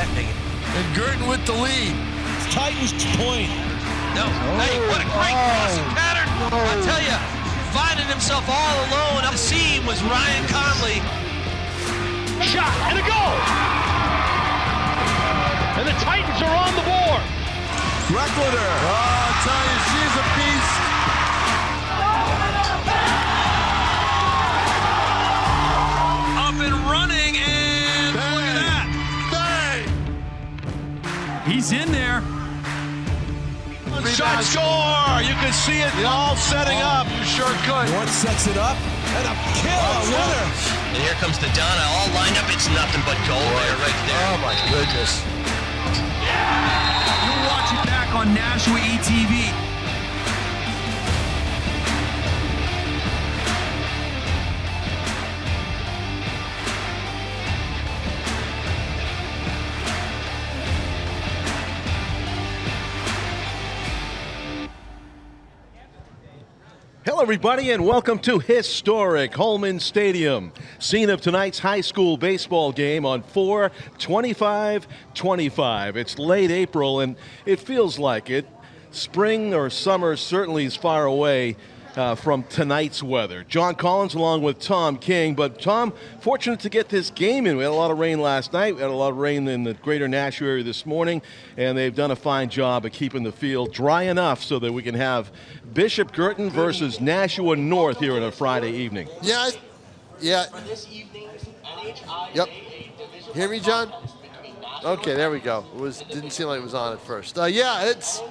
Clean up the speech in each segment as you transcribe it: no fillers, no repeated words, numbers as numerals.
threatening. And Guertin with the lead. It's Titans point. No, hey, what a great crossing pattern. I tell you, finding himself all alone up the seam was Ryan Conley. Shot and a goal. And the Titans are on the board. Reckler. Oh, I tell you, she's a beast. Up and running, and look at that. Bang. He's in there. Shot score. You can see it all setting up. You sure could. North sets it up, and a kill, a winner. And here comes the Donna, all lined up. It's nothing but goal there, right there. Oh, my goodness. You'll watch it back on Nashua ETV. Hello, everybody, and welcome to historic Holman Stadium, scene of tonight's high school baseball game on 4/25/25. It's late April, and it feels like it. Spring or summer certainly is far away from tonight's weather. John Collins along with Tom King, but Tom, fortunate to get this game in. We had a lot of rain last night. We had a lot of rain in the greater Nashua area this morning, and they've done a fine job of keeping the field dry enough so that we can have Bishop Guertin versus Nashua North here on a Friday evening. Yeah. Yep. Hear me, John? Okay, there we go. Didn't seem like it was on at first. It's,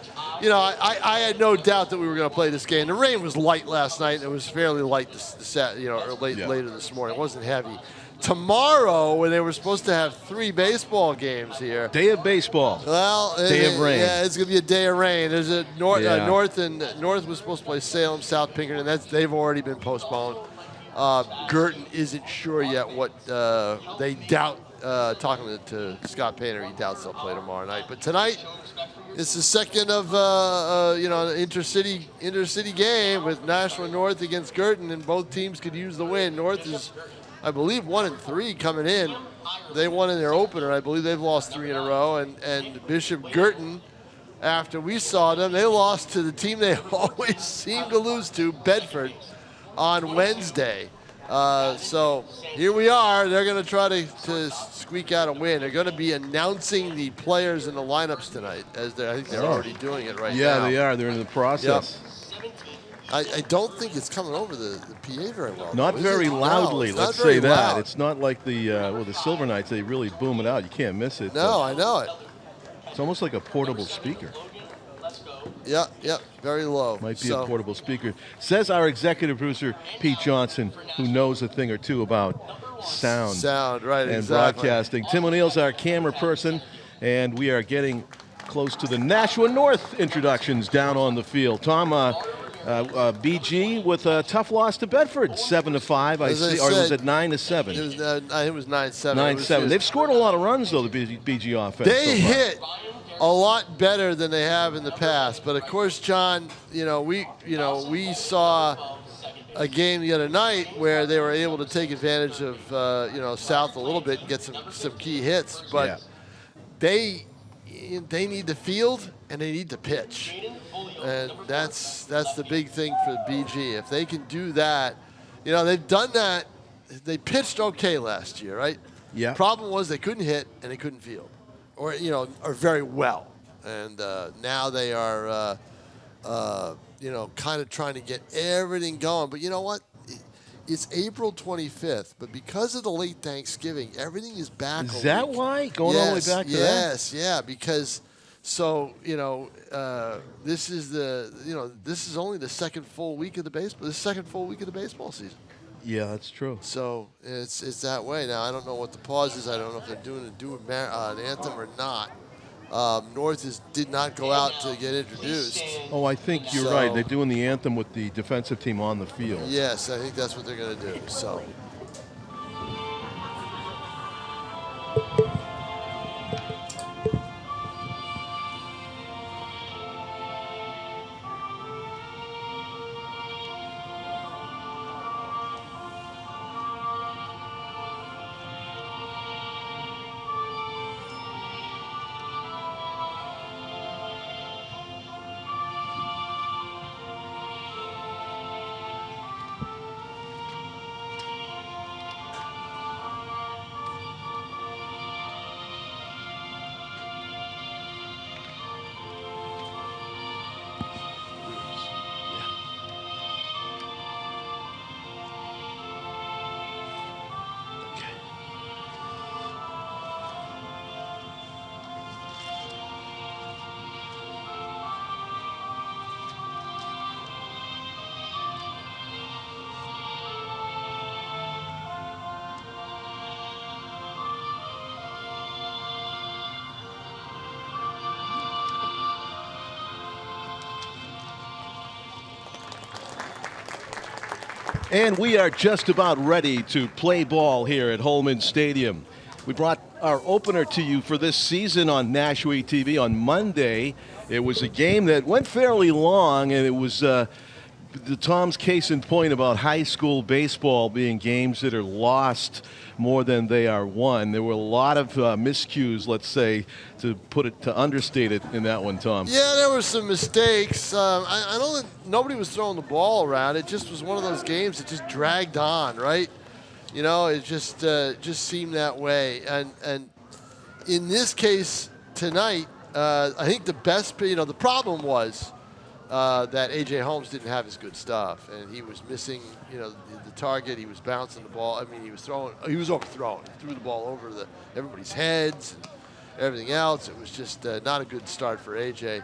I had no doubt that we were going to play this game. The rain was light last night. It was fairly light later this morning. It wasn't heavy. Tomorrow, when they were supposed to have 3 baseball games here. Day of baseball. Well, day of rain. Yeah, it's going to be a day of rain. There's a North was supposed to play Salem, South Pinkerton. They've already been postponed. Guertin isn't sure yet what they doubt. Talking to Scott Painter, he doubts they'll play tomorrow night. But tonight, it's the second of an intercity game with Nashua North against Guertin, and both teams could use the win. North is, I believe, 1-3 coming in. They won in their opener. I believe they've lost 3 in a row. And Bishop Guertin, after we saw them, they lost to the team they always seem to lose to, Bedford, on Wednesday. So here we are. They're going to try to squeak out a win. They're going to be announcing the players in the lineups tonight, I think they're already doing it right now. Yeah, they are. They're in the process. Yep. I don't think it's coming over the PA very well. Not very loudly, no, let's say that. loud. It's not like the Silver Knights. They really boom it out. You can't miss it. No, I know it. It's almost like a portable speaker. Yeah, very low. Might be a portable speaker. Says our executive producer, Pete Johnson, who knows a thing or two about sound. Sound, right, and exactly. broadcasting. Tim O'Neill's our camera person, and we are getting close to the Nashua North introductions down on the field. Tom, BG with a tough loss to Bedford, 7-5. I see, or was it 9-7? It was 9-7. 9-7. They've scored a lot of runs though. The BG offense. They hit a lot better than they have in the past. But of course, John, we saw a game the other night where they were able to take advantage of South a little bit and get some key hits. But they need the field and they need to pitch, and that's the big thing for BG. If they can do that, they've done that. They pitched okay last year, right? Yeah. Problem was they couldn't hit and they couldn't field. Or very well, and now they are, kind of trying to get everything going. But you know what? It's April 25th, but because of the late Thanksgiving, everything is back. Is that why? Going all the way back to that? Yes, yeah, because this is only the second full week of the baseball season. Yeah, that's true. So it's that way now. I don't know what the pause is. I don't know if they're doing an anthem or not. North did not go out to get introduced. Oh, I think you're right. They're doing the anthem with the defensive team on the field. Yes, I think that's what they're going to do. So. And we are just about ready to play ball here at Holman Stadium. We brought our opener to you for this season on Nashua ETV on Monday. It was a game that went fairly long, and it was Tom's case in point about high school baseball being games that are lost more than they are won. There were a lot of miscues, let's say, to understate it in that one, Tom. Yeah, there were some mistakes. I don't think nobody was throwing the ball around. It just was one of those games that just dragged on, right? You know, it just seemed that way. And in this case tonight, I think the best, the problem was that A.J. Holmes didn't have his good stuff, and he was missing, the target. He was bouncing the ball. I mean, he was overthrowing. He threw the ball over everybody's heads and everything else. It was just not a good start for A.J.,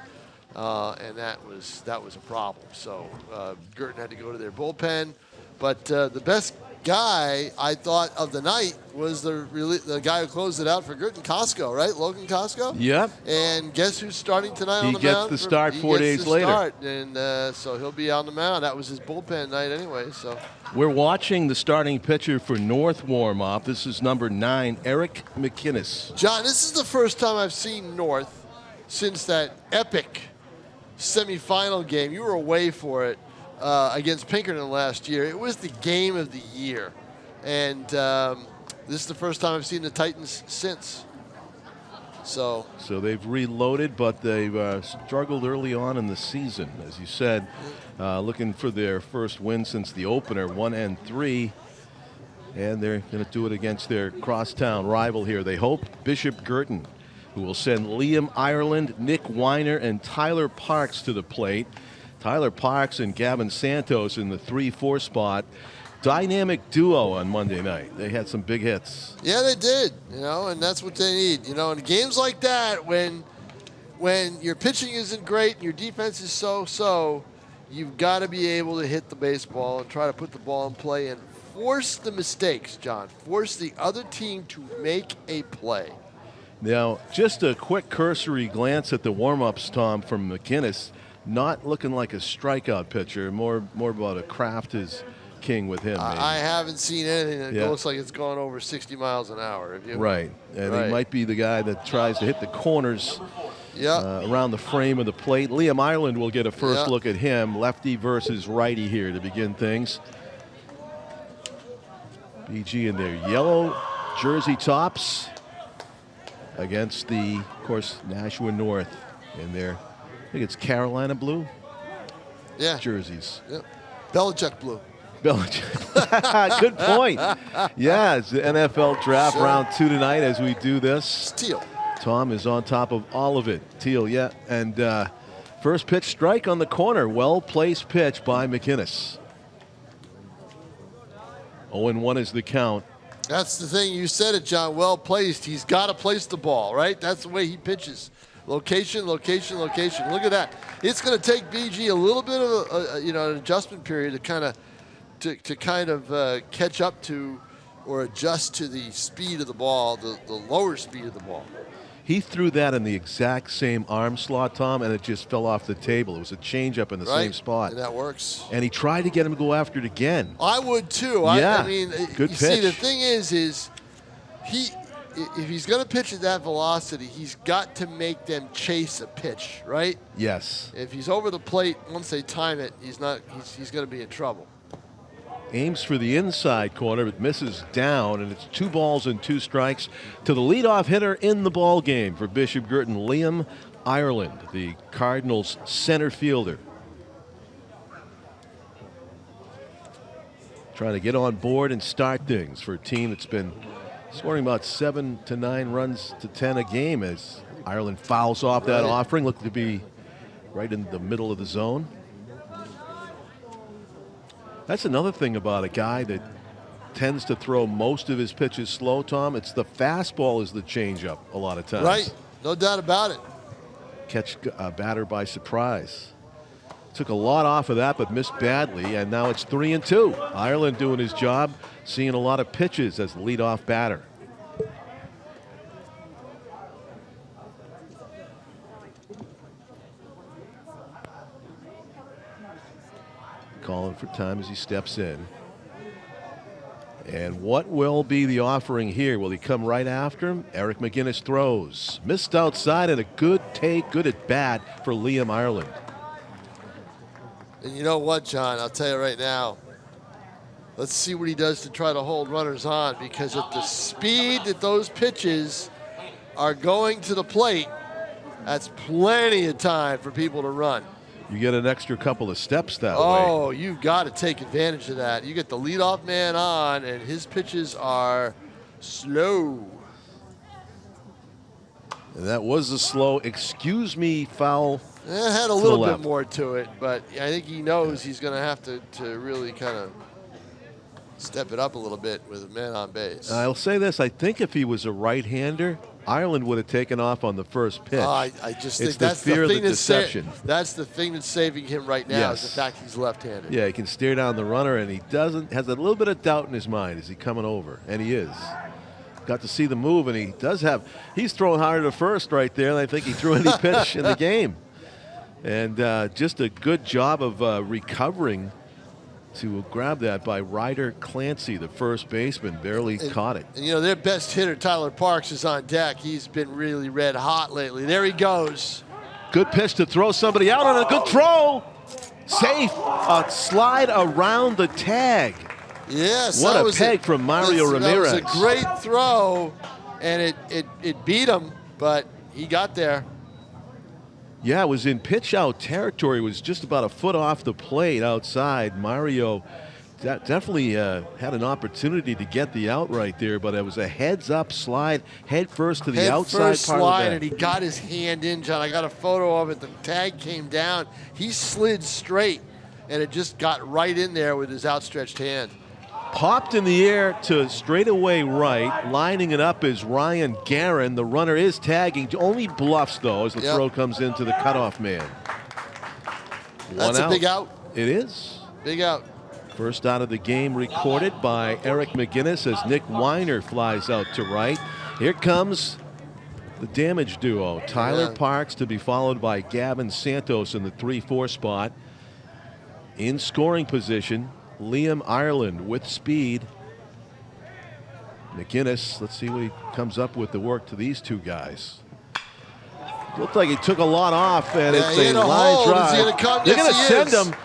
and that was a problem. So Guertin had to go to their bullpen, but the best guy I thought of the night was the guy who closed it out for Guertin, Costco, right? Logan Costco. Yep. And guess who's starting tonight on the mound? He gets the start 4 days later. And so he'll be on the mound. That was his bullpen night anyway. So we're watching the starting pitcher for North warm up. This is number 9, Eric McInnes. John, this is the first time I've seen North since that epic semifinal game. You were away for it. Against Pinkerton last year. It was the game of the year. And this is the first time I've seen the Titans since. So they've reloaded, but they've struggled early on in the season, as you said, looking for their first win since the opener, 1-3. And they're going to do it against their crosstown rival here. They hope Bishop Guertin, who will send Liam Ireland, Nick Weiner, and Tyler Parks to the plate. Tyler Parks and Gavin Santos in the 3-4 spot. Dynamic duo on Monday night. They had some big hits. Yeah, they did. And that's what they need. In games like that, when your pitching isn't great and your defense is so, you've got to be able to hit the baseball and try to put the ball in play and force the mistakes, John. Force the other team to make a play. Now, just a quick cursory glance at the warm-ups, Tom, from McInnes. Not looking like a strikeout pitcher, more about a craft is king with him. I haven't seen anything that looks like it's gone over 60 miles an hour. Have you? Right, and he might be the guy that tries to hit the corners around the frame of the plate. Liam Ireland will get a first look at him. Lefty versus righty here to begin things. BG in their yellow jersey tops against the, of course, Nashua North in their, I think it's Carolina blue jerseys. Yep. Belichick blue. Belichick. Good point. Yeah, it's the NFL draft round 2 tonight as we do this. Teal. Tom is on top of all of it. Teal, yeah. And first pitch strike on the corner. Well-placed pitch by McInnes. 0-1 is the count. That's the thing. You said it, John. Well placed. He's got to place the ball, right? That's the way he pitches. Location, location, location. Look at that. It's going to take BG a little bit of an adjustment period to kind of catch up to or adjust to the speed of the ball, the lower speed of the ball. He threw that in the exact same arm slot, Tom, and it just fell off the table. It was a changeup in the same spot. And that works. And he tried to get him to go after it again. I would too. Yeah. I mean, good pitch. See, the thing is if he's going to pitch at that velocity, he's got to make them chase a pitch, right? Yes. If he's over the plate, once they time it, he's going to be in trouble. Aims for the inside corner, but misses down, and it's 2 balls and 2 strikes to the leadoff hitter in the ball game for Bishop Guertin, Liam Ireland, the Cardinals' center fielder. Trying to get on board and start things for a team that's been scoring about 7 to 9 runs to 10 a game as Ireland fouls off that offering. Looked to be right in the middle of the zone. That's another thing about a guy that tends to throw most of his pitches slow, Tom. It's the fastball is the changeup a lot of times. Right, no doubt about it. Catch a batter by surprise. Took a lot off of that, but missed badly, and now it's 3-2. Ireland doing his job, seeing a lot of pitches as the leadoff batter. Calling for time as he steps in. And what will be the offering here? Will he come right after him? Eric McGinnis throws. Missed outside and a good take, good at bat for Liam Ireland. And you know what, John? I'll tell you right now. Let's see what he does to try to hold runners on, because at the speed that those pitches are going to the plate, that's plenty of time for people to run. You get an extra couple of steps that way. Oh, you've got to take advantage of that. You get the leadoff man on, and his pitches are slow. And that was a slow, excuse me, foul. It had a little bit more to it, but I think he knows he's going to have to really kind of step it up a little bit with a man on base. I'll say this. I think if he was a right-hander, Ireland would have taken off on the first pitch. I just think it's that's the fear the of thing the deception. That's the thing that's saving him right now, Yes. is the fact he's left-handed. Yeah, he can stare down the runner, and he has a little bit of doubt in his mind. Is he coming over? And he is. Got to see the move, and he's throwing harder to first right there than I think he threw any pitch in the game. And just a good job of recovering to grab that by Ryder Clancy, the first baseman, barely caught it. And, their best hitter, Tyler Parks, is on deck. He's been really red hot lately. There he goes. Good pitch to throw somebody out on a good throw. Safe. A slide around the tag. Yes. What a peg from Mario Ramirez. That was a great throw, and it beat him, but he got there. Yeah, it was in pitch-out territory. It was just about a foot off the plate outside. Mario definitely had an opportunity to get the out right there, but it was a heads-up slide, head first to the outside part of the bat. And he got his hand in, John. I got a photo of it. The tag came down. He slid straight, and it just got right in there with his outstretched hand. Popped in the air to straightaway right. Lining it up is Ryan Guerin. The runner is tagging. Only bluffs, though, as the throw comes into the cutoff man. That's a big out. It is. Big out. First out of the game recorded by Eric McGinnis as Nick Weiner flies out to right. Here comes the damage duo. Tyler Parks to be followed by Gavin Santos in the 3-4 spot. In scoring position, Liam Ireland with speed. McGinnis, let's see what he comes up with to work to these two guys. Looked like he took a lot off, and it's a line drive. They're going to send him,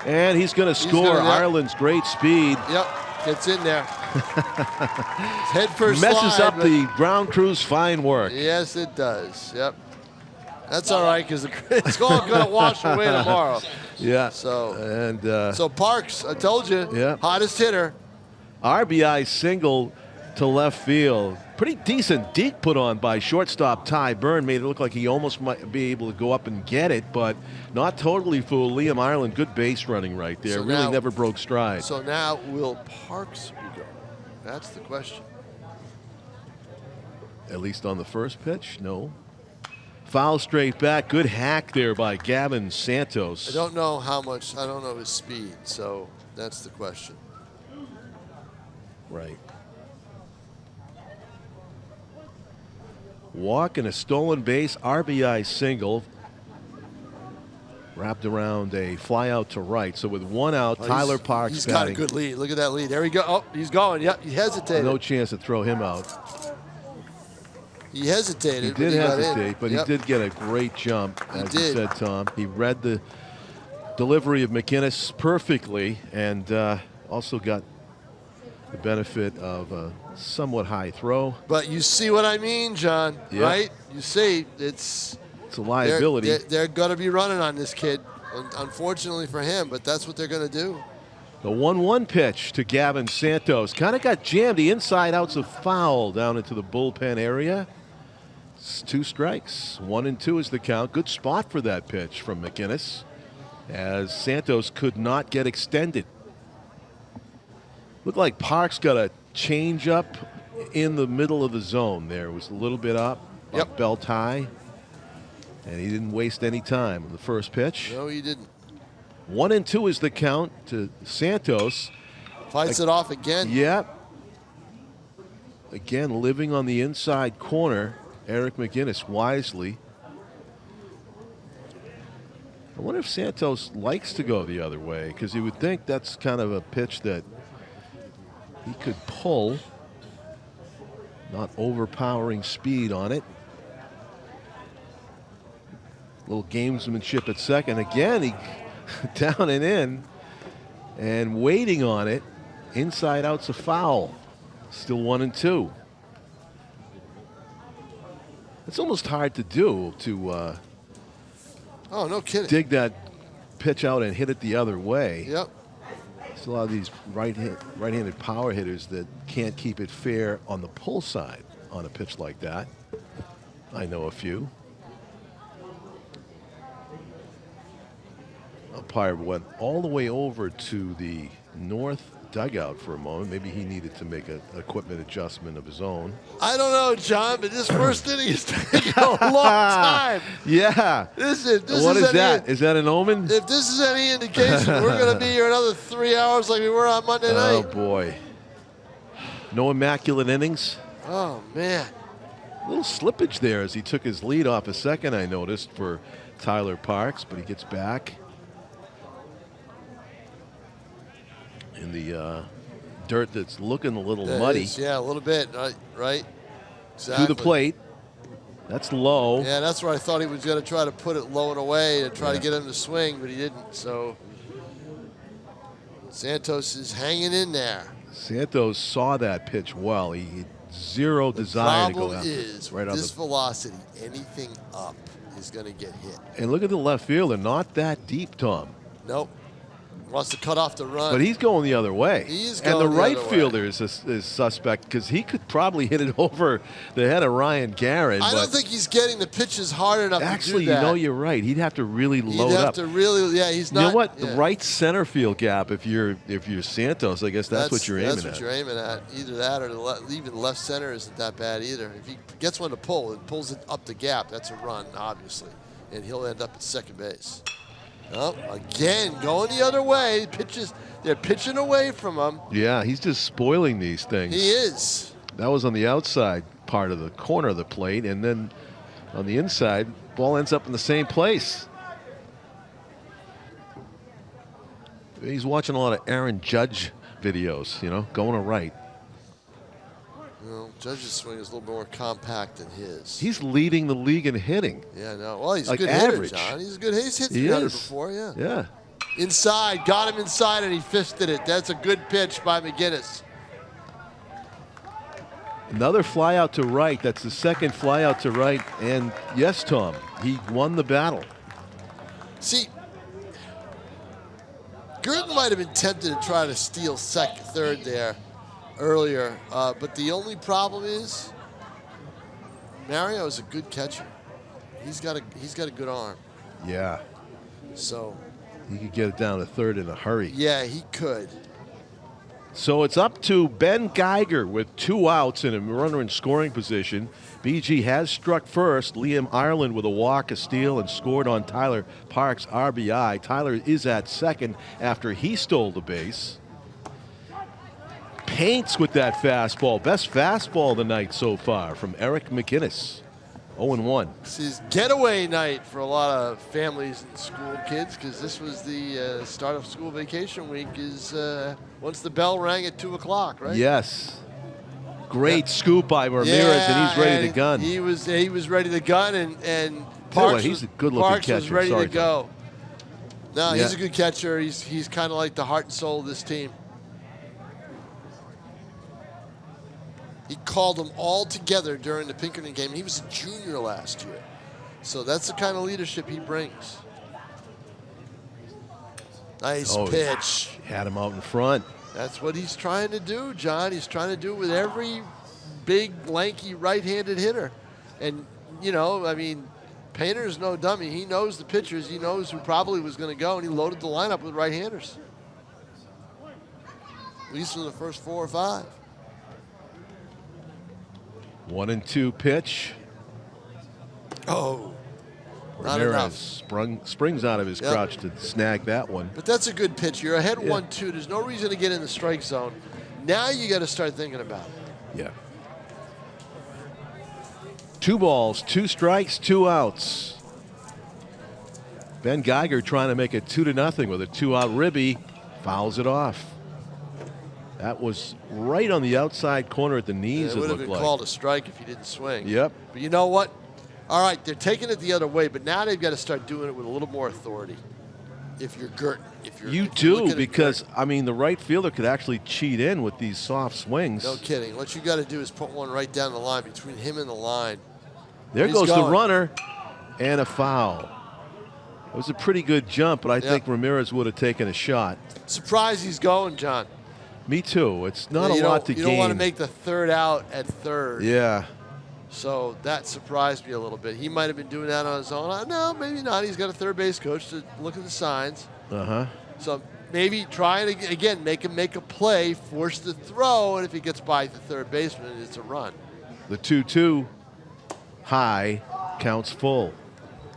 and he's going to score. Ireland's great speed. Yep, gets in there. Head first messes slide, up the ground crew's fine work. Yes, it does. Yep. That's all right, because it's all going to wash away tomorrow. Yeah. So Parks, I told you, hottest hitter. RBI single to left field. Pretty decent deke put on by shortstop Ty Byrne. Made it look like he almost might be able to go up and get it, but not totally fooled. Liam Ireland, good base running right there. So really never broke stride. So now will Parks be going? That's the question. At least on the first pitch, no. Foul straight back. Good hack there by Gavin Santos. I don't know how much. I don't know his speed, so that's the question. Right. Walk and a stolen base, RBI single. Wrapped around a fly out to right. So with one out, Tyler Parks He's batting. got a good lead. Look at that lead. There we go. Oh, he's going. Yep, he hesitated. No chance to throw him out. He hesitated. He did hesitate, but he did get a great jump, as you said, Tom. He read the delivery of McGinnis perfectly, and also got the benefit of a somewhat high throw. But you see what I mean, John, right? You see, it's a liability. They're going to be running on this kid, unfortunately for him, but that's what they're going to do. The 1-1 pitch to Gavin Santos. Kind of got jammed. The inside out's a foul down into the bullpen area. It's 2 strikes. 1-2 is the count. Good spot for that pitch from McGinnis, as Santos could not get extended. Looked like Parks got a change up in the middle of the zone there. It was a little bit up belt high, and he didn't waste any time on the first pitch. No, he didn't. 1-2 is the count to Santos. Fights it off again. Yep. Again, living on the inside corner, Eric McGinnis wisely. I wonder if Santos likes to go the other way, because you would think that's kind of a pitch that he could pull. Not overpowering speed on it. Little gamesmanship at second. Again, he down and in and waiting on it. Inside out's a foul. Still 1-2. It's almost hard to do to oh, no kidding. dig that pitch out and hit it the other way. Yep. There's a lot of these right-handed power hitters that can't keep it fair on the pull side on a pitch like that. I know a few. Umpire went all the way over to the north dugout for a moment. Maybe he needed to make an equipment adjustment of his own. I don't know, John, but this first inning is taking a long time. Yeah. What is that? Is that an omen? If this is any indication, we're going to be here another 3 hours like we were on Monday night. Oh, boy. No immaculate innings? Oh, man. A little slippage there as he took his lead off a second, I noticed, for Tyler Parks, but he gets back. In the dirt that's looking a little muddy. Yeah, a little bit, right? Exactly. To the plate. That's low. Yeah, that's where I thought he was going to try to put it low and away to try to get him to swing, but he didn't. So Santos is hanging in there. Santos saw that pitch well. He had zero desire to go after it. The problem is, right with this velocity, anything up is going to get hit. And look at the left fielder, not that deep, Tom. Nope. Wants to cut off the run. But he's going the other way. He's and going the the right other fielder is suspect because he could probably hit it over the head of Ryan Guertin. I don't think he's getting the pitches hard enough actually, to do that. you know, you're right. He'd have to really load up. He'd have to really, yeah, he's not. You know what? Yeah. The right center field gap, if you're Santos, I guess that's what you're aiming at. That's what you're aiming at. Either that or even left center isn't that bad either. If he gets one to pull and pulls it up the gap, that's a run, obviously. And he'll end up at second base. Oh, again, going the other way. They're pitching away from him. Yeah, he's just spoiling these things. He is. That was on the outside part of the corner of the plate, and then on the inside, ball ends up in the same place. He's watching a lot of Aaron Judge videos, you know, going to right. Well, Judge's swing is a little more compact than his. He's leading the league in hitting. Yeah, no. Well, he's like a good average. hitter, John. He's a good hitter. He's hit 300 before, yeah. Yeah. Inside, got him inside, and he fisted it. That's a good pitch by McGinnis. Another fly out to right. That's the second fly out to right. And yes, Tom, he won the battle. See, Guertin might have been tempted to try to steal third there earlier, but the only problem is Mario is a good catcher. He's got a good arm. Yeah. So he could get it down to third in a hurry. Yeah, he could. So it's up to Ben Geiger with 2 outs and a runner in scoring position. BG has struck first. Liam Ireland with a walk, a steal, and scored on Tyler Parks' RBI. Tyler is at second after he stole the base. Paints with that fastball. Best fastball of the night so far from Eric McInnes. 0-1. This is getaway night for a lot of families and school kids because this was the start of school vacation week is once the bell rang at 2 o'clock, right? Yes. Great scoop by Ramirez, and he's ready to gun. He was ready to gun, and Parks, he's a good-looking Parks catcher. was ready Sorry, to go. No, Yeah. he's a good catcher. He's kind of like the heart and soul of this team. He called them all together during the Pinkerton game. He was a junior last year. So that's the kind of leadership he brings. Nice pitch. Had him out in front. That's what he's trying to do, John. He's trying to do it with every big, lanky, right-handed hitter. And, you know, I mean, Painter's no dummy. He knows the pitchers. He knows who probably was going to go, and he loaded the lineup with right-handers. At least in the first 4 or 5. 1-2 pitch. Oh, not Ramirez enough. springs out of his crouch to snag that one. But that's a good pitch. You're ahead 1-2. There's no reason to get in the strike zone. Now you got to start thinking about it. Yeah. 2 balls, 2 strikes, 2 outs. Ben Geiger trying to make it 2-0 with a 2-out ribby. Fouls it off. That was right on the outside corner at the knees, It would have looked been like. called a strike if he didn't swing. Yep. But you know what? All right, they're taking it the other way, but now they've got to start doing it with a little more authority. If you're Guertin, You do, because, I mean, the right fielder could actually cheat in with these soft swings. No kidding. What you got to do is put one right down the line between him and the line. There goes the runner, and a foul. It was a pretty good jump, but I think Ramirez would have taken a shot. Surprised he's going, John. Me too. It's not a lot to gain. You don't want to make the third out at third. Yeah. So that surprised me a little bit. He might have been doing that on his own. No, maybe not. He's got a third base coach to look at the signs. So maybe try it again, make him make a play, force the throw, and if he gets by the third baseman, it's a run. The 2-2 high counts full.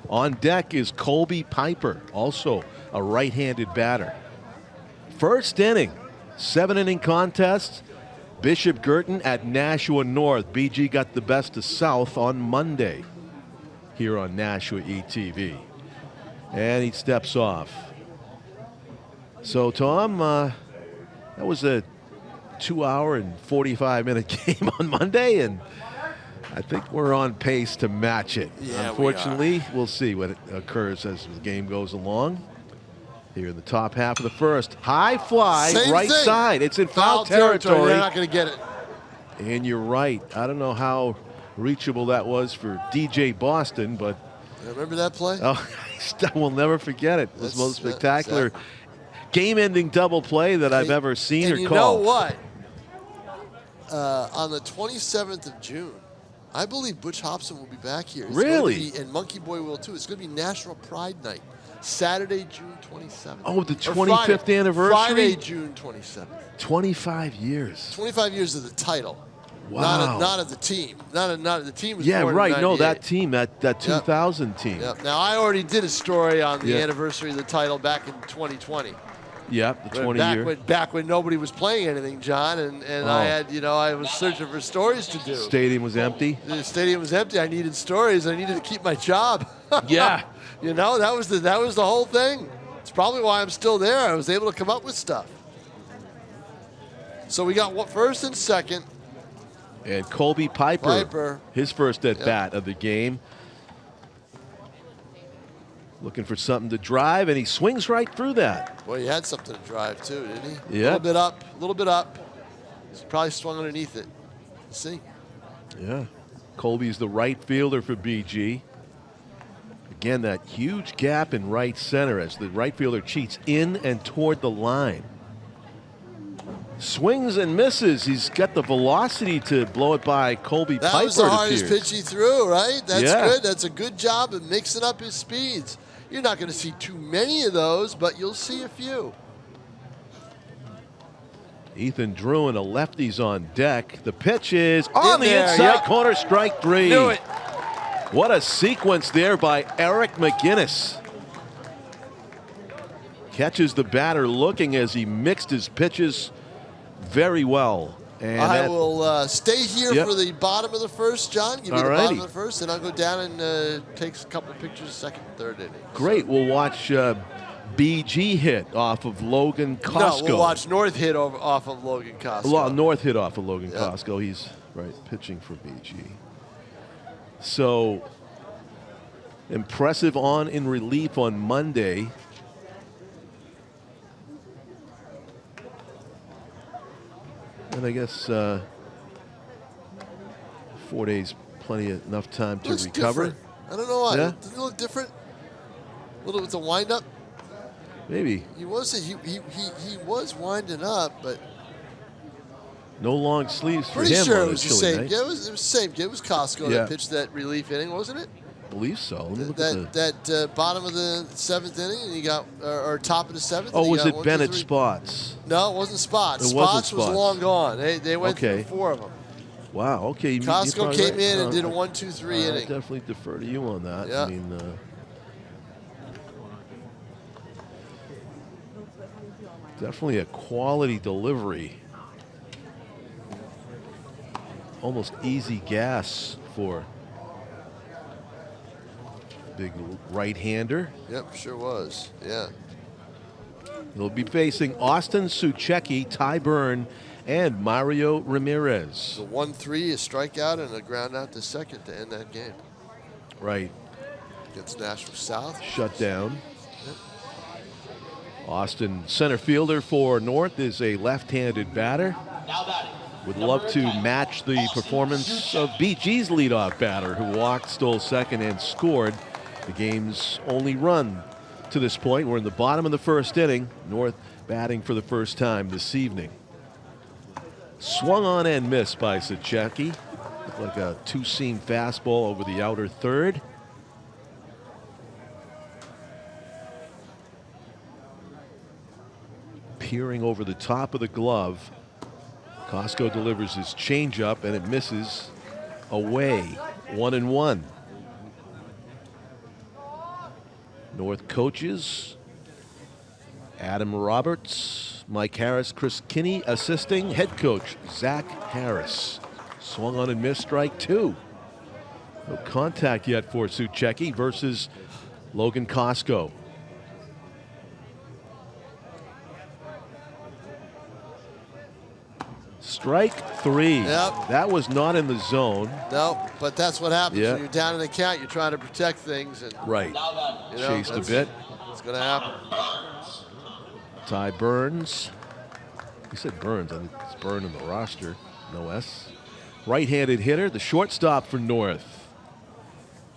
On deck is Colby Piper, also a right-handed batter. First inning, 7-inning contest. Bishop Guertin at Nashua North. BG got the best of South on Monday here on Nashua ETV. And he steps off. So, Tom, that was a 2-hour and 45-minute game on Monday, and I think we're on pace to match it. Yeah, unfortunately, we'll see what occurs as the game goes along. Here in the top half of the first. High fly, Same right thing. side. It's in foul territory. They're not going to get it. And you're right. I don't know how reachable that was for DJ Boston, but. Remember that play? Oh, I will never forget it. It was the most spectacular game-ending double play that I've ever seen or called. And you know what? On the 27th of June, I believe Butch Hobson will be back here. It's really? And Monkey Boy will too. It's going to be National Pride Night. Saturday, June 27th. Oh, the 25th anniversary? Friday, June 27th. 25 years. 25 years of the title. Wow. Not of the team. Not of the team. Was yeah, born right. in No, 98. that team, that 2000 team. Yep. Now, I already did a story on the anniversary of the title back in 2020. Yep, the 20-year. Back when nobody was playing anything, John, and I had, I was searching for stories to do. Stadium was empty. The stadium was empty. I needed stories. I needed to keep my job. Yeah. that was the whole thing. It's probably why I'm still there. I was able to come up with stuff. So we got first and second. And Colby Piper. His first at bat of the game. Looking for something to drive, and he swings right through that. Boy, he had something to drive too, didn't he? Yeah. A little bit up. He's probably swung underneath it. Let's see. Yeah. Colby's the right fielder for BG. Again, that huge gap in right center as the right fielder cheats in and toward the line. Swings and misses. He's got the velocity to blow it by Colby Piper. That was the hardest pitch he threw, right? That's good. That's a good job of mixing up his speeds. You're not going to see too many of those, but you'll see a few. Ethan Druin, a lefty's on deck. The pitch is on the inside corner, strike three. Knew it. What a sequence there by Eric McGinnis. Catches the batter looking as he mixed his pitches very well. And I will stay here for the bottom of the first, John. Give me the bottom of the first, and I'll go down and take a couple of pictures second and third inning. Great. We'll watch BG hit off of Logan Costco. No, we'll watch North hit off of Logan Costco. North hit off of Logan Costco. He's pitching for BG. So impressive in relief on Monday. And I guess 4 days, enough time to recover. Different. I don't know why. Yeah? Doesn't it look different? A little with the wind up. Maybe. He was winding up, but no long sleeves for him. pretty sure on it was a the chilly same. night. Yeah, it was the same. It was Costco that pitched that relief inning, wasn't it? I believe so. Let me look at That bottom of the seventh inning, and he got or top of the seventh. Oh, was it Bennett Spots? No, it wasn't Spots. It wasn't Spots was long gone. They went through four of them. Wow. Okay. Costco came in and did a 1-2-3 inning. I definitely defer to you on that. Yeah. I mean, definitely a quality delivery. Almost easy gas for big right-hander. Yep, sure was. Yeah. He'll be facing Austin Suchecki, Ty Byrne, and Mario Ramirez. The 1-3, a strikeout and a ground out to second to end that game. Right. Against Nashua South. Shut down. Austin, center fielder for North, is a left-handed batter. Would love to match the performance of BG's leadoff batter, who walked, stole second, and scored the game's only run to this point. We're in the bottom of the first inning. North batting for the first time this evening. Swung on and missed by Sachecki. Looked like a two-seam fastball over the outer third. Peering over the top of the glove. Costco delivers his changeup, and it misses away. 1-1. North coaches Adam Roberts, Mike Harris, Chris Kinney assisting. Head coach Zach Harris. Swung on and missed, strike two. No contact yet for Suchecki versus Logan Costco. Strike three. Yep. That was not in the zone. No, but that's what happens Yeah. when you're down in the count. You're trying to protect things, and Right. you know, Chased a bit. It's going to happen. Ty Burns. He said Burns. I think it's Burn in the roster. No S. Right-handed hitter, the shortstop for North.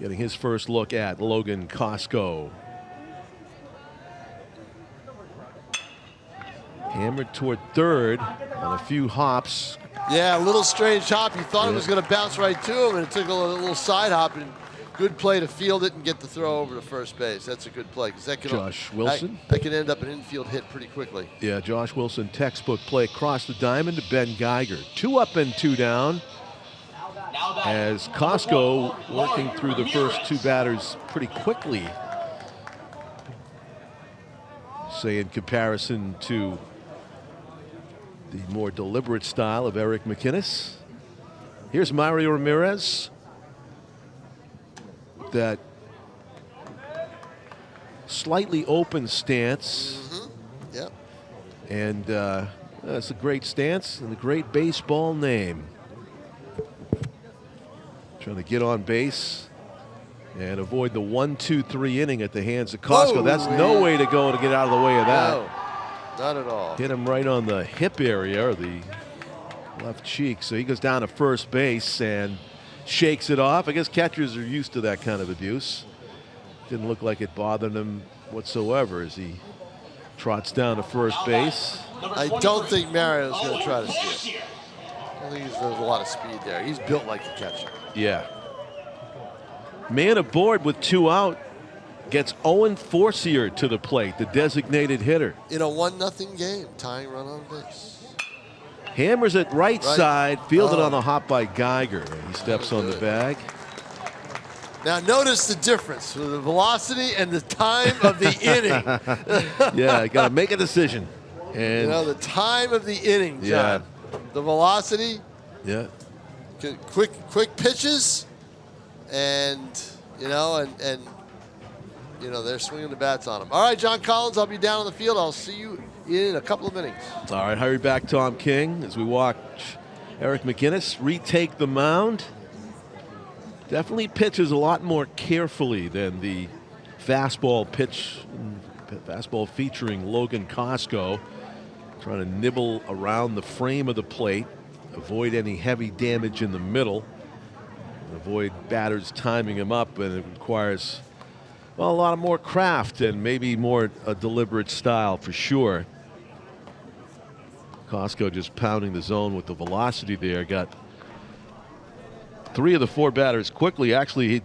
Getting his first look at Logan Costco. Hammered toward third on a few hops. Yeah, a little strange hop. You thought it was going to bounce right to him, and it took a little side hop. And good play to field it and get the throw over to first base. That's a good play, because that can Josh Wilson. that can end up an infield hit pretty quickly. Yeah, Josh Wilson, textbook play across the diamond to Ben Geiger. 2 up and 2 down. As Costco working through the first 2 batters pretty quickly. Say in comparison to the more deliberate style of Eric McInnes. Here's Mario Ramirez. That slightly open stance. Yep. And that's a great stance and a great baseball name. Trying to get on base and avoid the 1-2-3 inning at the hands of Costco. Whoa. That's no way to go to get out of the way of that. No, not at all. Hit him right on the hip area, or the left cheek. So he goes down to first base and shakes it off. I guess catchers are used to that kind of abuse. Didn't look like it bothered him whatsoever as he trots down to first base. I don't think Mario's going to try to steal. I think there's a lot of speed there. He's built like a catcher. Yeah. Man aboard with 2 out. Gets Owen Forcier to the plate, the designated hitter. In a 1-0 game, tying run on base. Hammers it right side, fielded Oh. on the hop by Geiger. He steps on the bag. Now notice the difference with the velocity and the time of the inning. Yeah, got to make a decision. And You know, the time of the inning, John. The velocity, yeah, quick pitches, and you know, and you know, they're swinging the bats on him. All right, John Collins, I'll be down on the field. I'll see you in a couple of innings. all right, hurry back, Tom King, as we watch Eric McInnes retake the mound. Definitely pitches a lot more carefully than the fastball featuring Logan Costco. Trying to nibble around the frame of the plate, avoid any heavy damage in the middle, and avoid batters timing him up, and it requires, well, a lot of more craft and maybe more a deliberate style for sure. Costco just pounding the zone with the velocity there. Got 3 of the 4 batters quickly. Actually, he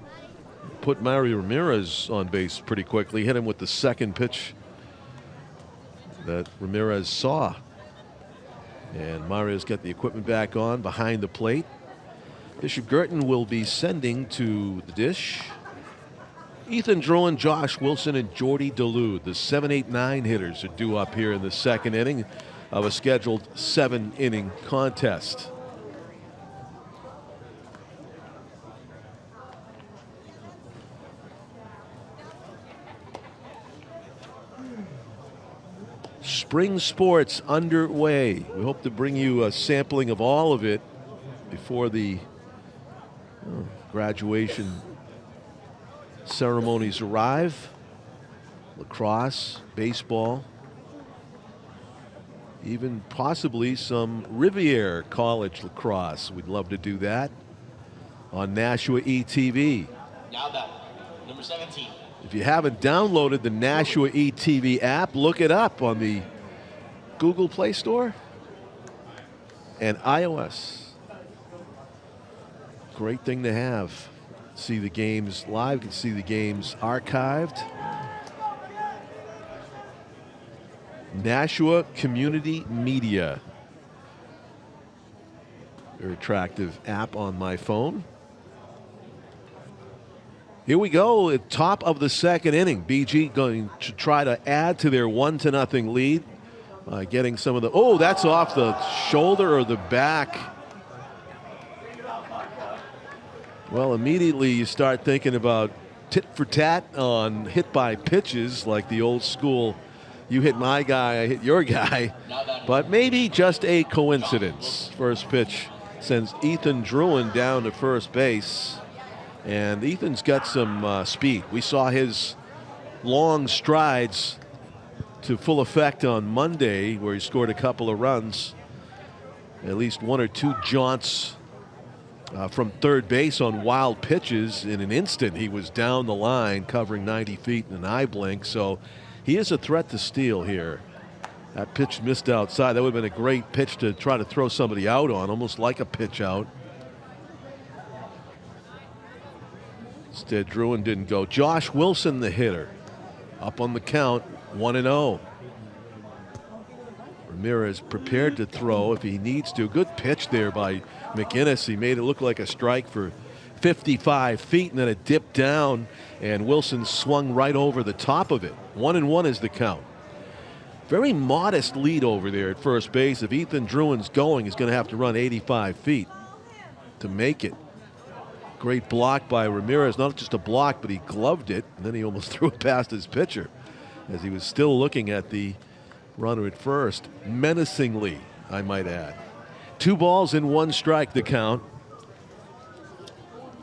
put Mario Ramirez on base pretty quickly. Hit him with the second pitch that Ramirez saw. And Mario's got the equipment back on behind the plate. Bishop Guertin will be sending to the dish Ethan Drowan, Josh Wilson, and Jordy Dulude. The 7, 8, 9 hitters are due up here in the second inning of a scheduled 7-inning contest. spring sports underway. We hope to bring you a sampling of all of it before the graduation ceremonies arrive. Lacrosse, baseball, even possibly some Riviera College lacrosse. We'd love to do that on Nashua ETV. Now that number 17. If you haven't downloaded the Nashua ETV app, look it up on the Google Play Store and iOS. Great thing to have. See the games live, you can see the games archived. Nashua Community Media. Very attractive app on my phone. Here we go at top of the second inning. BG going to try to add to their 1-0 lead. Getting some of the, that's off the shoulder or the back. Well, immediately you start thinking about tit for tat on hit by pitches, like the old school, you hit my guy, I hit your guy. But maybe just a coincidence. First pitch sends Ethan Druin down to first base. And Ethan's got some speed. We saw his long strides to full effect on Monday, where he scored a couple of runs, at least one or two jaunts from third base on wild pitches. In an instant, he was down the line covering 90 feet in an eye blink. So he is a threat to steal here. That pitch missed outside. That would have been a great pitch to try to throw somebody out on, almost like a pitch out. Instead, Druin didn't go. Josh Wilson, the hitter, up on the count, 1-0. Ramirez prepared to throw if he needs to. Good pitch there by McInnes. He made it look like a strike for 55 feet, and then it dipped down, and Wilson swung right over the top of it. 1-1 is the count. Very modest lead over there at first base. If Ethan Druin's going, he's going to have to run 85 feet to make it. Great block by Ramirez. Not just a block, but he gloved it, and then he almost threw it past his pitcher as he was still looking at the runner at first. Menacingly, I might add. 2 balls and 1 strike, the count.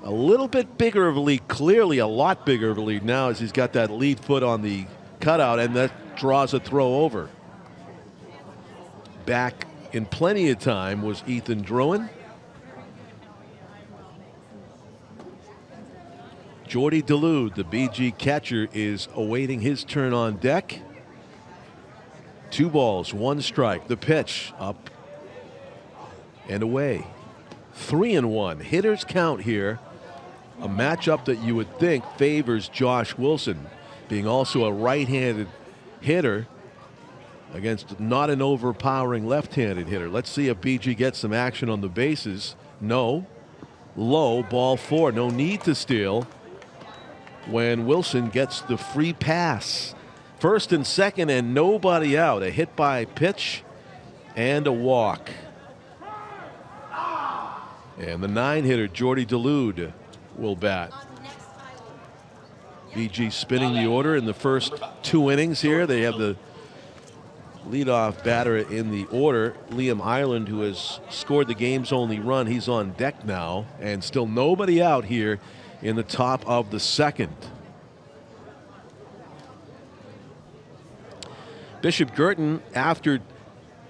A little bit bigger of a lead, clearly a lot bigger of a lead now, as he's got that lead foot on the cutout, and that draws a throw over. Back in plenty of time was Ethan Druin. Jordy Dulude, the BG catcher, is awaiting his turn on deck. 2 balls, 1 strike. The pitch up and away. 3-1. Hitters count here. A matchup that you would think favors Josh Wilson, being also a right-handed hitter against not an overpowering left-handed hitter. Let's see if BG gets some action on the bases. No. Low, ball 4. No need to steal when Wilson gets the free pass. First and second and nobody out. A hit by pitch and a walk. And the 9-hitter, Jordy Dulude, will bat. BG spinning the order in the first 2 innings here. They have the leadoff batter in the order, Liam Ireland, who has scored the game's only run. He's on deck now, and still nobody out here in the top of the second. Bishop Guertin, after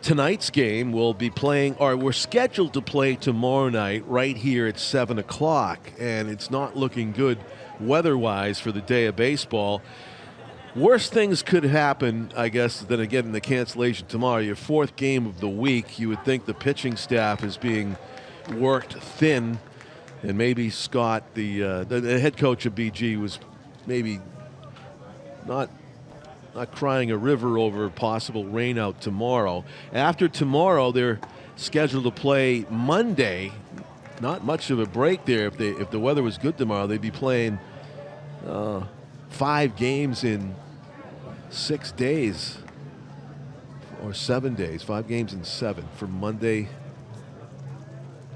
tonight's game, will be playing, or we're scheduled to play tomorrow night right here at 7 o'clock, and it's not looking good weather-wise for the day of baseball. Worse things could happen, I guess, than again in the cancellation tomorrow. Your 4th game of the week, you would think the pitching staff is being worked thin. And maybe Scott, the head coach of BG, was maybe not crying a river over possible rain out tomorrow. After tomorrow, they're scheduled to play Monday. Not much of a break there. If the weather was good tomorrow, they'd be playing 5 games in 6 days or 7 days. 5 games in 7 from Monday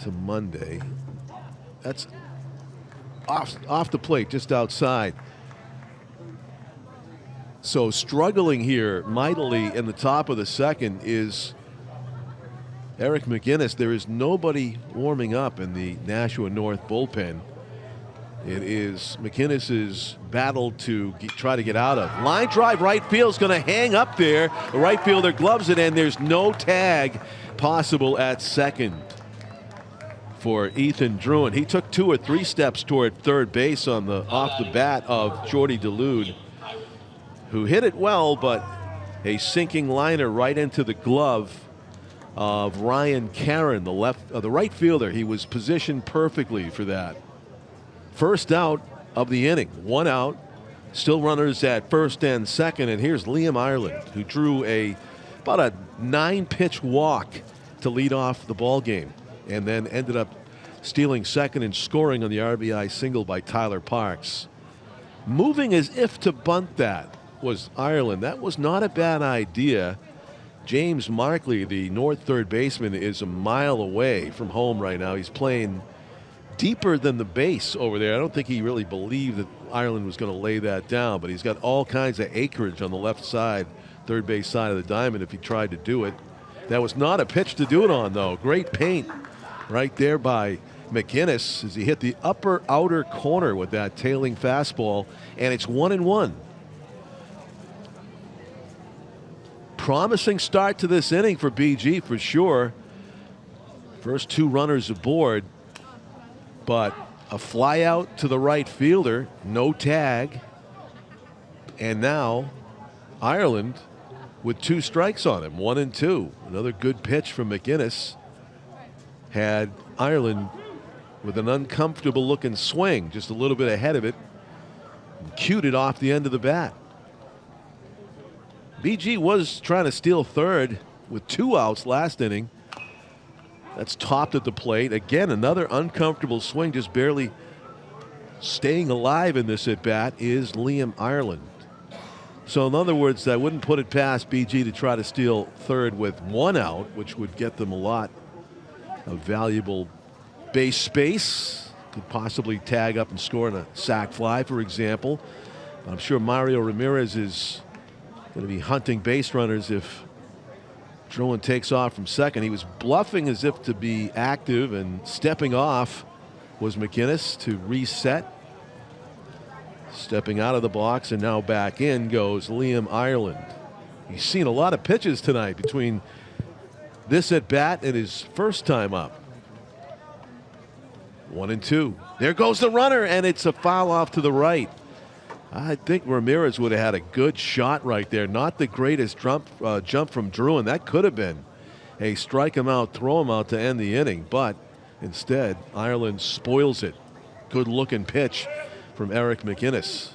to Monday. That's off the plate, just outside. So struggling here mightily in the top of the second is Eric McGinnis. There is nobody warming up in the Nashua North bullpen. It is McGinnis's battle to try to get out of. Line drive right field is going to hang up there. The right fielder gloves it, and there's no tag possible at second for Ethan Druin. He took 2 or 3 steps toward third base on the off the bat of Jordy DeLude, who hit it well, but a sinking liner right into the glove of Ryan Caron, the right fielder. He was positioned perfectly for that. First out of the inning, 1 out, still runners at first and second, and here's Liam Ireland, who drew about a 9-pitch walk to lead off the ball game, and then ended up stealing second and scoring on the RBI single by Tyler Parks. Moving as if to bunt that was Ireland. That was not a bad idea. James Markley, the North third baseman, is a mile away from home right now. He's playing deeper than the base over there. I don't think he really believed that Ireland was going to lay that down, but he's got all kinds of acreage on the left side, third base side of the diamond if he tried to do it. That was not a pitch to do it on, though. Great paint right there by McGinnis as he hit the upper outer corner with that tailing fastball, and it's 1-1. Promising start to this inning for BG for sure. First 2 runners aboard, but a fly out to the right fielder, no tag, and now Ireland with 2 strikes on him, 1-2. Another good pitch from McGinnis had Ireland with an uncomfortable looking swing, just a little bit ahead of it, and cued it off the end of the bat. BG was trying to steal third with 2 outs last inning. That's topped at the plate. Again, another uncomfortable swing, just barely staying alive in this at bat is Liam Ireland. So in other words, I wouldn't put it past BG to try to steal third with 1 out, which would get them a lot of valuable base space. Could possibly tag up and score in a sac fly, for example. But I'm sure Mario Ramirez is going to be hunting base runners if Druin takes off from second. He was bluffing as if to be active, and stepping off was McGinnis to reset. Stepping out of the box and now back in goes Liam Ireland. He's seen a lot of pitches tonight between this at bat and his first time up. 1-2. There goes the runner, and it's a foul off to the right. I think Ramirez would have had a good shot right there. Not the greatest jump from Druin. That could have been a strike him out, throw him out to end the inning. But instead, Ireland spoils it. Good looking pitch from Eric McGinnis.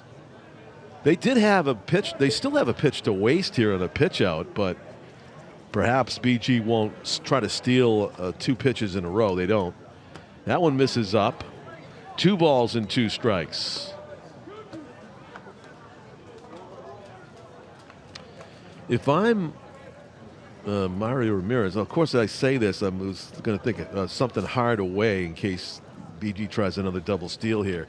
They did have a pitch. They still have a pitch to waste here on a pitch out, but perhaps BG won't try to steal 2 pitches in a row. They don't. That one misses up. 2 balls and 2 strikes. If I'm Mario Ramirez, of course I say this, I was going to think of something hard away in case BG tries another double steal here.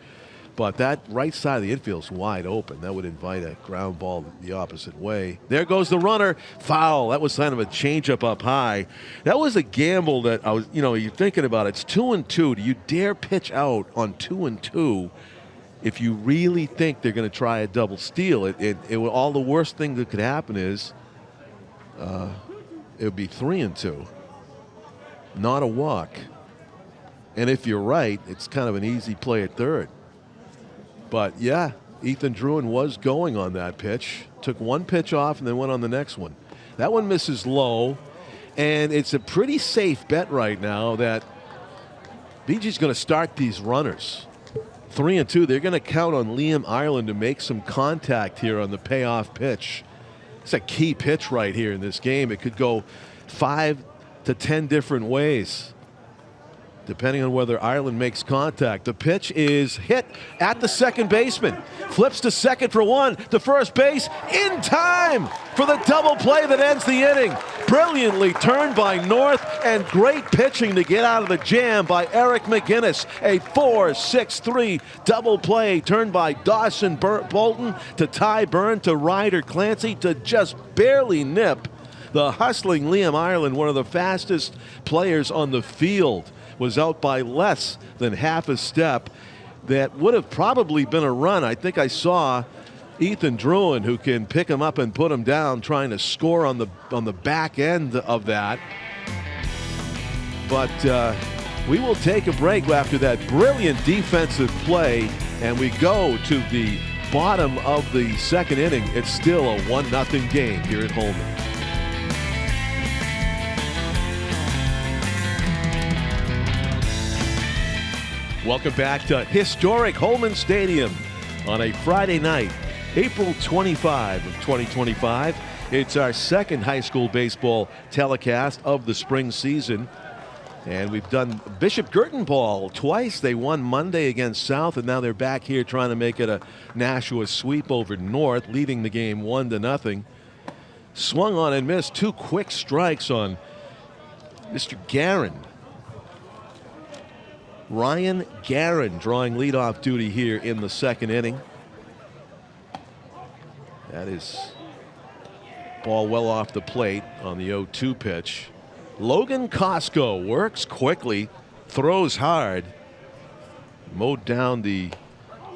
But that right side of the infield is wide open. That would invite a ground ball the opposite way. There goes the runner. Foul. That was kind of a changeup up high. That was a gamble that I was, you're thinking about. It's 2-2. Do you dare pitch out on 2-2? If you really think they're going to try a double steal, all the worst thing that could happen is it would be 3-2, not a walk. And if you're right, it's kind of an easy play at third. But yeah, Ethan Druin was going on that pitch. Took 1 pitch off and then went on the next one. That one misses low, and it's a pretty safe bet right now that BG's going to start these runners. 3-2. They're going to count on Liam Ireland to make some contact here on the payoff pitch. It's a key pitch right here in this game. It could go 5 to 10 different ways, depending on whether Ireland makes contact. The pitch is hit at the second baseman. Flips to second for 1, to first base, in time for the double play that ends the inning. brilliantly turned by North, and great pitching to get out of the jam by Eric McGinnis. A 4-6-3 double play turned by Dawson Bolton to Ty Byrne to Ryder Clancy to just barely nip the hustling Liam Ireland, one of the fastest players on the field, was out by less than half a step. That would have probably been a run. I think I saw Ethan Druin, who can pick him up and put him down, trying to score on the back end of that. But we will take a break after that brilliant defensive play, and we go to the bottom of the second inning. It's still a 1-0 game here at Holman. Welcome back to historic Holman Stadium on a Friday night, April 25 of 2025. It's our second high school baseball telecast of the spring season. And we've done Bishop Guertin ball twice. They won Monday against South, and now they're back here trying to make it a Nashua sweep over North, leading the game 1-0. Swung on and missed. 2 quick strikes on Mr. Guerin. Ryan Guerin drawing leadoff duty here in the second inning. That is ball well off the plate on the 0-2 pitch. Logan Costco works quickly, throws hard, mowed down the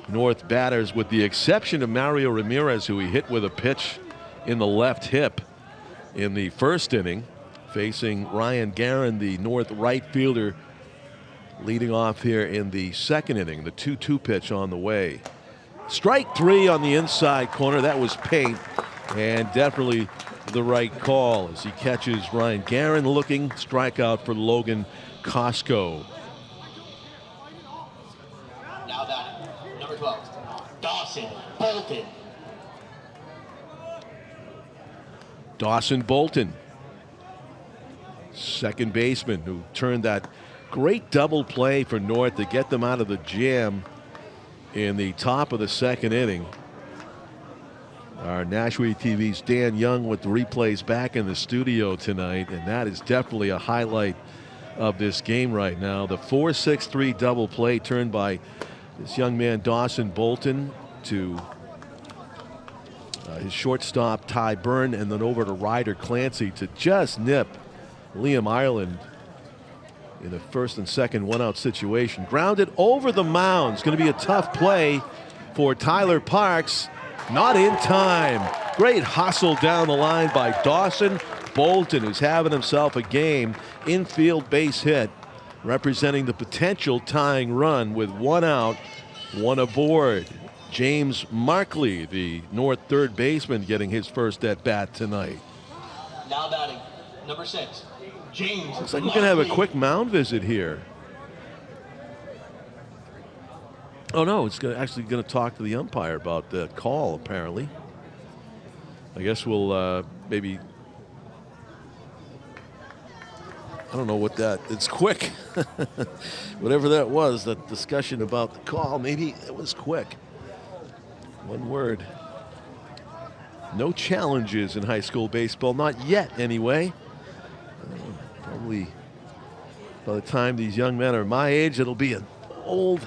North batters with the exception of Mario Ramirez, who he hit with a pitch in the left hip in the first inning, facing Ryan Guerin, the North right fielder, leading off here in the second inning. The 2-2 pitch on the way. Strike 3 on the inside corner. That was paint, and definitely the right call as he catches Ryan Guerin looking. Strikeout for Logan Costco. Now batting, number 12, Dawson Bolton. Dawson Bolton, second baseman, who turned that great double play for North to get them out of the jam in the top of the second inning. Our Nashua ETV's Dan Young with the replays back in the studio tonight, and that is definitely a highlight of this game right now. The 4-6-3 double play turned by this young man Dawson Bolton to his shortstop Ty Byrne, and then over to Ryder Clancy to just nip Liam Ireland in the first and second one-out situation. Grounded over the mound. It's going to be a tough play for Tyler Parks. Not in time. Great hustle down the line by Dawson Bolton, who's having himself a game. Infield base hit, representing the potential tying run with 1 out, 1 aboard. James Markley, the North third baseman, getting his first at bat tonight. Now batting, number 6, James. Looks like we're going to have a quick mound visit here. Oh, no, it's actually going to talk to the umpire about the call, apparently. I guess we'll maybe, I don't know what that, it's quick. Whatever that was, that discussion about the call, maybe it was quick. One word. No challenges in high school baseball, not yet anyway. Probably by the time these young men are my age, it'll be an old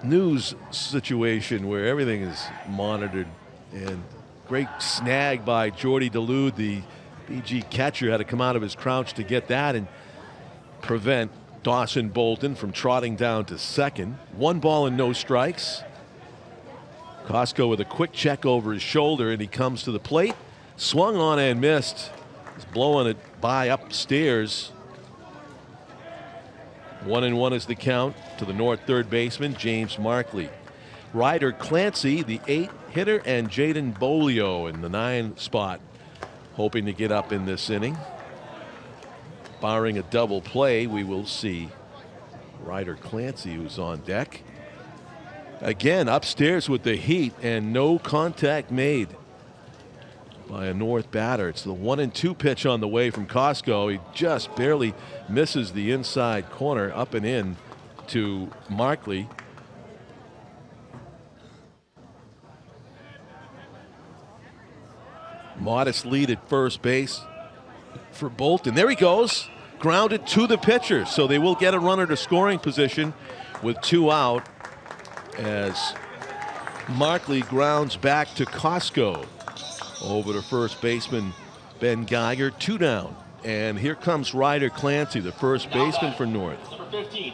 news situation where everything is monitored. And great snag by Jordy DeLude, the BG catcher, had to come out of his crouch to get that and prevent Dawson Bolton from trotting down to second. 1 ball and no strikes. Costco with a quick check over his shoulder, and he comes to the plate. Swung on and missed. He's blowing it by upstairs. 1-1 is the count to the North third baseman, James Markley. Ryder Clancy, the 8 hitter, and Jaden Bolio in the 9 spot, hoping to get up in this inning. Barring a double play, we will see Ryder Clancy, who's on deck. Again, upstairs with the heat, and no contact made by a North batter. It's the 1-2 pitch on the way from Costco. He just barely misses the inside corner, up and in to Markley. Modest lead at first base for Bolton. There he goes. Grounded to the pitcher. So they will get a runner to scoring position with 2 out as Markley grounds back to Costco. Over to first baseman Ben Geiger, 2 down. And here comes Ryder Clancy, the first baseman for North. Number 15,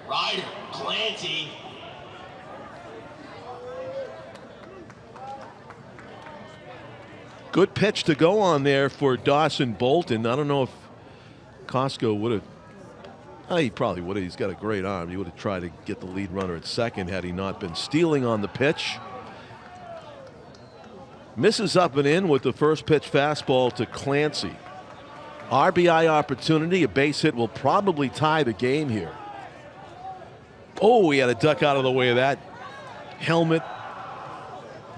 Ryder Clancy. Good pitch to go on there for Dawson Bolton. I don't know if Costco would have. He probably would have. He's got a great arm. He would have tried to get the lead runner at second had he not been stealing on the pitch. Misses up and in with the first pitch fastball to Clancy. RBI opportunity. A base hit will probably tie the game here. Oh, he had a duck out of the way of that helmet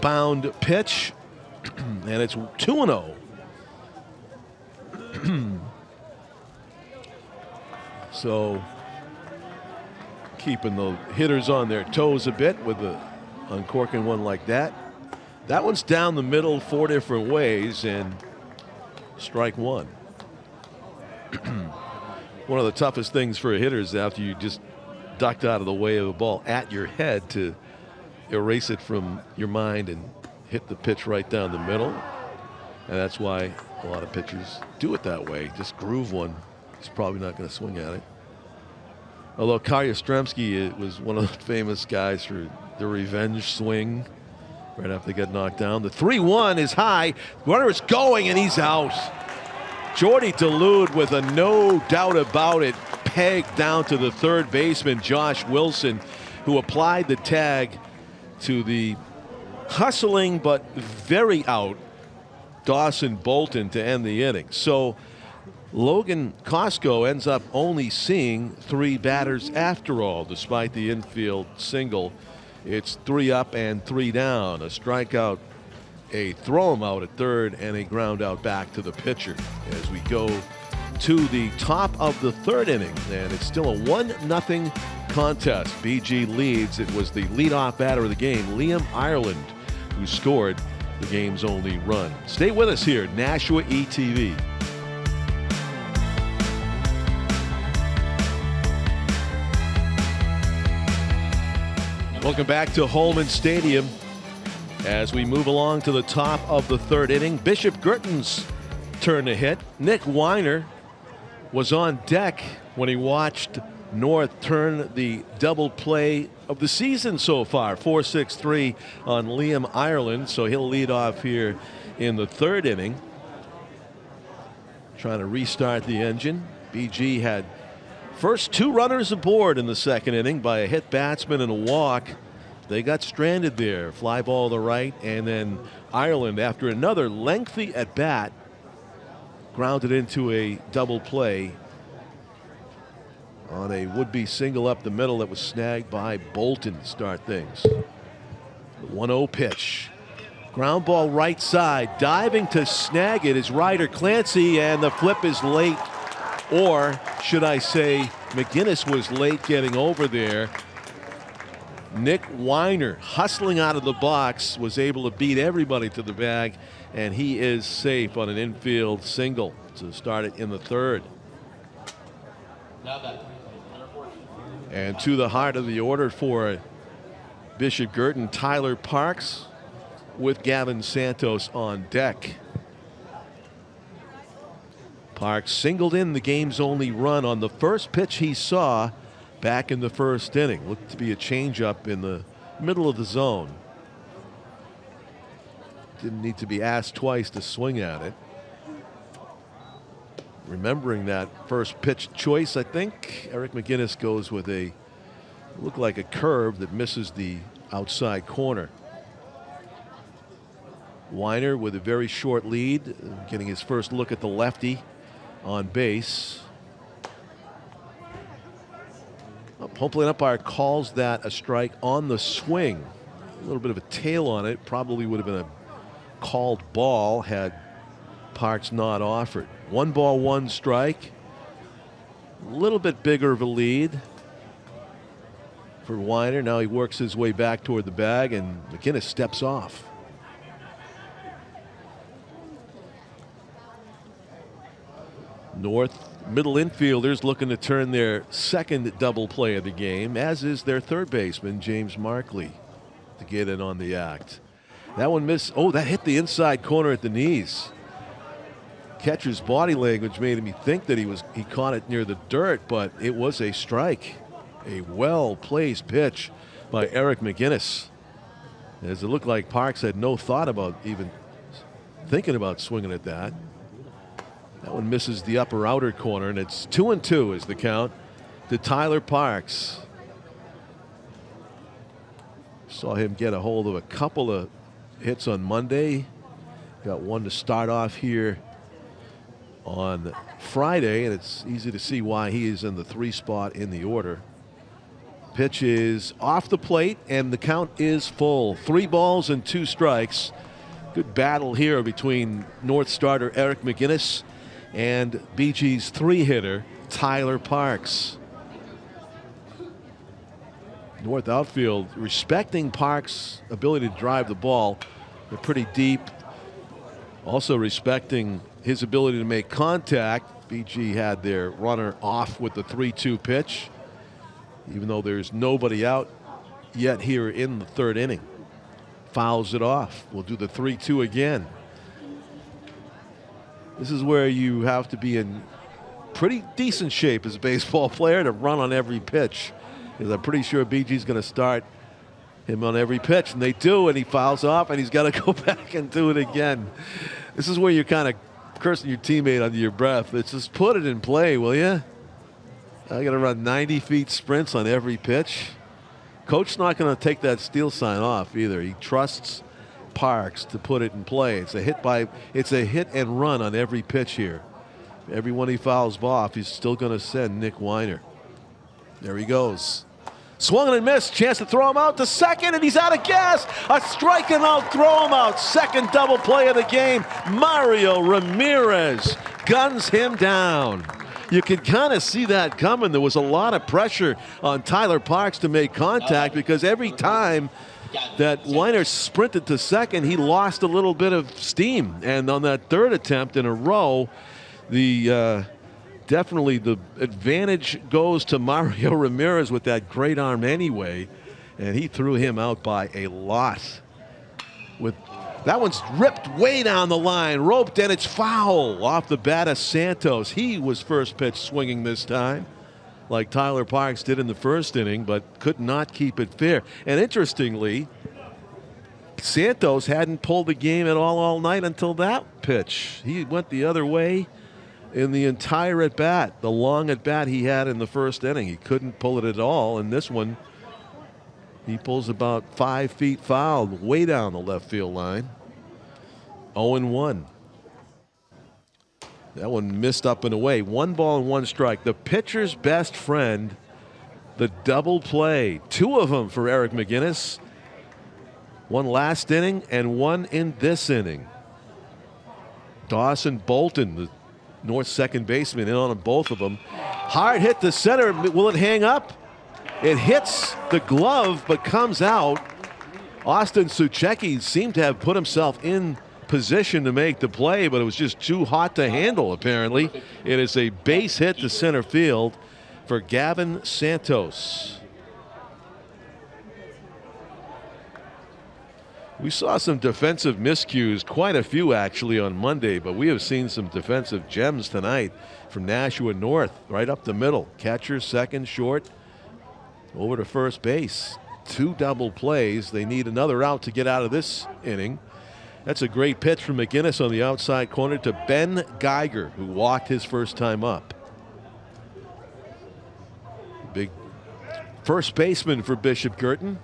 bound pitch. And it's 2-0. So keeping the hitters on their toes a bit with the uncorking one like that. That one's down the middle 4 different ways and strike 1. One of the toughest things for a hitter is after you just ducked out of the way of a ball at your head to erase it from your mind and hit the pitch right down the middle. And that's why a lot of pitchers do it that way. Just groove one. He's probably not going to swing at it. Although Karyastremski was one of the famous guys for the revenge swing right after they get knocked down. The 3-1 is high. Runner is going and he's out. Jordy Dulude with a no doubt about it peg down to the third baseman, Josh Wilson, who applied the tag to the hustling but very out Dawson Bolton to end the inning. So Logan Costco ends up only seeing 3 batters after all, despite the infield single. It's 3 up and 3 down. A strikeout, a throw him out at third, and a ground out back to the pitcher as we go to the top of the 3rd inning. And it's still a 1-0 contest. BG leads. It was the leadoff batter of the game, Liam Ireland, who scored the game's only run. Stay with us here, Nashua ETV. Welcome back to Holman Stadium as we move along to the top of the 3rd inning. Bishop Guertin's turn to hit. Nick Weiner was on deck when he watched North turn the double play of the season so far, 4-6-3 on Liam Ireland. So he'll lead off here in the 3rd inning. Trying to restart the engine. BG had first 2 runners aboard in the 2nd inning by a hit batsman and a walk. They got stranded there. Fly ball to the right, and then Ireland, after another lengthy at bat, grounded into a double play on a would-be single up the middle that was snagged by Bolton to start things. The 1-0 pitch. Ground ball right side. Diving to snag it is Ryder Clancy, and the flip is late. Or should I say McGinnis was late getting over there. Nick Weiner, hustling out of the box, was able to beat everybody to the bag, and he is safe on an infield single to start it in the 3rd. And to the heart of the order for Bishop Guertin, Tyler Parks with Gavin Santos on deck. Parks singled in the game's only run on the first pitch he saw back in the 1st inning. Looked to be a changeup in the middle of the zone. Didn't need to be asked twice to swing at it. Remembering that first pitch choice, I think Eric McGinnis goes with a look like a curve that misses the outside corner. Weiner with a very short lead, getting his first look at the lefty on base. Hopefully an umpire calls that a strike on the swing. A little bit of a tail on it. Probably would have been a called ball had Parks not offered. 1 ball, 1 strike. A little bit bigger of a lead for Weiner. Now he works his way back toward the bag, and McGinnis steps off. North middle infielders looking to turn their second double play of the game, as is their third baseman, James Markley, to get in on the act. That one missed. Oh, that hit the inside corner at the knees. Catcher's body language made me think that he caught it near the dirt, but it was a strike. A well-placed pitch by Eric McGinnis. As it looked like Parks had no thought about even thinking about swinging at that. That one misses the upper outer corner, and it's 2-2 is the count to Tyler Parks. Saw him get a hold of a couple of hits on Monday. Got one to start off here on Friday, and it's easy to see why he is in the 3 spot in the order. Pitch is off the plate, and the count is full. 3 balls and 2 strikes. Good battle here between North starter Eric McGinnis and BG's 3-hitter Tyler Parks. North outfield respecting Parks' ability to drive the ball. They're pretty deep. Also respecting his ability to make contact. BG had their runner off with the 3-2 pitch, even though there's nobody out yet here in the 3rd inning. Fouls it off. We'll do the 3-2 again. This is where you have to be in pretty decent shape as a baseball player to run on every pitch, because I'm pretty sure BG's going to start him on every pitch, and they do, and he fouls off, and he's got to go back and do it again. This is where you're kind of cursing your teammate under your breath. It's just put it in play, will you? I got to run 90 feet sprints on every pitch. Coach's not going to take that steal sign off either. He trusts Parks to put it in play. It's a hit and run on every pitch here. Every one he fouls off, he's still going to send Nick Weiner. There he goes. Swung and missed. Chance to throw him out to second, and he's out of gas. A strike and out, throw him out. Second double play of the game. Mario Ramirez guns him down. You could kind of see that coming. There was a lot of pressure on Tyler Parks to make contact, because every time that Weiner sprinted to second, he lost a little bit of steam. And on that 3rd attempt in a row, definitely the advantage goes to Mario Ramirez with that great arm anyway, and he threw him out by a lot. That one's ripped way down the line, roped, and it's foul off the bat of Santos. He was first pitch swinging this time, like Tyler Parks did in the 1st inning, but could not keep it fair. And interestingly, Santos hadn't pulled the game at all night until that pitch. He went the other way in the entire at-bat, the long at-bat he had in the 1st inning. He couldn't pull it at all. In this one, he pulls about 5 feet foul, way down the left field line. 0-1. That one missed up and away. 1 ball and 1 strike. The pitcher's best friend, the double play. 2 of them for Eric McGinnis. 1 last inning and 1 in this inning. Dawson Bolton, the North second baseman, in on them, both of them. Hard hit to center. Will it hang up? It hits the glove but comes out. Austin Suchecki seemed to have put himself in position to make the play, but it was just too hot to handle, apparently. It is a base hit to center field for Gavin Santos. We saw some defensive miscues, quite a few actually, on Monday, but we have seen some defensive gems tonight from Nashua North, right up the middle. Catcher, second, short, over to first base. 2 double plays. They need another out to get out of this inning. That's a great pitch from McGinnis on the outside corner to Ben Geiger, who walked his first time up. Big first baseman for Bishop Guertin.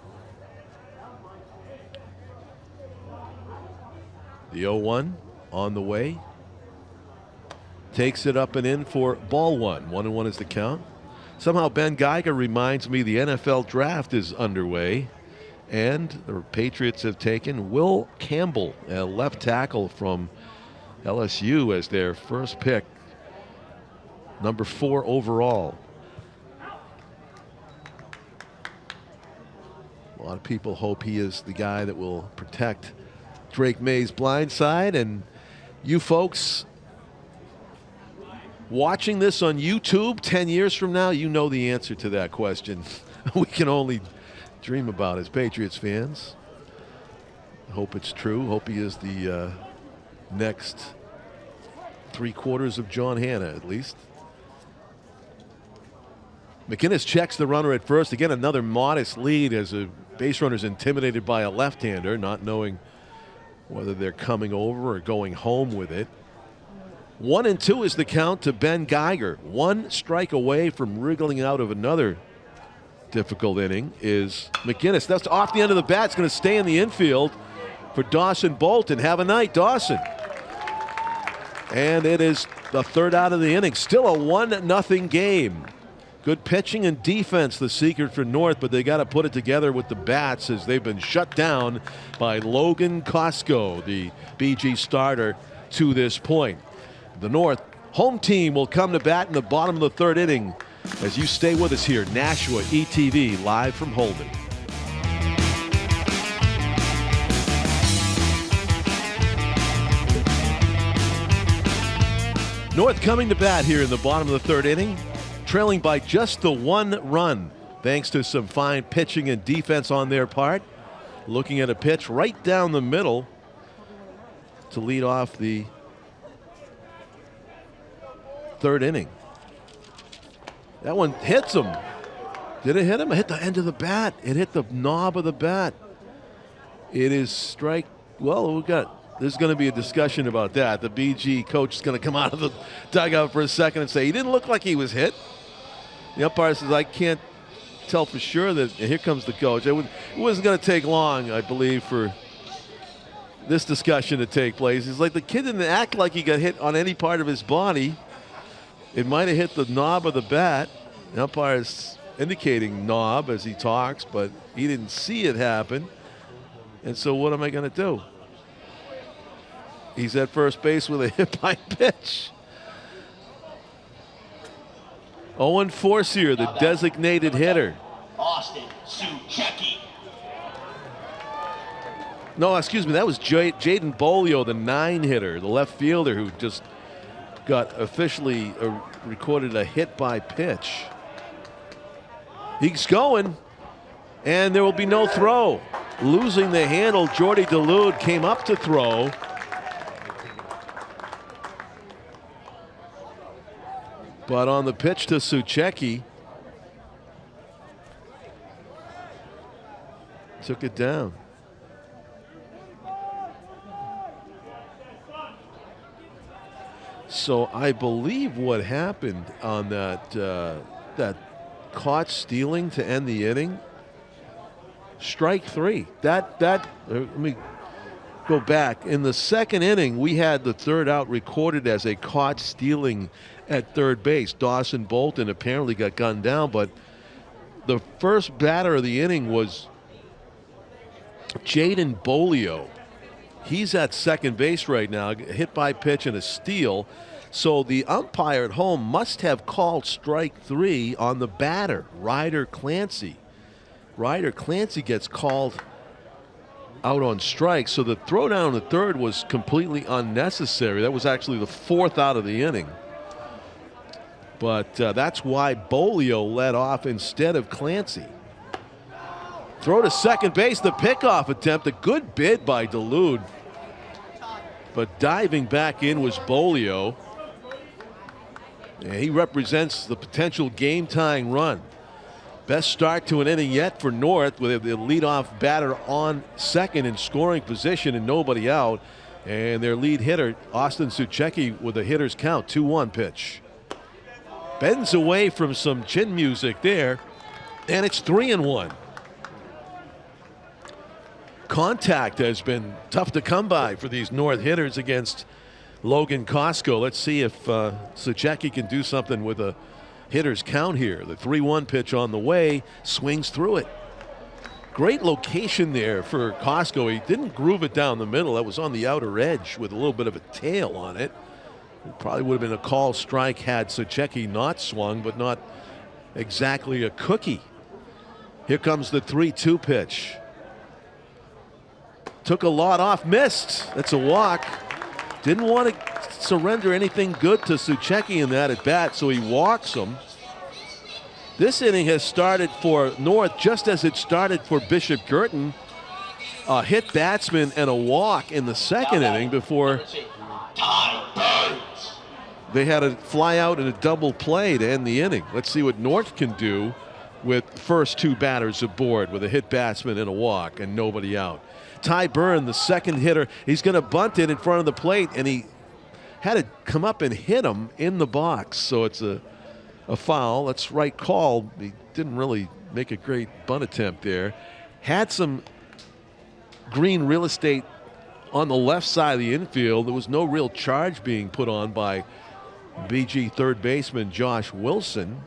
The 0-1 on the way. Takes it up and in for ball 1. 1-1 is the count. Somehow Ben Geiger reminds me the NFL draft is underway, and the Patriots have taken Will Campbell, a left tackle from LSU, as their first pick, number 4 overall. A lot of people hope he is the guy that will protect Drake May's blind side, and you folks Watching this on YouTube 10 years from now, you know the answer to that question. We can only dream about as Patriots fans. Hope it's true. Hope he is the next 3/4 of John Hanna, at least. McInnes checks the runner at first. Again, another modest lead as a base runner's intimidated by a left-hander, not knowing whether they're coming over or going home with it. 1-2 is the count to Ben Geiger. One strike away from wriggling out of another difficult inning is McInnes. That's off the end of the bat. It's going to stay in the infield for Dawson Bolton. Have a night, Dawson. And it is the third out of the inning. Still a 1-0 game. Good pitching and defense, the secret for North, but they got to put it together with the bats as they've been shut down by Logan Costco, the BG starter, to this point. The North home team will come to bat in the bottom of the third inning as you stay with us here, Nashua ETV, live from Holden. North coming to bat here in the bottom of the third inning, trailing by just the 1 run, thanks to some fine pitching and defense on their part. Looking at a pitch right down the middle to lead off the third inning. That one hits him. Did it hit him? It hit the end of the bat. It hit the knob of the bat. It is strike. Well, there's going to be a discussion about that. The BG coach is going to come out of the dugout for a second and say he didn't look like he was hit. The umpire says, I can't tell for sure that. And here comes the coach. It wasn't going to take long, I believe, for this discussion to take place. It's like the kid didn't act like he got hit on any part of his body. It might have hit the knob of the bat. The umpire's indicating knob as he talks, but he didn't see it happen. And so what am I going to do? He's at first base with a hit by pitch. Owen Forcier, the designated hitter. Austin Suchecki. No, excuse me, that was Jaden Bolio, the 9-hitter, the left fielder who just got officially recorded a hit by pitch. He's going, and there will be no throw. Losing the handle, Jordy DeLude came up to throw. But on the pitch to Suchecki, took it down. So I believe what happened on that caught stealing to end the inning, strike 3. Let me go back. In the second inning, we had the third out recorded as a caught stealing at third base. Dawson Bolton apparently got gunned down, but the first batter of the inning was Jaden Bolio. He's at second base right now, hit by pitch and a steal. So the umpire at home must have called strike 3 on the batter, Ryder Clancy. Ryder Clancy gets called out on strike, so the throw down the third was completely unnecessary. That was actually the 4th out of the inning. But that's why Bolio led off instead of Clancy. Throw to second base, the pickoff attempt, a good bid by DeLude. But diving back in was Bolio. And he represents the potential game-tying run. Best start to an inning yet for North with the leadoff batter on second in scoring position and nobody out. And their lead hitter, Austin Suchecki, with a hitter's count, 2-1 pitch. Bends away from some chin music there, and it's 3-1. Contact has been tough to come by for these North hitters against Logan Costco. Let's see if Suchecki can do something with a hitter's count here. The 3-1 pitch on the way, swings through it. Great location there for Costco. He didn't groove it down the middle. That was on the outer edge with a little bit of a tail on it. It probably would have been a call strike had Suchecki not swung, but not exactly a cookie. Here comes the 3-2 pitch. Took a lot off, missed. That's a walk. Didn't want to surrender anything good to Suchecki in that at bat, so he walks him. This inning has started for North just as it started for Bishop Guertin. A hit batsman and a walk in the second inning before they had a fly out and a double play to end the inning. Let's see what North can do with first two batters aboard with a hit batsman and a walk and nobody out. Ty Byrne, the second hitter, he's going to bunt it in front of the plate, and he had to come up and hit him in the box. So it's a foul. That's right call. He didn't really make a great bunt attempt there. Had some green real estate on the left side of the infield. There was no real charge being put on by BG third baseman Josh Wilson.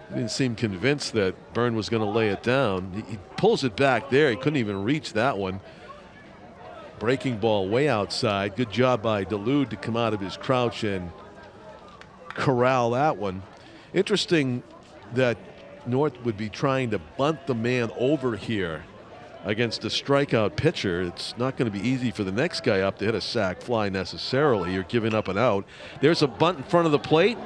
He didn't seem convinced that Byrne was going to lay it down. He pulls it back there. He couldn't even reach that one. Breaking ball way outside. Good job by Dulude to come out of his crouch and corral that one. Interesting that North would be trying to bunt the man over here against a strikeout pitcher. It's not going to be easy for the next guy up to hit a sac fly necessarily. You're giving up an out. There's a bunt in front of the plate.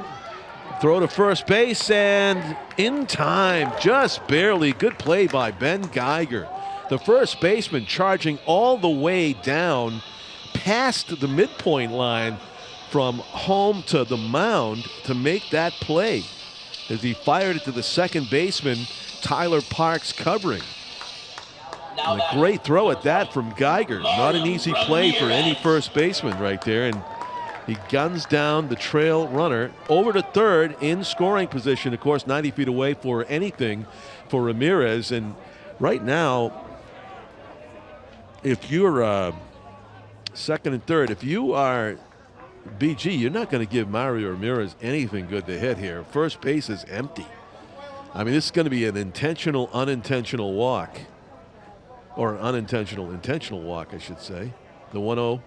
Throw to first base and in time, just barely. Good play by Ben Geiger. The first baseman charging all the way down past the midpoint line from home to the mound to make that play as he fired it to the second baseman, Tyler Parks, covering. And a great throw at that from Geiger. Not an easy play for any first baseman right there. And he guns down the trail runner over to third in scoring position. Of course, 90 feet away for anything for Ramirez. And right now, if you're second and third, if you are BG, you're not going to give Mario Ramirez anything good to hit here. First base is empty. I mean, this is going to be an intentional, unintentional walk. Or an unintentional, intentional walk, I should say. The 1-0.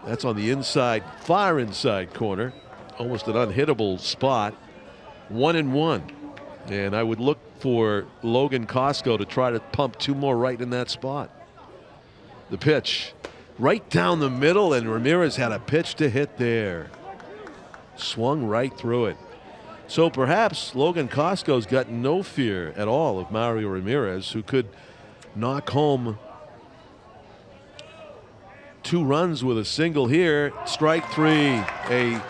That's on the inside, far inside corner. Almost an unhittable spot. 1-1. And I would look for Logan Costco to try to pump two more right in that spot. The pitch right down the middle, and Ramirez had a pitch to hit there. Swung right through it. So perhaps Logan Costco's got no fear at all of Mario Ramirez, who could knock home 2 runs with a single here. Strike 3. A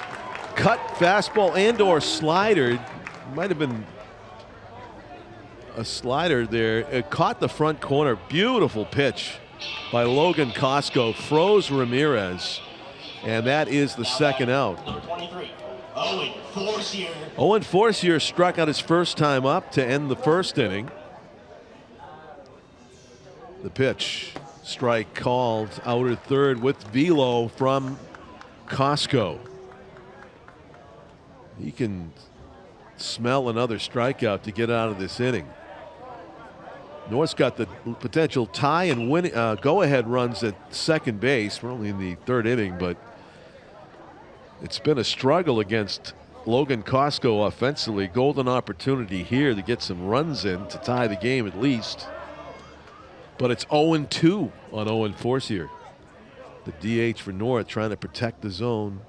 cut fastball and or slider. Might have been a slider there. It caught the front corner. Beautiful pitch by Logan Costco. Froze Ramirez. And that is the second out. Number 23, Owen Forcier. Owen Forcier struck out his first time up to end the first inning. The pitch. Strike called, outer third with velo from Costco. He can smell another strikeout to get out of this inning. North's got the potential tie and win, go-ahead runs at second base. We're only in the third inning, but it's been a struggle against Logan Costco offensively. Golden opportunity here to get some runs in to tie the game at least. But it's 0-2 on Owen Forcier. The DH for North trying to protect the zone.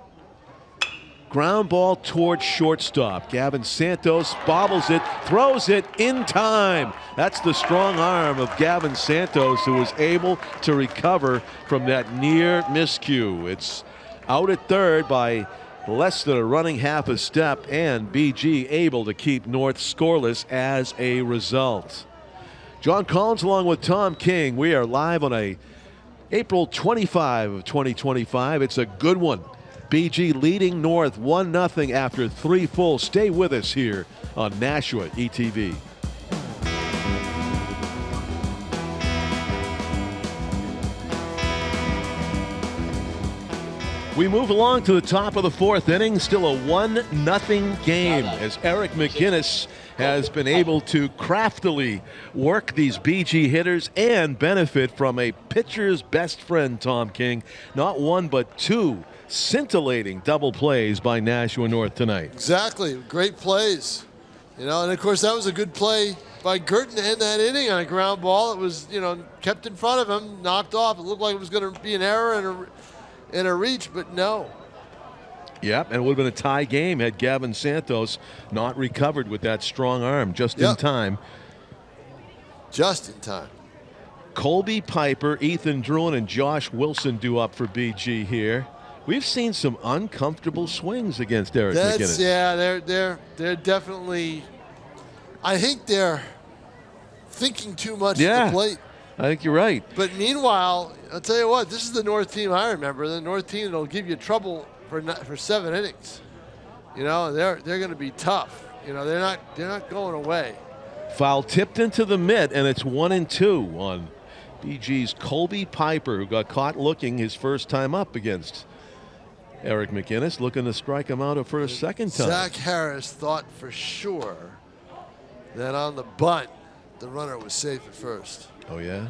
Ground ball towards shortstop. Gavin Santos bobbles it, throws it in time. That's the strong arm of Gavin Santos, who was able to recover from that near miscue. It's out at third by less than a running half a step, and BG able to keep North scoreless as a result. John Collins along with Tom King. We are live on a April 25 of 2025. It's a good one. BG leading North 1-0 after 3 full. Stay with us here on Nashua ETV. We move along to the top of the 4th inning. Still a 1-0 game as Eric McGinnis has been able to craftily work these BG hitters and benefit from a pitcher's best friend, Tom King. Not 1 but 2 scintillating double plays by Nashua North tonight. Exactly. Great plays. You know, and of course that was a good play by Guertin to end that inning on a ground ball. It was, kept in front of him, knocked off. It looked like it was going to be an error and a reach, but no. Yep, and it would have been a tie game had Gavin Santos not recovered with that strong arm just in time. Just in time. Colby Piper, Ethan Druin, and Josh Wilson due up for BG here. We've seen some uncomfortable swings against Eric McGinnis. Yeah, they're definitely. I think they're thinking too much at the plate. I think you're right. But meanwhile, I'll tell you what, this is the North team I remember. The North team that'll give you trouble for 7 innings. They're going to be tough. They're not going away. Foul tipped into the mitt, and it's 1-2 on BG's Colby Piper, who got caught looking his first time up against Eric McGinnis, looking to strike him out for a second time. Zach Harris thought for sure that on the bunt, the runner was safe at first. Oh, yeah?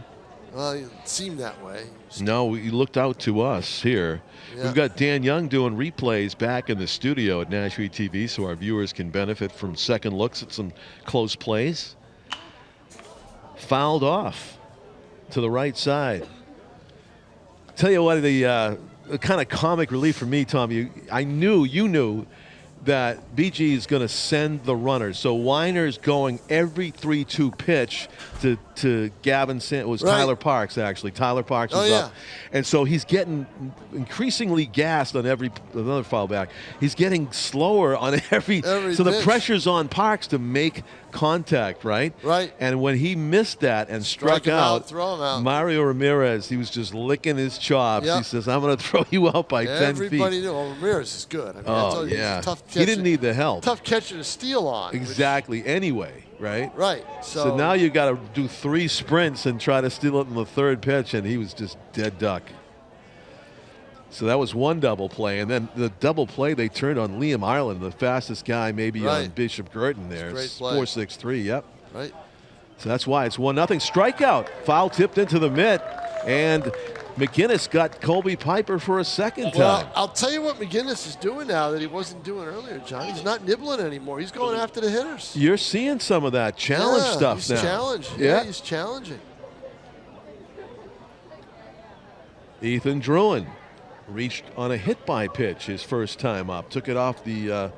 Well, it seemed that way. No, he looked out to us here. Yeah. We've got Dan Young doing replays back in the studio at Nashua ETV so our viewers can benefit from second looks at some close plays. Fouled off to the right side. Tell you what, the kind of comic relief for me, Tom, you knew that BG is going to send the runner. So Weiner's going every 3-2 pitch to Gavin Santos. It was Tyler Parks, actually. Tyler Parks was up. And so he's getting increasingly gassed on another foul back. He's getting slower on every so pitch. The pressure's on Parks to make contact, right? Right. And when he missed that and struck out, throw him out. Mario Ramirez, he was just licking his chops. He says, I'm going to throw you out by 10 feet. Everybody knew. Well, Ramirez is good. I mean, yeah. He's a tough catcher. He didn't need the help. Tough catcher to steal on. Exactly. Anyway, right? Right. So now you got to do 3 sprints and try to steal it in the third pitch, and he was just dead duck. So that was one double play, and then the double play they turned on Liam Ireland, the fastest guy maybe on Bishop Guertin there. 4.63, yep. Right. So that's why it's 1-0. Strikeout. Foul tipped into the mitt, and McGinnis got Colby Piper for a second time. Well, I'll tell you what McGinnis is doing now that he wasn't doing earlier, John. He's not nibbling anymore. He's going after the hitters. You're seeing some of that challenge stuff he's now. Challenge. Yeah, he's challenging. Ethan Druin reached on a hit-by pitch his first time up. Took it off the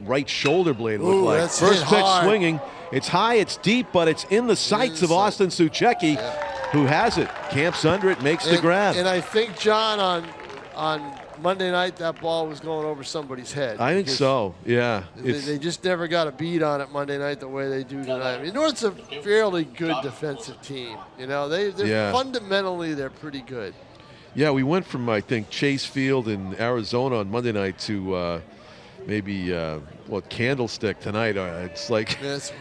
right shoulder blade, looked like. That's first pitch hard. swinging. It's high, it's deep, but it's in the sights of Austin Suchecki, who has it. Camps under it, makes the grab. And I think, John, on Monday night, that ball was going over somebody's head. I think so, yeah. They just never got a beat on it Monday night the way they do tonight. I mean, North's a fairly good defensive team. They're fundamentally, they're pretty good. Yeah, we went from, I think, Chase Field in Arizona on Monday night to maybe, Candlestick tonight. It's like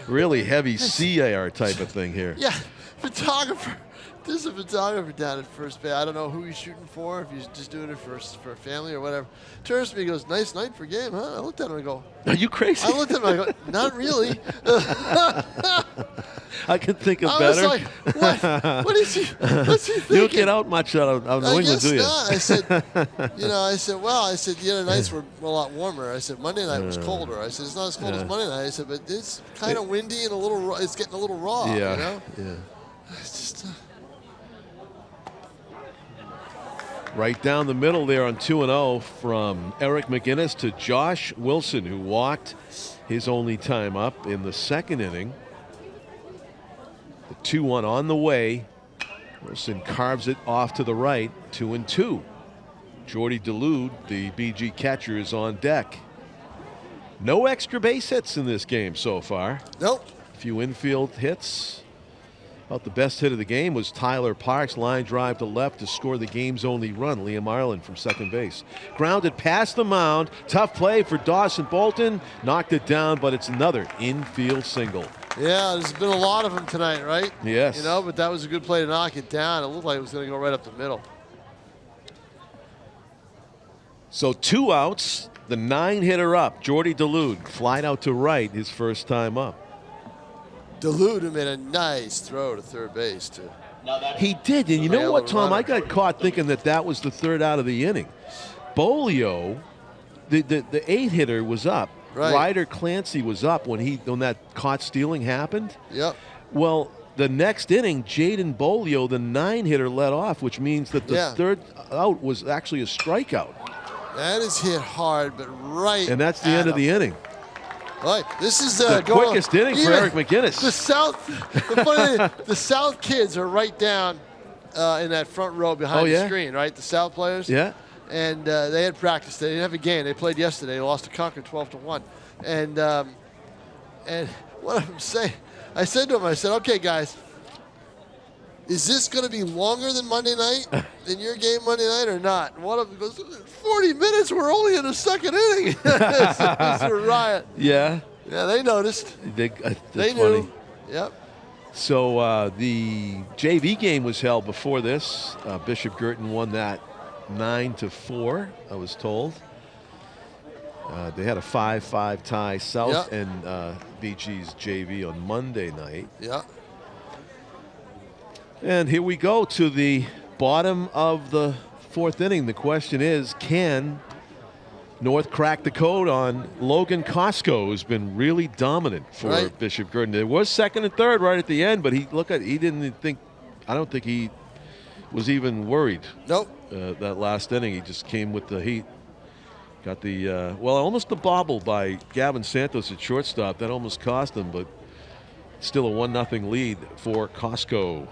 really heavy CAR type of thing here. Yeah, photographer. There's a photographer down at first base. I don't know who he's shooting for, if he's just doing it for a family or whatever. Turns to me and goes, "Nice night for game, huh?" I looked at him and go, "Are you crazy?" I looked at him and I go, "Not really." I could think of better. I was like, what is he? What's he thinking? You don't get out much out of New England, do you? Not. I said, the other nights were a lot warmer. I said, Monday night was colder. I said, it's not as cold as Monday night. I said, but it's kind of windy and it's getting a little raw. Yeah. It's just. Right down the middle there on 2-0 from Eric McGinnis to Josh Wilson, who walked his only time up in the second inning. The 2-1 on the way. Wilson carves it off to the right, 2-2. Jordy DeLude, the BG catcher, is on deck. No extra base hits in this game so far. Nope. A few infield hits. About the best hit of the game was Tyler Parks' line drive to left to score the game's only run. Liam Ireland from second base. Grounded past the mound. Tough play for Dawson Bolton. Knocked it down, but it's another infield single. Yeah, there's been a lot of them tonight, right? Yes. But that was a good play to knock it down. It looked like it was going to go right up the middle. So 2 outs. The 9-hitter up, Jordy DeLude, flied out to right his first time up. DeLude made a nice throw to third base, too. He did, and you know what, Tom? I got caught thinking that was the third out of the inning. Bolio, the 8-hitter was up, Ryder Clancy was up when that caught stealing happened. Yep. Well, the next inning, Jaden Bolio, the 9-hitter, led off, which means that the third out was actually a strikeout. That is hit hard, but right. And that's the end of the inning. Right. This is the quickest inning for Eric McGinnis. The South kids are right down in that front row behind the screen, right? The South players. Yeah. And they had practice. They didn't have a game. They played yesterday. They lost to Concord 12-1. And what I'm saying, I said to them, I said, okay, guys, is this going to be longer than Monday night, than your game Monday night, or not? And one of them goes, 40 minutes, we're only in the second inning. It's a riot. Yeah. Yeah, they noticed. They knew. Funny. Yep. So the JV game was held before this. Bishop Guertin won that 9-4, I was told. They had a 5-5 tie South and BG's JV on Monday night. Yeah. And here we go to the bottom of the fourth inning. The question is, can North crack the code on Logan Costco, who's been really dominant for Bishop Guertin? There was second and third right at the end, but I don't think he was even worried. Nope. That last inning, he just came with the heat. Got the, almost the bobble by Gavin Santos at shortstop. That almost cost him, but still a 1-0 lead for Costco.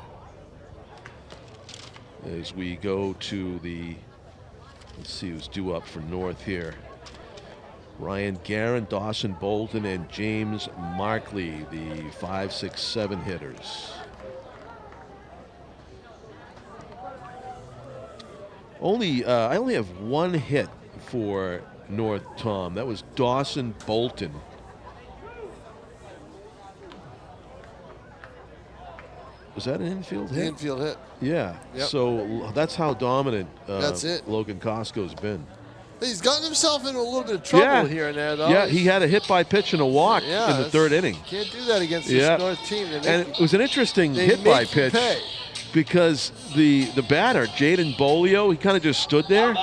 As we go to let's see who's due up for North here. Ryan Guerin, Dawson Bolton, and James Markley, the 5, 6, 7 hitters. I only have one hit for North, Tom. That was Dawson Bolton. Was that an infield hit? Infield hit. Yeah. Yep. So that's how dominant that's it. Logan Costco's been. He's gotten himself into a little bit of trouble here and there, though. Yeah, he had a hit by pitch and a walk in the third inning. Can't do that against this North team. And it was an interesting hit by pitch because the batter, Jaden Bolio, he kind of just stood there.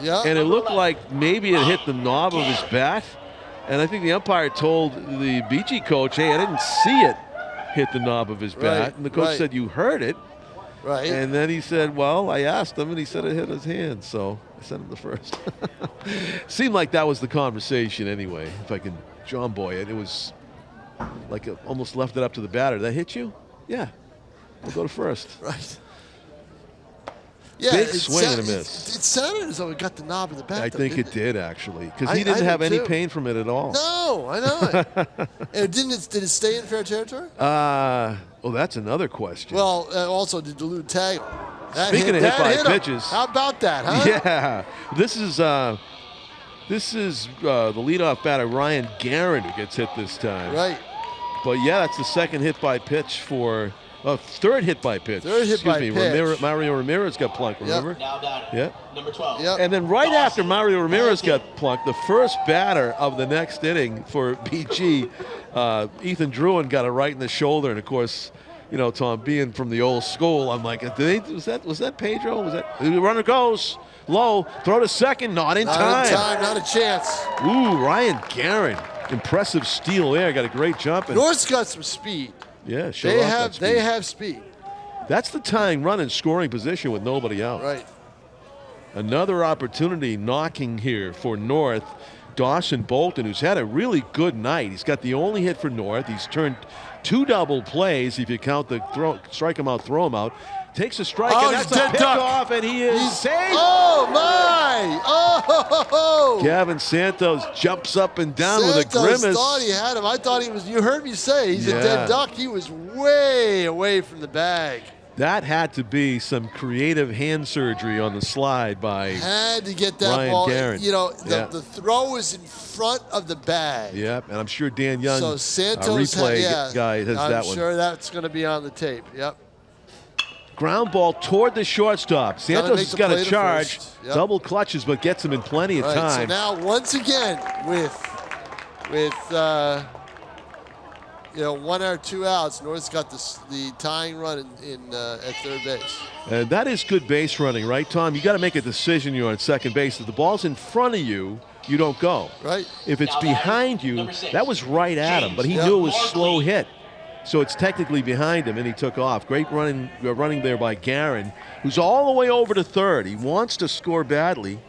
Yeah. And it looked like maybe it hit the knob of his bat. And I think the umpire told the BG coach, hey, I didn't see it hit the knob of his bat. And the coach said, you heard it. Right. And then he said, well, I asked him, and he said it hit his hand. So I sent him the first. Seemed like that was the conversation anyway, if I can John Boy it. It was like it almost left it up to the batter. Did that hit you? Yeah. We'll go to first. Right. Yeah, big swing and a miss. It sounded as though it got the knob of the bat. I think it did, actually, because he didn't have any pain from it at all. No, I know it. And did it stay in fair territory? Well, that's another question. Well, also, did Duluth tag him? Speaking of hit by pitches. How about that, huh? Yeah. This is the leadoff batter, Ryan Guerin, who gets hit this time. Right. But, yeah, that's the second hit by pitch for – third hit by pitch. Mario Ramirez got plunked, remember? Yep. Number 12. Yep. And then right after Mario Ramirez got plunked, the first batter of the next inning for BG, Ethan Druin got it right in the shoulder. And, of course, you know, Tom, being from the old school, I'm like, was that Pedro? Was that the runner goes low, throw to second, not in time. Not a chance. Ooh, Ryan Guerin. Impressive steal there. Got a great jump. North's got some speed. Yeah, they have speed. That's the tying run in scoring position with nobody out. Right. Another opportunity knocking here for North. Dawson Bolton, who's had a really good night. He's got the only hit for North. He's turned 2 double plays if you count the strike him out, throw him out. Takes a strike, and that's a pickoff, and he's safe. Oh, my! Oh! Gavin Santos jumps up and down with a grimace. Santos thought he had him. I thought he was, you heard me say, he's a dead duck. He was way away from the bag. That had to be some creative hand surgery on the slide by had to get that Ryan ball. Guerin. You know, the throw was in front of the bag. Yep, and I'm sure Dan Young, so Santos replay guy, has that one. I'm sure that's going to be on the tape. Yep. Ground ball toward the shortstop. Santos has got a charge. Yep. Double clutches, but gets him in plenty of time. So now, once again, with 1 or 2 outs, North's got the tying run at third base. And that is good base running, right, Tom? You got to make a decision. You're on second base. If the ball's in front of you, you don't go. Right. If it's Now behind you, number 6, that was right at him, but he James knew it was Markley. slow hit. So it's technically behind him, and he took off. Great running there by Guerin, who's all the way over to third. He wants to score badly,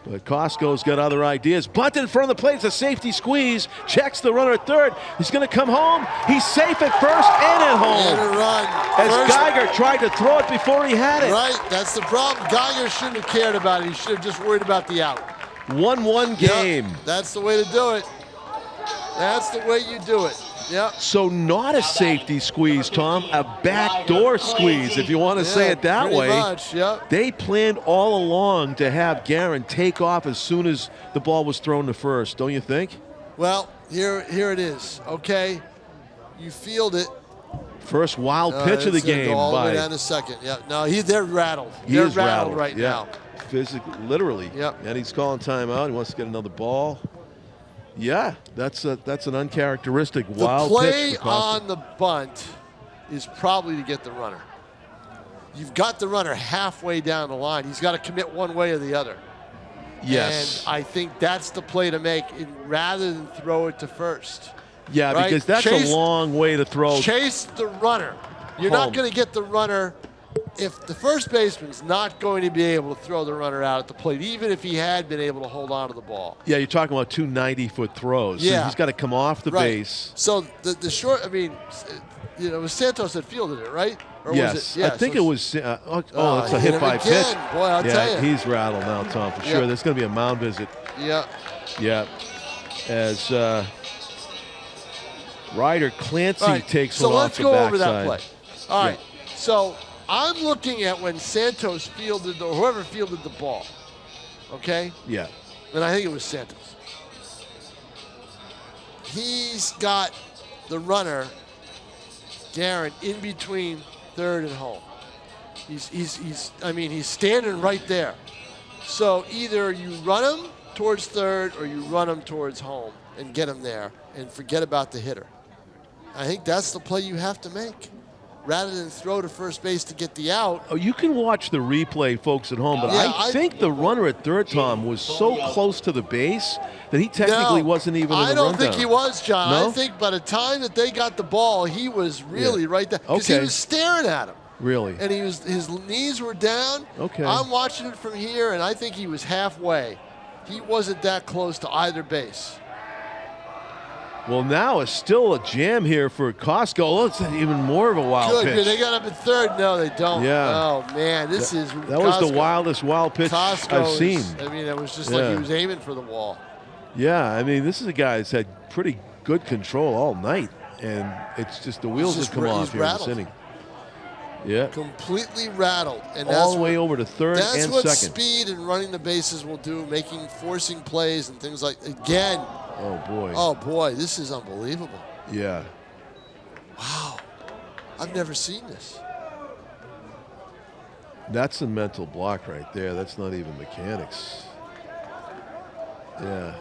but Costco's got other ideas. Bunt in front of the plate. It's a safety squeeze. Checks the runner at third. He's going to come home. He's safe at first and at home. And a run. As Geiger tried to throw it before he had it. Right, that's the problem. Geiger shouldn't have cared about it. He should have just worried about the out. 1-1 game. Yep, that's the way to do it. That's the way you do it. Yep. So not a safety squeeze, Tom, a backdoor squeeze, if you want to say it that pretty way. much, yep. They planned all along to have Guerin take off as soon as the ball was thrown to first, don't you think? Well, here it is. Okay, you field it. First wild pitch of the It's gonna game go all the way by. down to second. Yep. No, they're rattled. He They're is rattled right yeah. now. Physically, literally. Yep. And he's calling timeout. He wants to get another ball. Yeah, that's an uncharacteristic The wild play pitch for Costa. on the bunt is probably to get the runner. You've got the runner halfway down the line. He's got to commit one way or the other. Yes. And I think that's the play to make rather than throw it to first. Yeah, right? because that's a long way to throw. Chase the runner. You're Home. not going to get the runner if the first baseman's not going to be able to throw the runner out at the plate, even if he had been able to hold on to the ball. Yeah, you're talking about two 90-foot throws. Yeah. So he's got to come off the base. So the short, I mean, it was Santos that fielded it, right? Or Yes, was it? Yeah, I think so it was. It's a hit hit him by again. pitch. Boy, I'll tell you. He's rattled now, Tom, for sure. There's going to be a mound visit. Yeah. Yeah. As Ryder Clancy All right, takes so one let's off the go over backside. that play. All right. So I'm looking at when Santos fielded, or whoever fielded the ball. Okay? Yeah. And I think it was Santos. He's got the runner, Guerin, in between third and home. He's standing right there. So either you run him towards third or you run him towards home and get him there and forget about the hitter. I think that's the play you have to make, rather than throw to first base to get the out. Oh, you can watch the replay, folks at home, but I think the runner at third, Tom, was so close to the base that he technically wasn't even in the I don't rundown. think he was, John. No? I think by the time that they got the ball, he was really right there. Because he was staring at him. Really? And his knees were down. Okay. I'm watching it from here, and I think he was halfway. He wasn't that close to either base. Well, now it's still a jam here for Costco. Oh, it's even more of a wild pitch. They got up in third. No, they don't. Yeah. Oh, man. That was the wildest wild pitch I've seen. It was just like he was aiming for the wall. Yeah, I mean, this is a guy that's had pretty good control all night, and it's just the wheels have come off here in this inning. Yeah. Completely rattled. And all the way over to third and second. That's what speed and running the bases will do, forcing plays and things like, again. Oh, boy. Oh, boy, this is unbelievable. Yeah. Wow. I've never seen this. That's a mental block right there. That's not even mechanics. Yeah.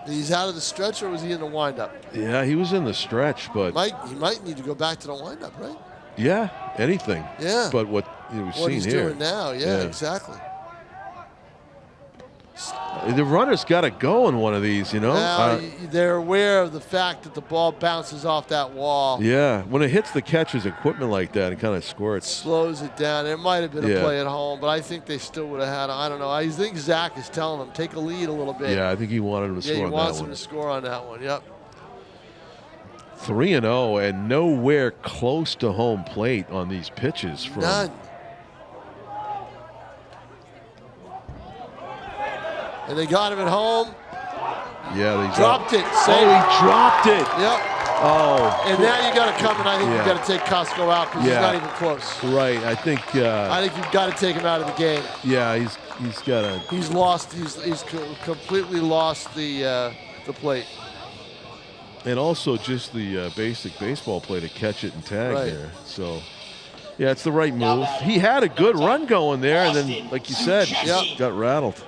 He's out of the stretch, or was he in the windup? Yeah, he was in the stretch, but he might need to go back to the windup, right? Yeah, anything. Yeah. But what we've seen he's here. doing now, yeah, exactly. The runner's got to go in one of these, you know. Now, they're aware of the fact that the ball bounces off that wall. Yeah, when it hits the catcher's equipment like that, it kind of squirts. Slows it down. It might have been a play at home, but I think they still would have had. I don't know. I think Zach is telling them take a lead a little bit. Yeah, I think he wanted him to score on that one. Yeah, he wants him to score on that one. Yep. 3-0 and nowhere close to home plate on these pitches from. None. And they got him at home. Yeah, they dropped it. He dropped it. Yep. Oh. And now you got to come, and I think you got to take Costco out because he's not even close. Right. I think you've got to take him out of the game. Yeah, he's got to. He's lost. He's completely lost the plate. And also just the basic baseball play to catch it and tag there. So. Yeah, it's the right move. He had a good run going there, and then, like you said, got rattled.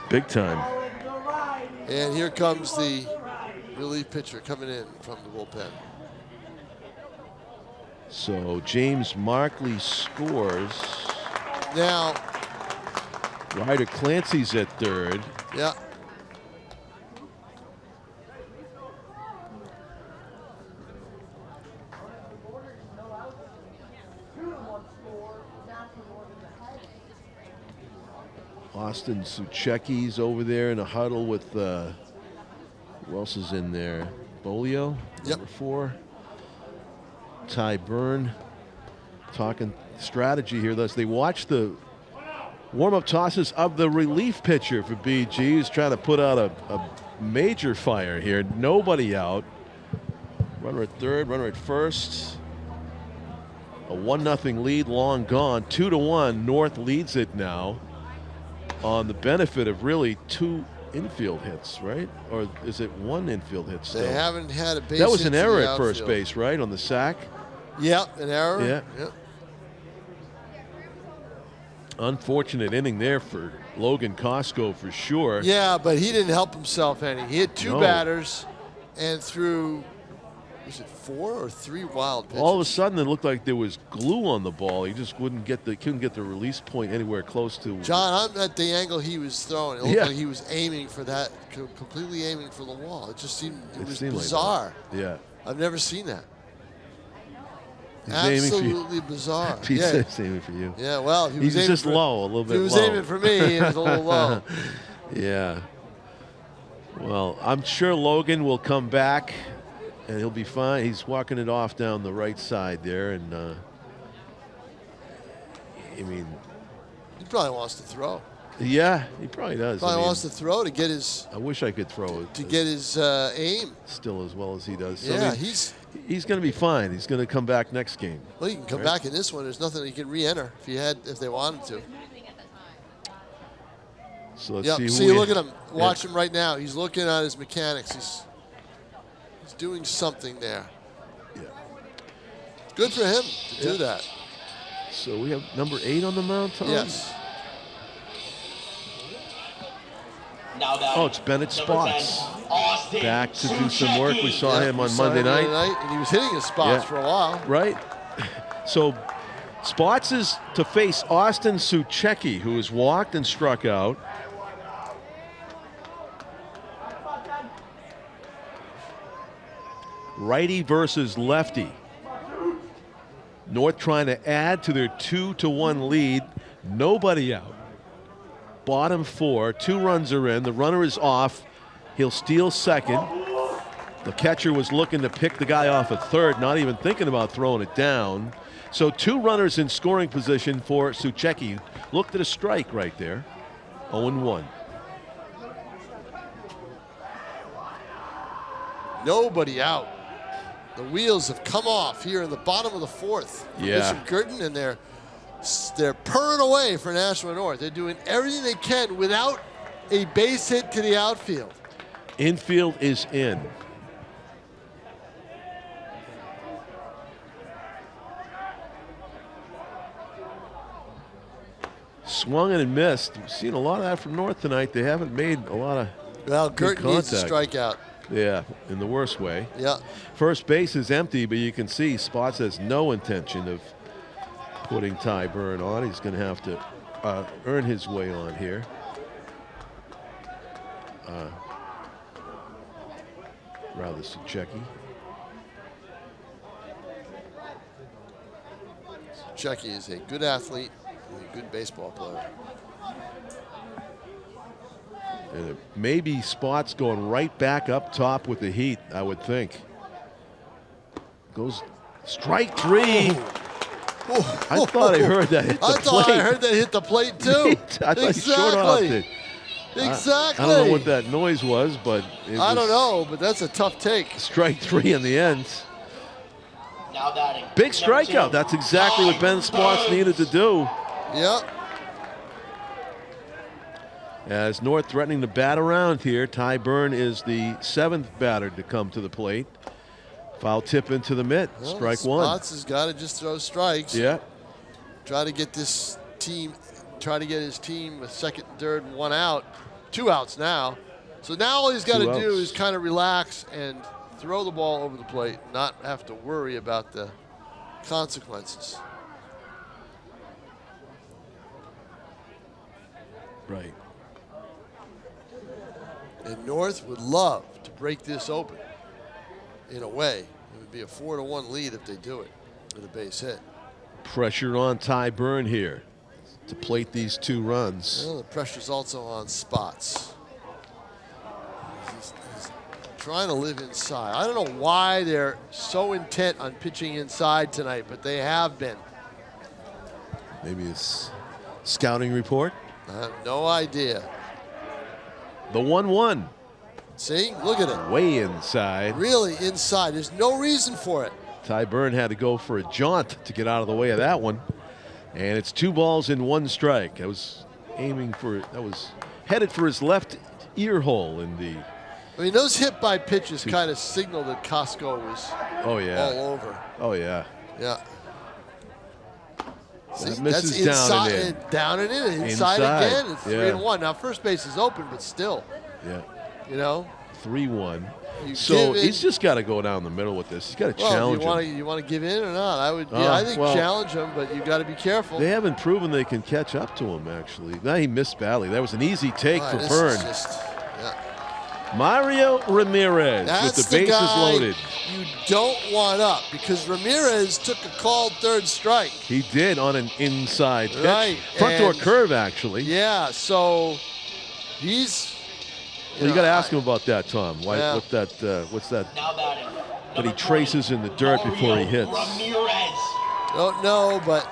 Big time. And here comes the relief pitcher coming in from the bullpen. So James Markley scores. Now, Ryder Clancy's at third. Yeah. Austin Suchecki's over there in a huddle with, who else is in there? Bolio, number 4. Ty Byrne talking strategy here. Thus, they watch the warm-up tosses of the relief pitcher for BG, who's trying to put out a major fire here. Nobody out. Runner at third, runner at first. A 1-0 lead, long gone. 2-1. North leads it now on the benefit of really 2 infield hits, right? Or is it 1 infield hit still? They haven't had a base That was hit an to error the at first outfield. base, right? On the sack? Yep, an error. Yeah. Yep. Unfortunate inning there for Logan Costco for sure. Yeah, but he didn't help himself any. He had 2 batters and threw, was it 4 or 3 wild pitches? All of a sudden, it looked like there was glue on the ball. He just couldn't get the release point anywhere close to. John, I'm at the angle he was throwing. It looked Yeah. like he was aiming for that, completely aiming for the wall. It just seemed, it was seemed like bizarre. that. Yeah. I've never seen that. He's aiming for you. Absolutely bizarre. He's Yeah. aiming for you. Yeah, well, if he was He's aiming just for, low, a little if bit he was low. aiming for me, it was a little low. Yeah. Well, I'm sure Logan will come back and he'll be fine. He's walking it off down the right side there, and I mean, He probably wants to throw. yeah, he probably does. Probably I mean, wants to throw to get his I wish I could throw it get his aim. still as well as he does. So, Yeah, I mean, he's going to be fine. He's going to come back next game. well. He can come back in this one. There's nothing he can re-enter if they wanted to. So let's Yep. see. See, who we, look at him. Watch him right now. He's looking at his mechanics. He's doing something there. Yeah. Good for him to do that. So we have number 8 on the mound, Tom? Yes. Now that Oh, it's Bennett Spots. Austin Back to do some work. We saw him on Saw Monday him night. and he was hitting his spots Yeah. for a while. Right. So Spots is to face Austin Suchecki, who has walked and struck out. Righty versus lefty. North trying to add to their 2-1 lead. Nobody out. Bottom 4. 2 runs are in. The runner is off. He'll steal second. The catcher was looking to pick the guy off at third, not even thinking about throwing it down. So 2 runners in scoring position for Suchecki. Looked at a strike right there. 0-1. Nobody out. The wheels have come off here in the bottom of the 4th. Yeah. Bishop Guertin, and they're purring away for Nashua North. They're doing everything they can without a base hit to the outfield. Infield is in. Swung and missed. We've seen a lot of that from North tonight. They haven't made a lot of Well, good Guertin needs to contact. strike out. Yeah, in the worst way. Yeah. First base is empty, but you can see Spots has no intention of putting Ty Byrne on. He's going to have to earn his way on here. Rather Suchecki. Chucky is a good athlete and a good baseball player. And it maybe Spots going right back up top with the heat, I would think. Goes strike 3. I thought I heard that hit the I thought plate. I heard that hit the plate too. I thought he short off it. Exactly. I don't know what that noise was, but it I was don't know, but that's a tough take. strike 3 in the end. Now batting. Big Number strikeout. 2. That's exactly what Ben Spots needed to do. Yep. As North threatening to bat around here, Ty Byrne is the 7th batter to come to the plate. Foul tip into the mitt. Well, Strike 1. Spots has got to just throw strikes. Yeah. Try to get his team with second, third, and 1 out. 2 outs now. So now all he's got to 2 do outs. is kind of relax and throw the ball over the plate, not have to worry about the consequences. Right. And North would love to break this open in a way. It would be a 4-1 lead if they do it with a base hit. Pressure on Ty Burn here to plate these 2 runs. Well, the pressure's also on Spots. He's trying to live inside. I don't know why they're so intent on pitching inside tonight, but they have been. Maybe it's scouting report. I have no idea. The 1-1. See, look at it. Way inside. Really inside. There's no reason for it. Ty Burn had to go for a jaunt to get out of the way of that one. And it's 2 balls and 1 strike. I was aiming for it. That was headed for his left ear hole in the. I mean, those hit by pitches kind of signal that Costco was all over. Oh, yeah. Yeah. See, That misses that's down and inside, in. Down and in. Inside again. It's yeah. 3-1. Now, first base is open, but still. Yeah. You know? 3-1. So he's just got to go down the middle with this. He's got to challenge him. You want to give in or not? I would. Oh, I think well, challenge him, but you got to be careful. They haven't proven they can catch up to him, actually. Now he missed badly. That was an easy take for This Burn. is just, Mario Ramirez That's with the bases guy loaded. You don't want up because Ramirez took a called 3rd strike. He did on an inside pitch. Right. Front door curve, actually. Yeah, so he's. You got to ask him about that, Tom. Why? Yeah. What's that Now batting. that he traces in the dirt before he hits? Ramirez. Don't know, but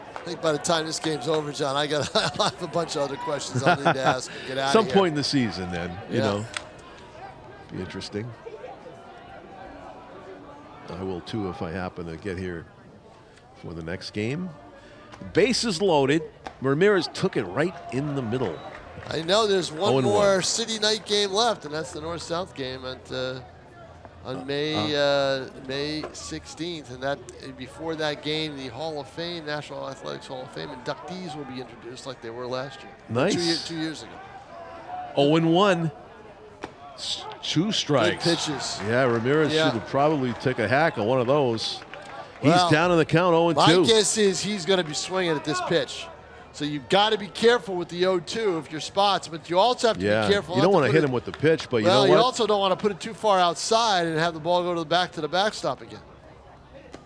I think by the time this game's over, John, I have a bunch of other questions I'll need to ask. And get out Some of here. point in the season, then, you Yeah. know. Be interesting. I will too if I happen to get here for the next game. Bases loaded. Ramirez took it right in the middle. I know there's one 0-1. more City Night game left, and that's the North-South game on May 16th. And that before that game, the Hall of Fame, National Athletics Hall of Fame inductees will be introduced like they were last year. Nice. 2 years ago. 0-1. 2 strikes. Good pitches. Yeah, Ramirez should have probably took a hack on one of those. He's Well, down in the count 0-2. My guess is he's going to be swinging at this pitch. So you've got to be careful with the 0-2 if you're Spots, but you also have to be careful. You don't want to hit him with the pitch, but you know what? You also don't want to put it too far outside and have the ball go to the backstop again.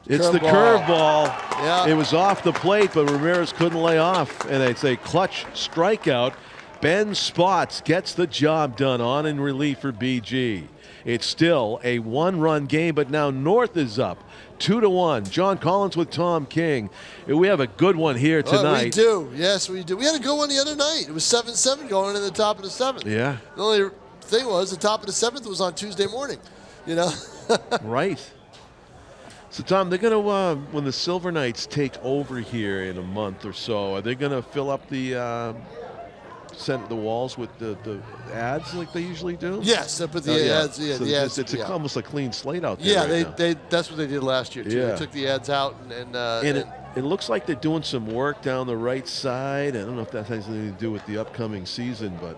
It's the curveball. Yeah. It was off the plate, but Ramirez couldn't lay off, and it's a clutch strikeout. Ben Spots gets the job done on in relief for BG. It's still a 1-run game, but now North is up 2-1. John Collins with Tom King. We have a good one here tonight. We do. Yes, we do. We had a good one the other night. It was 7-7 going in the top of the 7th. Yeah. The only thing was the top of the 7th was on Tuesday morning. You know. Right. So, Tom, they're going to, when the Silver Knights take over here in a month or so, are they going to fill up the walls with the ads like they usually do? Yes, they put the ads. Yeah, so the ads. It's almost a clean slate out there. Yeah, right they now. that's what they did last year too. Yeah. They took the ads out and it looks like they're doing some work down the right side. I don't know if that has anything to do with the upcoming season, but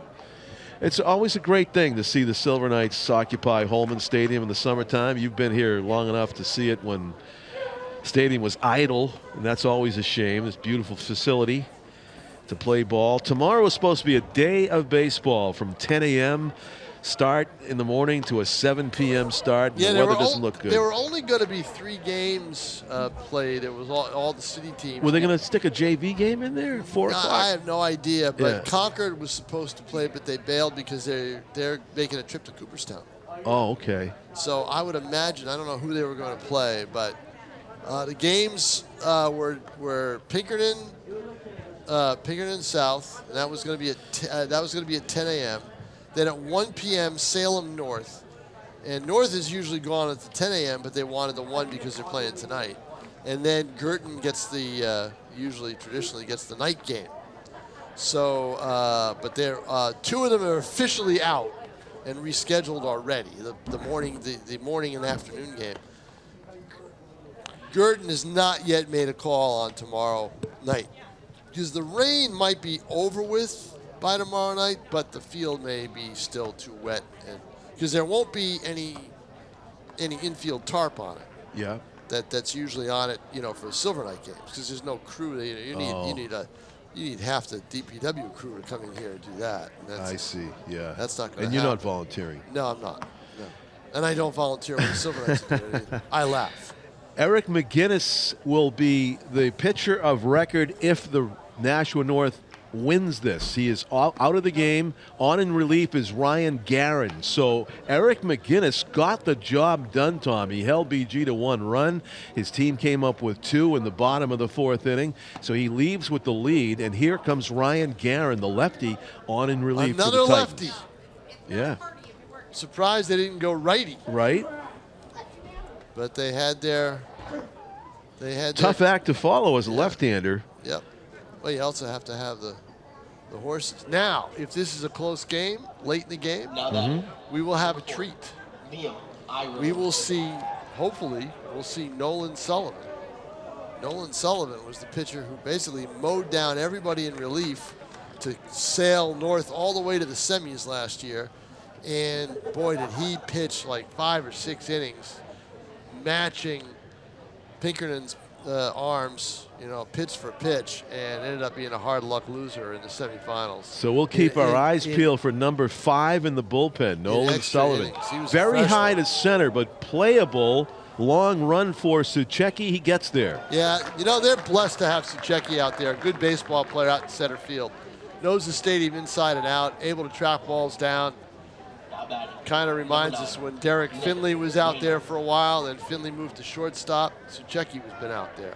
it's always a great thing to see the Silver Knights occupy Holman Stadium in the summertime. You've been here long enough to see it when the stadium was idle, and that's always a shame. This beautiful facility to play ball. Tomorrow is supposed to be a day of baseball from 10 a.m. start in the morning to a 7 p.m. start. Yeah, the weather doesn't look good. There were only going to be 3 games played. It was all the city teams. Were they going to stick a JV game in there at 4 o'clock? I have no idea, but Yeah. Concord was supposed to play, but they bailed because they're making a trip to Cooperstown. Oh, okay. So I would imagine, I don't know who they were going to play, but the games were Pinkerton South, and that was going to be at 10 a.m. Then at 1 p.m. Salem North, and North is usually gone at the 10 a.m. but they wanted the 1 because they're playing tonight. And then Guertin gets the traditionally gets the night game. So, but they're 2 of them are officially out and rescheduled already. The morning and afternoon game. Guertin has not yet made a call on tomorrow night because the rain might be over with by tomorrow night, but the field may be still too wet, and because there won't be any infield tarp on it. Yeah. That's usually on it, for the Silver Night games because there's no crew. You need a You need half the DPW crew to come in here and do that. And I see. Yeah. That's not going to And you're not volunteering. No, I'm not. No. And I don't volunteer with the Silver Knights to do it either. I laugh. Eric McGinnis will be the pitcher of record if the Nashua North wins this. He is out of the game. On in relief is Ryan Guertin. So Eric McGinnis got the job done, Tom. He held BG to 1 run. His team came up with 2 in the bottom of the 4th inning. So he leaves with the lead. And here comes Ryan Guertin, the lefty, on in relief for the Titans. Another lefty. Yeah. Surprised they didn't go righty. Right. But they had their tough act to follow as a left-hander. Yep. Well, you also have to have the horses. Now, if this is a close game, late in the game, we will have a treat. We will see, hopefully, we'll see Nolan Sullivan. Nolan Sullivan was the pitcher who basically mowed down everybody in relief to sail north all the way to the semis last year. And boy, did he pitch like 5 or 6 innings, matching Pinkerton's arms, pitch for pitch, and ended up being a hard luck loser in the semifinals. So we'll keep our eyes peeled for number 5 in the bullpen, Nolan Sullivan. Very high to center, but playable. Long run for Sucheki. He gets there. Yeah, they're blessed to have Sucheki out there. Good baseball player out in center field. Knows the stadium inside and out, able to track balls down. Kind of reminds us when Derek Finley was out there for a while, then Finley moved to shortstop. Sucheki has been out there.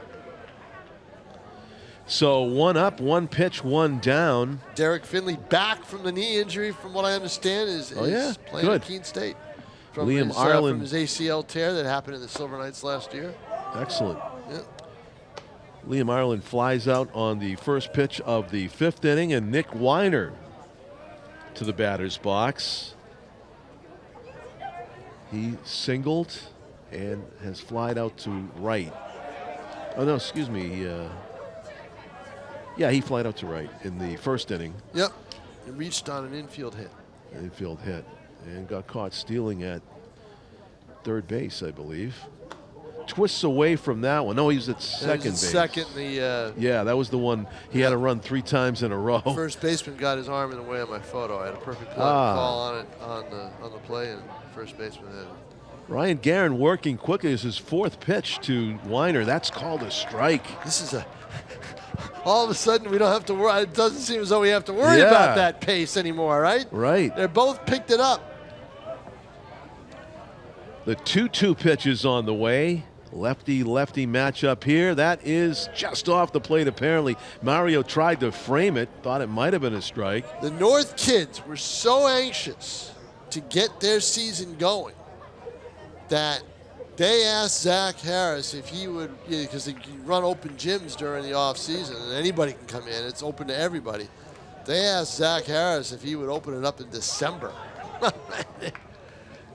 So 1 up, 1 pitch, 1 down. Derek Finley back from the knee injury, from what I understand, is playing at Keene State. From from his ACL tear that happened in the Silver Knights last year. Excellent. Yeah. Liam Ireland flies out on the first pitch of the 5th inning, and Nick Weiner to the batter's box. He singled and has flied out to right. Oh, no, excuse me. He flied out to right in the 1st inning. Yep. He reached on an infield hit. Infield hit. And got caught stealing at 3rd base, I believe. Twists away from that one. No, he was at second base. Yeah, that was the one. He had to run 3 times in a row. First baseman got his arm in the way of my photo. I had a perfect call on it on the play, and first baseman had it. Ryan Guerin working quickly. This is his 4th pitch to Weiner. That's called a strike. This is all of a sudden we don't have to worry. It doesn't seem as though we have to worry about that pace anymore, right? Right. They're both picked it up. The 2-2 pitch is on the way. Lefty-lefty matchup here. That is just off the plate, apparently. Mario tried to frame it, thought it might have been a strike. The North kids were so anxious to get their season going that they asked Zach Harris if he would, because they run open gyms during the off season and anybody can come in. It's open to everybody. They asked Zach Harris if he would open it up in December.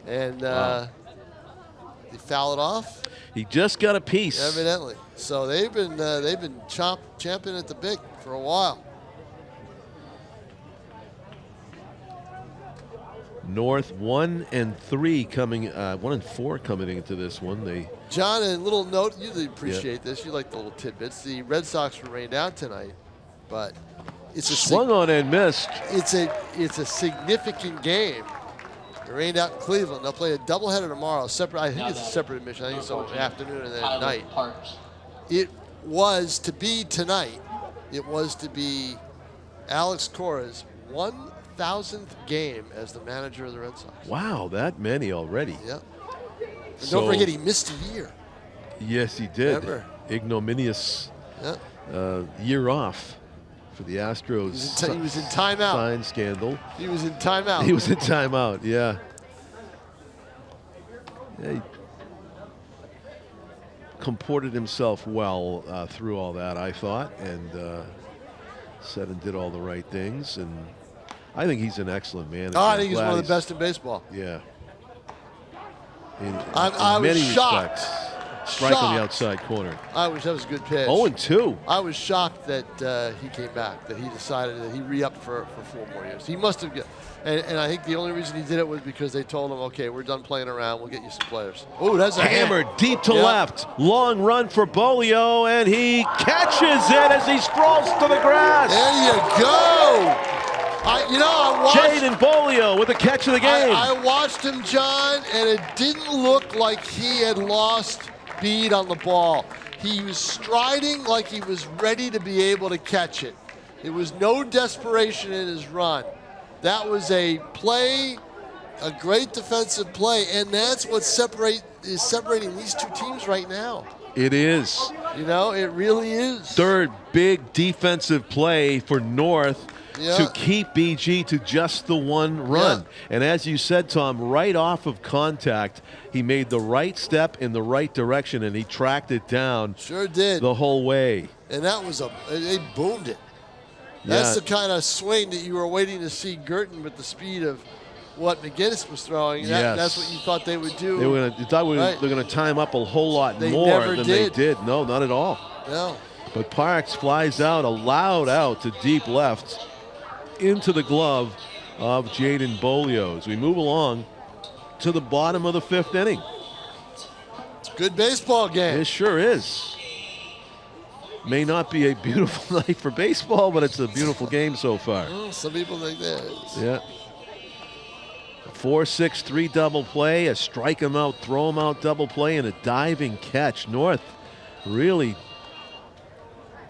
And they foul it off. He just got a piece. Evidently. So they've been champing at the bit for a while. North 1-3 coming, 1-4 coming into this one. John, a little note. You appreciate this. You like the little tidbits. The Red Sox were rained out tonight, but it's a swung on and missed. It's a significant game. It rained out in Cleveland. They'll play a doubleheader tomorrow. I think it's a separate admission. I think it's afternoon and then at night. It was to be tonight. It was to be Alex Cora's 1,000th game as the manager of the Red Sox. Wow, that many already. Yeah. And don't forget, he missed a year. Yes, he did. Remember? Ignominious year off for the Astros. He was in timeout. Sign scandal. He was in timeout. He was in timeout, yeah. He comported himself well through all that, I thought, and said and did all the right things. And I think he's an excellent manager. I think he's one of the best in baseball. Yeah. I was strike on the outside corner. That was a good pitch. 0-2. I was shocked that he came back, that he decided that he re-upped for 4 more years. He must have, and I think the only reason he did it was because they told him, okay, we're done playing around, we'll get you some players. Oh, that's a hammer hit. deep to left. Long run for Bolio, and he catches it as he sprawls to the grass. There you go. I watched Jaden Bolio with the catch of the game. I watched him, John, and it didn't look like he had lost speed on the ball. He was striding like he was ready to be able to catch it. There was no desperation in his run. That was a play, a great defensive play, and that's what is separating these two teams right now. It is. It really is. Third big defensive play for North to keep BG to just the one run. Yeah. And as you said, Tom, right off of contact, he made the right step in the right direction, and he tracked it down. Sure did. The whole way. And that was they boomed it. That's the kind of swing that you were waiting to see Guertin with the speed of what McGinnis was throwing. That's what you thought they would do. You thought they're going to time up a whole lot more than they did. No, not at all. No. But Parks flies out, a loud out to deep left into the glove of Jaden Bolio as we move along to the bottom of the 5th inning. It's a good baseball game. It sure is. May not be a beautiful night for baseball, but it's a beautiful game so far. Well, some people think that is. Yeah. 4-6-3 double play, a strike him out, throw him out double play, and a diving catch. North really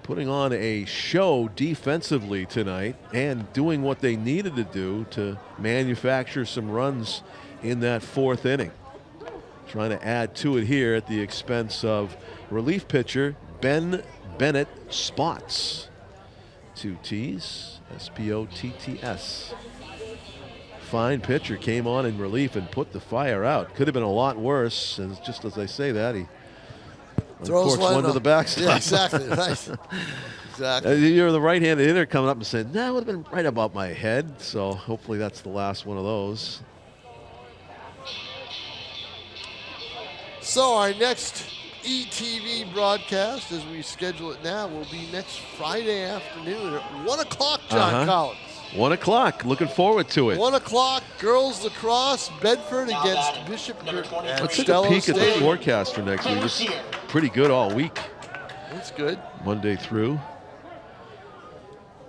putting on a show defensively tonight and doing what they needed to do to manufacture some runs in that 4th inning. Trying to add to it here at the expense of relief pitcher Ben Bennett Spots. 2 T's, Spotts. Fine pitcher, came on in relief and put the fire out. Could have been a lot worse, and just as I say that, he throws one to the backside. Yeah, exactly, right. Exactly. You're the right-handed hitter coming up and saying, "Nah, it would have been right above my head." So hopefully that's the last one of those. So our next ETV broadcast, as we schedule it now, will be next Friday afternoon at 1 o'clock, John Collins. 1 o'clock. Looking forward to it. 1 o'clock, girls lacrosse, Bedford against Bishop Guertin. Let's take a peek at the forecast for next week. It's pretty good all week. That's good. Monday through.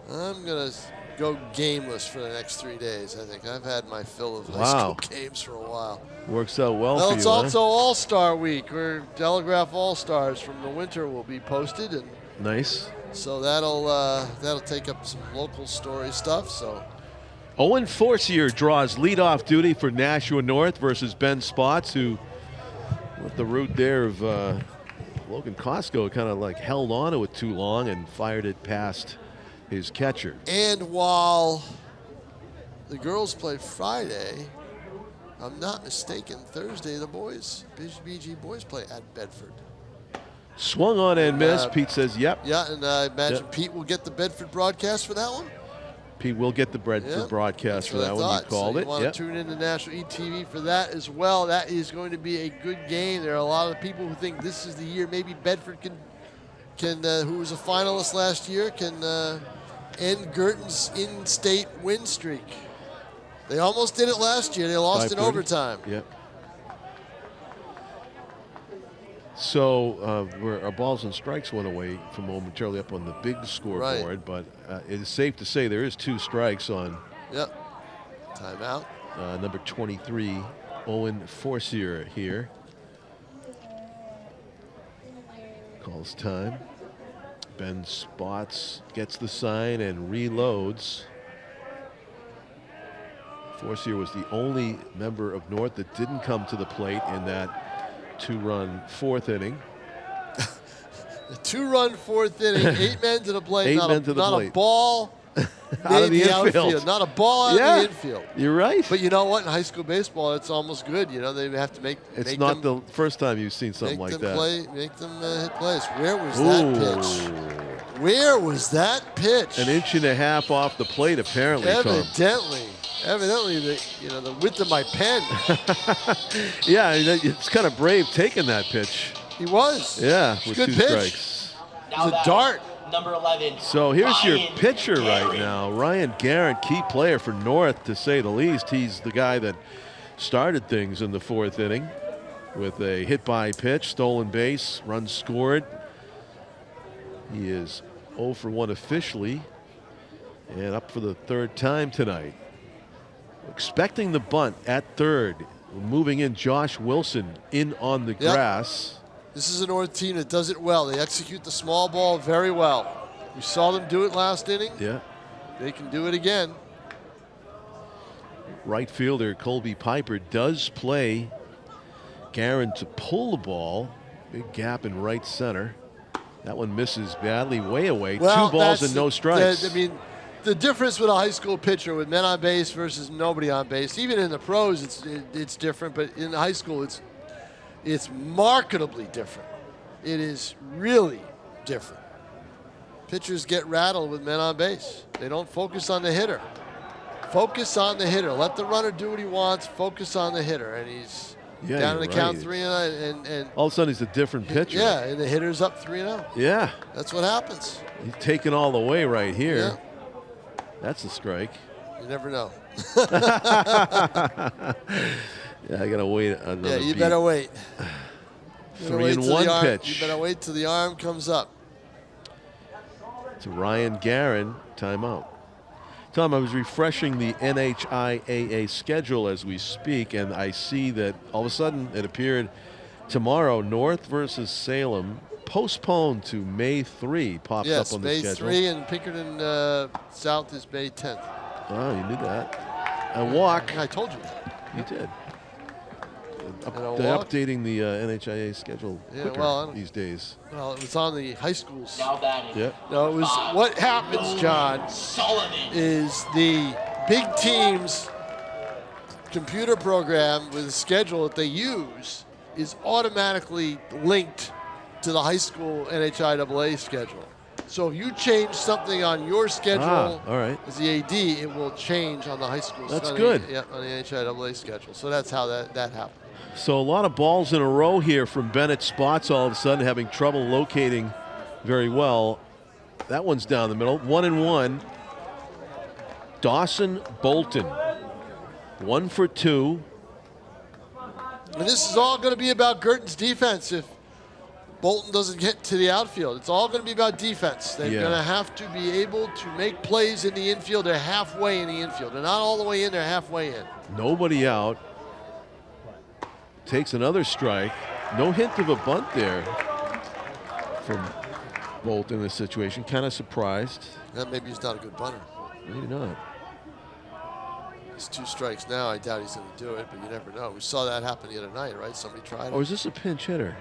I'm going to go gameless for the next 3 days, I think. I've had my fill of high school games for a while. Works out well for you, It's also All-Star Week, where Telegraph All-Stars from the winter will be posted. And nice. so that'll take up some local story stuff. So Owen Forcier draws leadoff duty for Nashua North versus Ben Spots, who with the route there of Logan Costco kind of like held on to it too long and fired it past his catcher. And while the girls play Friday, I'm not mistaken, Thursday the boys, BG boys play at Bedford. Swung on and missed. Pete says, yep. Yeah, and I imagine Pete will get the Bedford broadcast for that one? Pete will get the Bedford broadcast for that one. You called it. You want to tune in to Nashua ETV for that as well. That is going to be a good game. There are a lot of people who think this is the year maybe Bedford can who was a finalist last year, can end Guertin's in-state win streak. They almost did it last year. They lost in overtime. Yep. So our balls and strikes went away from momentarily up on the big scoreboard, but it is safe to say there is 2 strikes on. Yep. Timeout. Number 23, Owen Forcier here. Calls time. Ben Spots gets the sign and reloads. Forcier was the only member of North that didn't come to the plate in that 2-run 4th inning. The 2-run 4th inning, 8 men to the plate, not a ball out of the outfield. Not a ball out of the infield. You're right. But you know what? In high school baseball, it's almost good. You know, they have to make. It's not the first time you've seen something like that. Make them hit plays. Where was that pitch? Where was that pitch? An inch and a half off the plate, apparently. Evidently, the width of my pen. Yeah, it's kind of brave taking that pitch. He was. Yeah, It's a with good 2 pitch. strikes. Now It's a dart. Number 11. So here's your Ryan pitcher right Guertin. now, Ryan Guertin, key player for North to say the least. He's the guy that started things in the 4th inning with a hit by pitch, stolen base, runs scored. He is 0 for 1 officially and up for the 3rd time tonight. Expecting the bunt at 3rd, moving in Josh Wilson in on the grass. This is a North team that does it well. They execute the small ball very well. We saw them do it last inning. Yeah. They can do it again. Right fielder Colby Piper does play Guerin to pull the ball. Big gap in right center. That one misses badly, way away. Well, 2 balls and no strikes. I mean, the difference with a high school pitcher with men on base versus nobody on base, even in the pros, it's different. But in high school, it's marketably different. It is really different. Pitchers get rattled with men on base. They don't focus on the hitter. Focus on the hitter. Let the runner do what he wants. Focus on the hitter, and he's down in the count 3-0, and all of a sudden he's a different pitcher. Yeah, and the hitter's up 3-0. Yeah. That's what happens. He's taken all the way right here. Yeah. That's a strike. You never know. Yeah, I gotta wait another. Yeah, you beat. better wait. 3-1 pitch. You better wait till the arm comes up. To Ryan Guerin, timeout. Tom, I was refreshing the NHIAA schedule as we speak, and I see that all of a sudden it appeared tomorrow, North versus Salem, postponed to May 3, pops up on the May schedule. 3, and Pinkerton South is May 10th. Oh, you knew that. A walk. I told you that. You did. Walk? Updating the NHIAA schedule quicker these days. Well, it was on the high schools. Now batting. Yep. No, it was what happens, John, Sullivan. is the big teams computer program with the schedule that they use is automatically linked to the high school NHIAA schedule. So if you change something on your schedule all right. as the AD, it will change on the high school. That's on good. On the NHIAA schedule. So that's how that happened. So a lot of balls in a row here from Bennett Spots all of a sudden, having trouble locating very well. That one's down the middle. 1-1. Dawson Bolton. 1 for 2. And this is all going to be about Guertin's defense if Bolton doesn't get to the outfield. It's all going to be about defense. They're going to have to be able to make plays in the infield. They're halfway in the infield. They're not all the way in, they're halfway in. Nobody out. Takes another strike. No hint of a bunt there from Bolton in this situation. Kind of surprised. Yeah, maybe he's not a good bunter. Maybe not. It's 2 strikes now. I doubt he's going to do it, but you never know. We saw that happen the other night, right? Somebody tried it. Or is this a pinch hitter?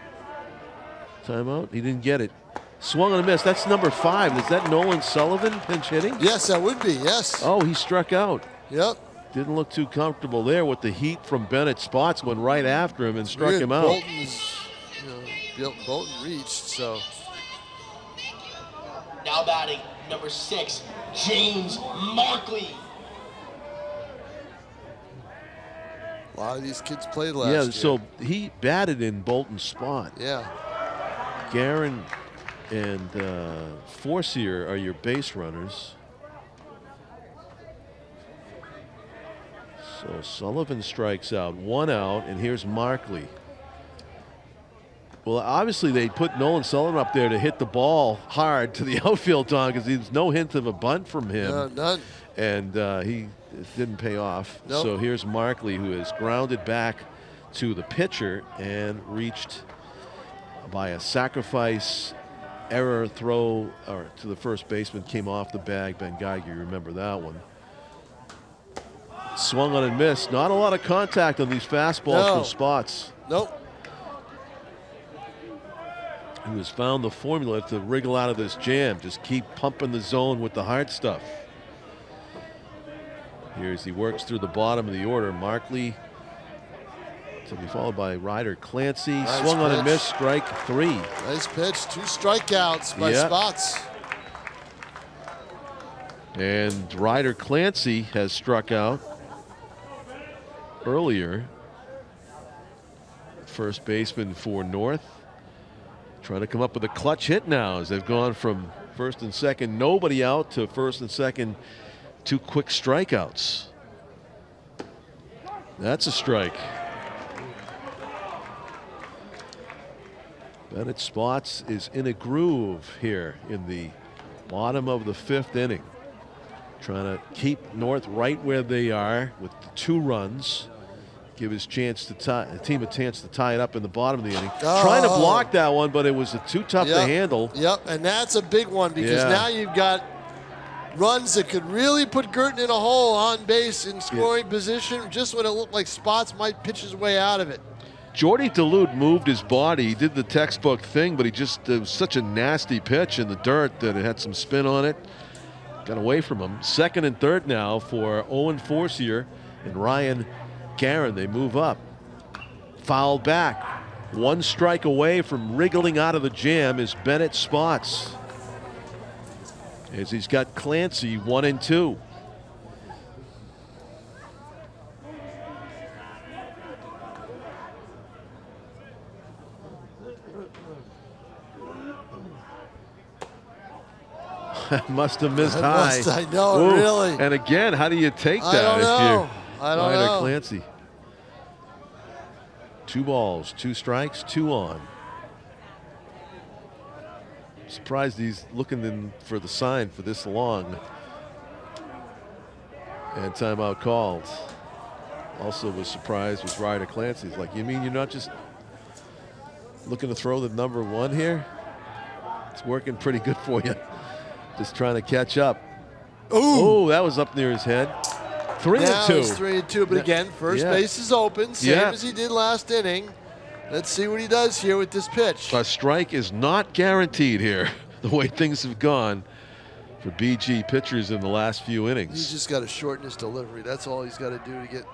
Timeout. He didn't get it. Swung on a miss. That's number 5. Is that Nolan Sullivan pinch hitting? Yes, that would be. Yes. Oh, he struck out. Yep. Didn't look too comfortable there with the heat from Bennett Spots. Went right after him and struck Weird. him out. Bolton reached, so. Now batting, number 6, James Markley. A lot of these kids played last year. Yeah, so he batted in Bolton's spot. Yeah. Guerin and Forcier are your base runners. So Sullivan strikes out, 1 out, and here's Markley. Well, obviously they put Nolan Sullivan up there to hit the ball hard to the outfield, Tom, because there's no hint of a bunt from him. No, none. And he didn't pay off. Nope. So here's Markley, who is grounded back to the pitcher and reached by a sacrifice error throw or to the first baseman, came off the bag. Ben Geiger, you remember that one. Swung on and missed. Not a lot of contact on these fastballs from Spots. Nope. He has found the formula to wriggle out of this jam. Just keep pumping the zone with the hard stuff. Here as he works through the bottom of the order, Markley to be followed by Ryder Clancy. Nice Swung on and pitch. missed, strike 3. Nice pitch. 2 strikeouts by Yep. Spots. And Ryder Clancy has struck out earlier. First baseman for North. trying to come up with a clutch hit now as they've gone from first and second, nobody out, to first and second, 2 quick strikeouts. That's a strike. Bennett Spots is in a groove here in the bottom of the 5th inning. Trying to keep North right where they are with the 2 runs. Give his chance to team a chance to tie it up in the bottom of the inning. Trying to block that one, but it was too tough to handle. Yep, and that's a big one because now you've got runs that could really put Guertin in a hole on base in scoring position just when it looked like Spots might pitch his way out of it. Jordy Duluth moved his body. He did the textbook thing, but he just it was such a nasty pitch in the dirt that it had some spin on it. Got away from him. 2nd and 3rd now for Owen Forcier and Ryan Guertin. They move up. Foul back. 1 strike away from wriggling out of the jam is Bennett Spots, as he's got Clancy 1 and 2. Must have missed high. I know, really. And again, how do you take that? I don't know. Clancy. 2 balls, 2 strikes, 2 on. Surprised he's looking for the sign for this long. And timeout called. Also was surprised was Ryder Clancy. He's like, you mean you're not just looking to throw the number 1 here? It's working pretty good for you. Just trying to catch up. Oh, that was up near his head. 3 and 2. It's 3 and 2, but again, first base is open, same as he did last inning. Let's see what he does here with this pitch. A strike is not guaranteed here, the way things have gone for BG pitchers in the last few innings. He's just got to shorten his delivery. That's all he's got to do to get.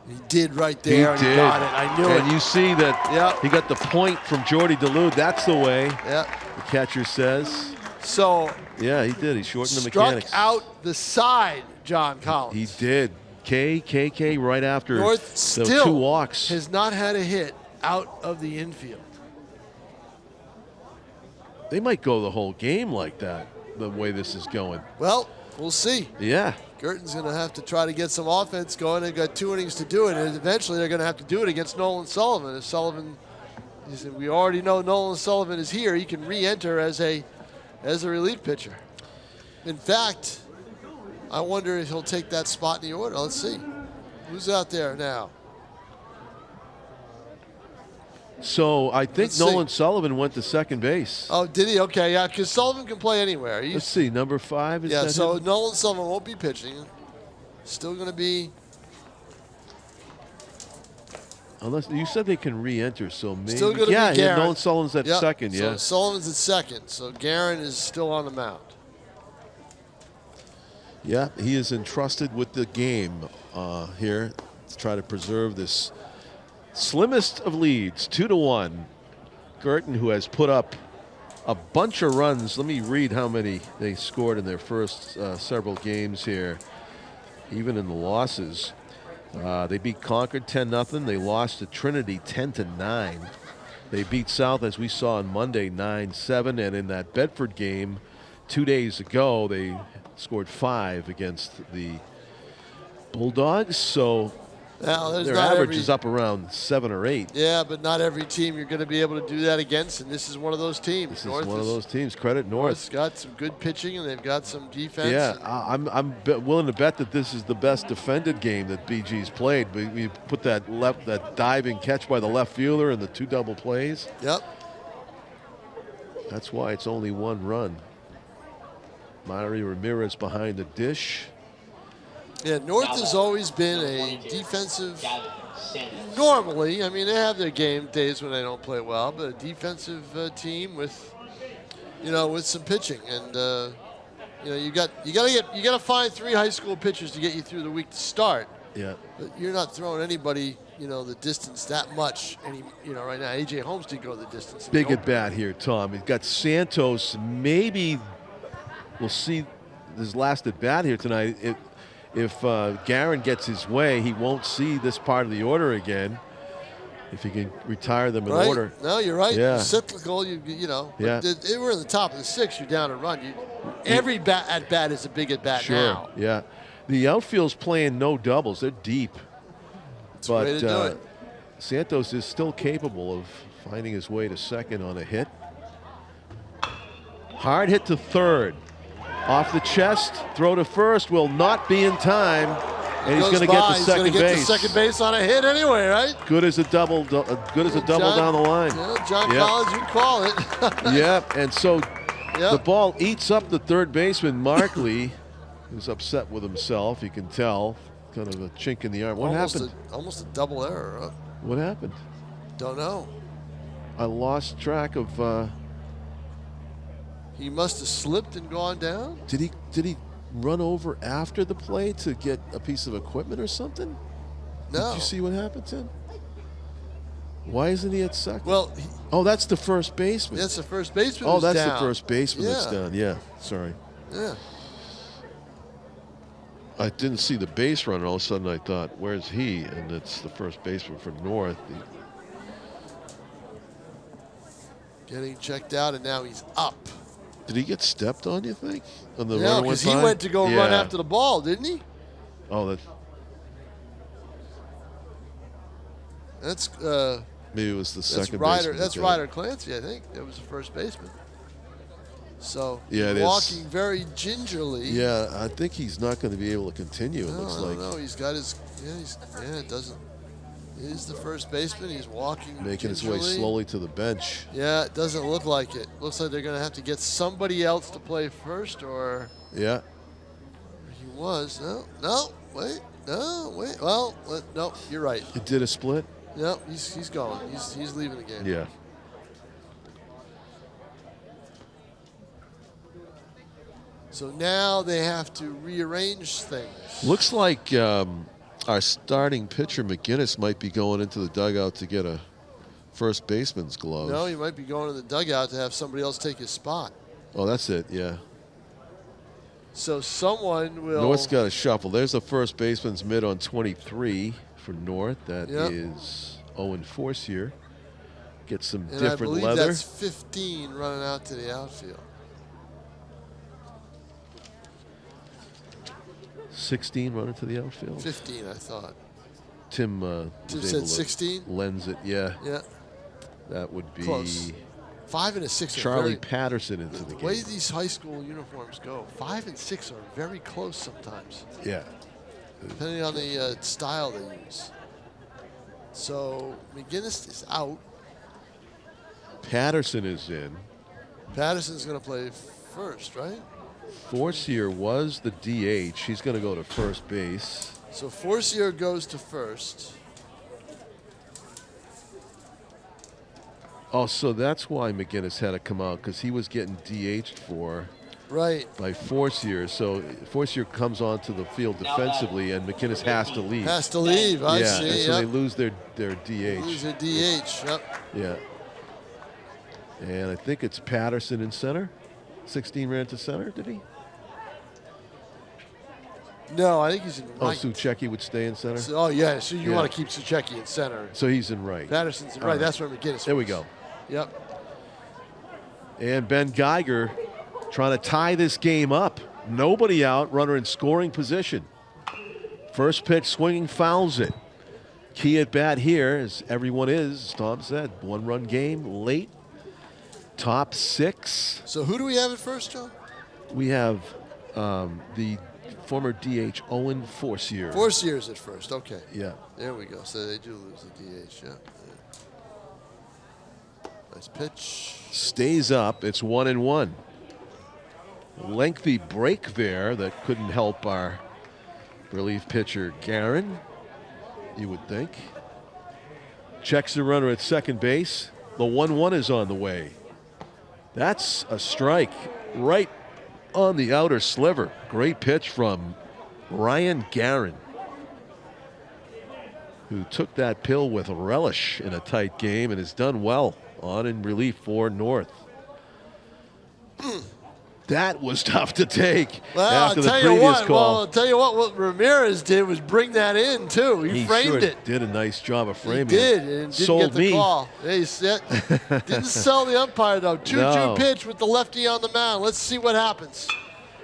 He did right there. He got it. I knew it. And you see that he got the point from Jordy Duluth. That's the way. The catcher says. So. Yeah, he did. He shortened the mechanics. Struck out the side, John Collins. He did. KKK right after North the still 2 walks. Has not had a hit out of the infield. They might go the whole game like that, the way this is going. Well, we'll see. Yeah. Guertin's going to have to try to get some offense going. They've got 2 innings to do it, and eventually they're going to have to do it against Nolan Sullivan. If Sullivan, we already know Nolan Sullivan is here, he can re-enter as a relief pitcher. In fact, I wonder if he'll take that spot in the order. Let's see. Who's out there now? So I think Nolan Sullivan went to second base. Oh, did he? Okay, yeah, because Sullivan can play anywhere. Let's see, number 5 is that so him? Nolan Sullivan won't be pitching. Still going to be. Unless you said they can re-enter, so maybe. Still going to be Guertin. Yeah, Nolan Sullivan's at second. So Sullivan's at second. So Guertin is still on the mound. Yeah, he is entrusted with the game here to try to preserve this slimmest of leads, 2-1. Guertin, who has put up a bunch of runs. Let me read how many they scored in their first several games here, even in the losses. They beat Concord 10-0. They lost to Trinity 10-9. They beat South, as we saw on Monday, 9-7. And in that Bedford game 2 days ago, they scored 5 against the Bulldogs. So their average is up around 7 or 8. Yeah, but not every team you're going to be able to do that against, and this is one of those teams. This is one of those teams. Credit North. North's got some good pitching, and they've got some defense. Yeah, I'm willing to bet that this is the best defended game that BG's played. We put that diving catch by the left fielder and the 2 double plays. Yep. That's why it's only 1 run. Mario Ramirez behind the dish. Yeah, North has always been a defensive. Normally, I mean, they have their game days when they don't play well, but a defensive team with, with some pitching, and you got to find 3 high school pitchers to get you through the week to start. Yeah. But you're not throwing anybody, the distance that much. Right now, AJ Holmes didn't go the distance. Big at bat here, Tom. He's got Santos. Maybe we'll see his last at bat here tonight. If Guerin gets his way, he won't see this part of the order again. if you can retire them in right? order. No, you're right. Yeah. Cyclical, you know. Yeah. They were in the top of the 6th. You're down a run. Every at bat is a big at bat Sure. now. Yeah. The outfield's playing no doubles. They're deep. It's a way to do it. Santos is still capable of finding his way to second on a hit. Hard hit to third. Off the chest, throw to first will not be in time. And he's going to get to second base. He's going to get to second base on a hit anyway, right? Good as a double. Good as a double down the line. Yeah, John Collins, you call it. Yeah, and so the ball eats up the third baseman, Markley, who's upset with himself. You can tell, kind of a chink in the arm. What happened? Almost a double error. Huh? What happened? Don't know. I lost track of. He must have slipped and gone down. Did he run over after the play to get a piece of equipment or something? No. Did you see what happened to him? Why isn't he at second? Well, that's the first baseman. That's the first baseman. Oh, that's down. the first baseman that's down. Yeah, sorry. Yeah. I didn't see the base runner. All of a sudden, I thought, "Where's he?" And it's the first baseman for North. Getting checked out, and now he's up. Did he get stepped on, you think? On the Yeah, because he went to go run after the ball, didn't he? Oh, that's maybe it was the second baseman. baseman. That's Ryder Clancy, I think. That was the first baseman. So walking very gingerly. Yeah, I think he's not going to be able to continue. It looks like. No, he's got his. It doesn't. He's the first baseman. He's walking making gingerly. his way slowly to the bench. Yeah, it doesn't look like it. Looks like they're going to have to get somebody else to play first, or. Yeah. He was. No, wait. Well, no, you're right. He did a split? No, he's going. He's leaving the game. Yeah. So now they have to rearrange things. Looks like our starting pitcher, McGinnis, might be going into the dugout to get a first baseman's glove. No, he might be going to the dugout to have somebody else take his spot. Oh, that's it, yeah. So someone will... North's got a shuffle. There's the first baseman's mid on 23 for North. That is Owen Forcier. Get some different I believe leather. That's 15 running out to the outfield. 16 running to the outfield. 15, I thought. Tim said 16. Lends it, yeah. Yeah. That would be close. 5 and a 6. Charlie Patterson into the game. The way these high school uniforms go, 5 and 6 are very close sometimes. Yeah. Depending on the style they use. So McGinnis is out. Patterson is in. Patterson's going to play first, right? Forcier was the DH. He's going to go to first base. So Forcier goes to first. Oh, so that's why McGinnis had to come out, because he was getting DH'd by Forcier. So Forcier comes onto the field defensively, and McGinnis has to leave. Has to leave, I see. And so they lose their DH. Lose their DH, yep. Yeah. And I think it's Patterson in center. 16 ran to center, did he? No, I think he's in right. Oh, Suchecki would stay in center? So you want to keep Suchecki in center. So he's in right. Patterson's in right. That's where McGinnis There we was. go. Yep. And Ben Geiger trying to tie this game up. Nobody out, runner in scoring position. First pitch swinging, fouls it. Key at bat here, as everyone is, as Tom said, 1-run game, late. Top 6. So who do we have at first, John? We have the former DH, Owen Forcier. Forcier's at first, okay. Yeah. There we go. So they do lose the DH, yeah. Nice pitch. Stays up. It's 1-1. Lengthy break there that couldn't help our relief pitcher, Guerin, you would think. Checks the runner at second base. The 1-1 is on the way. That's a strike right on the outer sliver. Great pitch from Ryan Guerin, who took that pill with relish in a tight game and has done well on in relief for North. That was tough to take Well, after the previous call. I'll tell you what Ramirez did was bring that in, too. He framed sure it. Did a nice job of framing He did, it. and didn't Sold get the me. call. Didn't sell the umpire, though. 2-2 No. pitch with the lefty on the mound. Let's see what happens.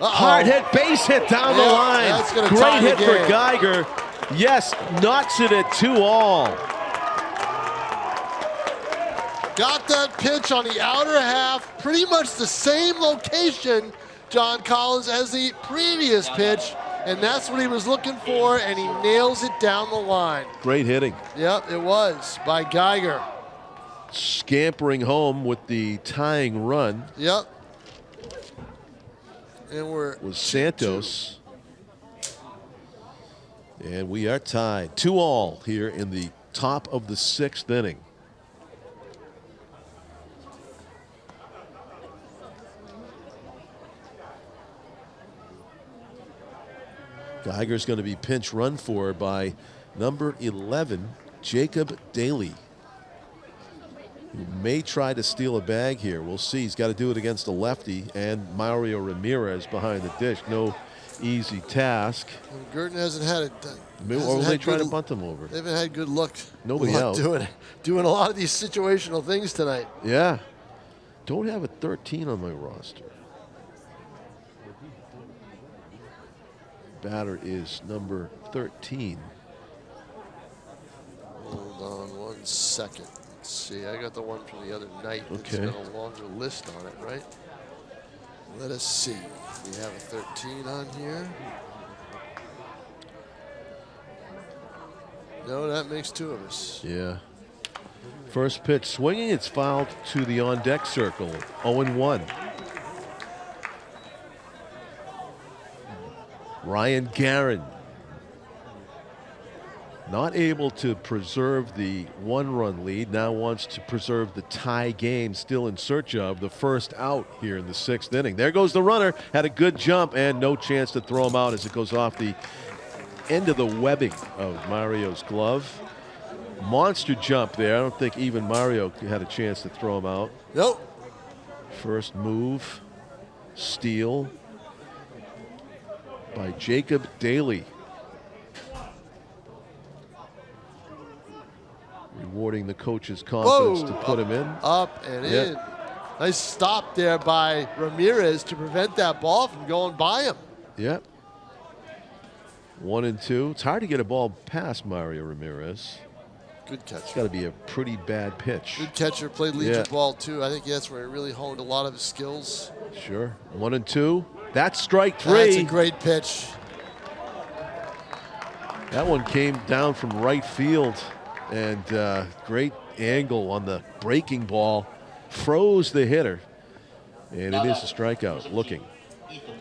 Hard hit, base hit down the line. That's gonna tie Great the hit for game. Geiger. Yes, knocks it at 2-all. Got that pitch on the outer half, pretty much the same location, John Collins, as the previous pitch, and that's what he was looking for, and he nails it down the line. Great hitting. Yep, it was by Geiger. Scampering home with the tying run Yep. And we're was Santos. And we are tied 2-all here in the top of the 6th inning. Geiger's going to be pinch run for by number 11, Jacob Daly. He may try to steal a bag here. We'll see. He's got to do it against a lefty and Mario Ramirez behind the dish. No easy task. Guertin hasn't had it. Or will they try to bunt him over? They haven't had good luck. Nobody else. Doing a lot of these situational things tonight. Yeah. Don't have a 13 on my roster. Batter is number 13. Hold on 1 second. Let's see. I got the one from the other night. It's Okay. got a longer list on it, right? Let us see. We have a 13 on here. No, that makes 2 of us. Yeah. First pitch swinging. It's fouled to the on-deck circle. 0-1. Ryan Guerin not able to preserve the 1-run lead, now wants to preserve the tie game, still in search of the first out here in the 6th inning. There goes the runner, had a good jump and no chance to throw him out as it goes off the end of the webbing of Mario's glove. Monster jump there. I don't think even Mario had a chance to throw him out. Nope. First move, steal by Jacob Daly. Rewarding the coach's confidence to put him in. Up and in. Nice stop there by Ramirez to prevent that ball from going by him. Yep. 1-2. It's hard to get a ball past Mario Ramirez. Good catch. It's got to be a pretty bad pitch. Good catcher, played legion ball too. I think that's where he really honed a lot of his skills. Sure. 1-2. That's strike 3. That's a great pitch. That one came down from right field, and great angle on the breaking ball. Froze the hitter, and it is a strikeout. Looking.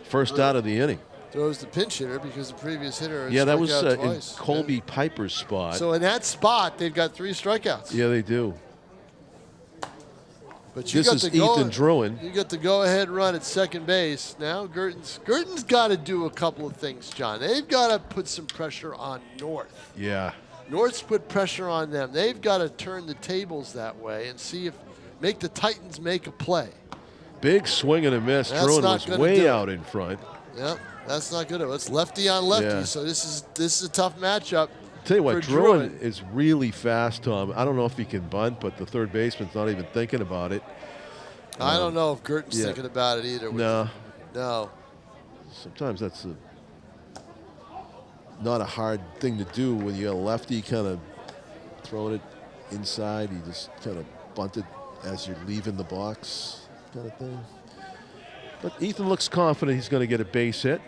First out of the inning. Throws the pinch hitter because the previous hitter had that was struck out in twice. Colby Piper's spot. So in that spot, they've got 3 strikeouts. Yeah, they do. But This is Ethan Druin. You got the go-ahead run at second base. Now Guertin's got to do a couple of things, John. They've got to put some pressure on North. Yeah. North's put pressure on them. They've got to turn the tables that way and make the Titans make a play. Big swing and a miss. That's Druin not was gonna way do it. out in front. Yep, that's not good. It's lefty on lefty, Yeah. so this is a tough matchup. Tell you what, for Druin is really fast, Tom. I don't know if he can bunt, but the third baseman's not even thinking about it. I don't know if Guertin's thinking about it either. No. No. Sometimes that's not a hard thing to do when you got a lefty kind of throwing it inside. You just kind of bunt it as you're leaving the box kind of thing. But Ethan looks confident he's going to get a base hit.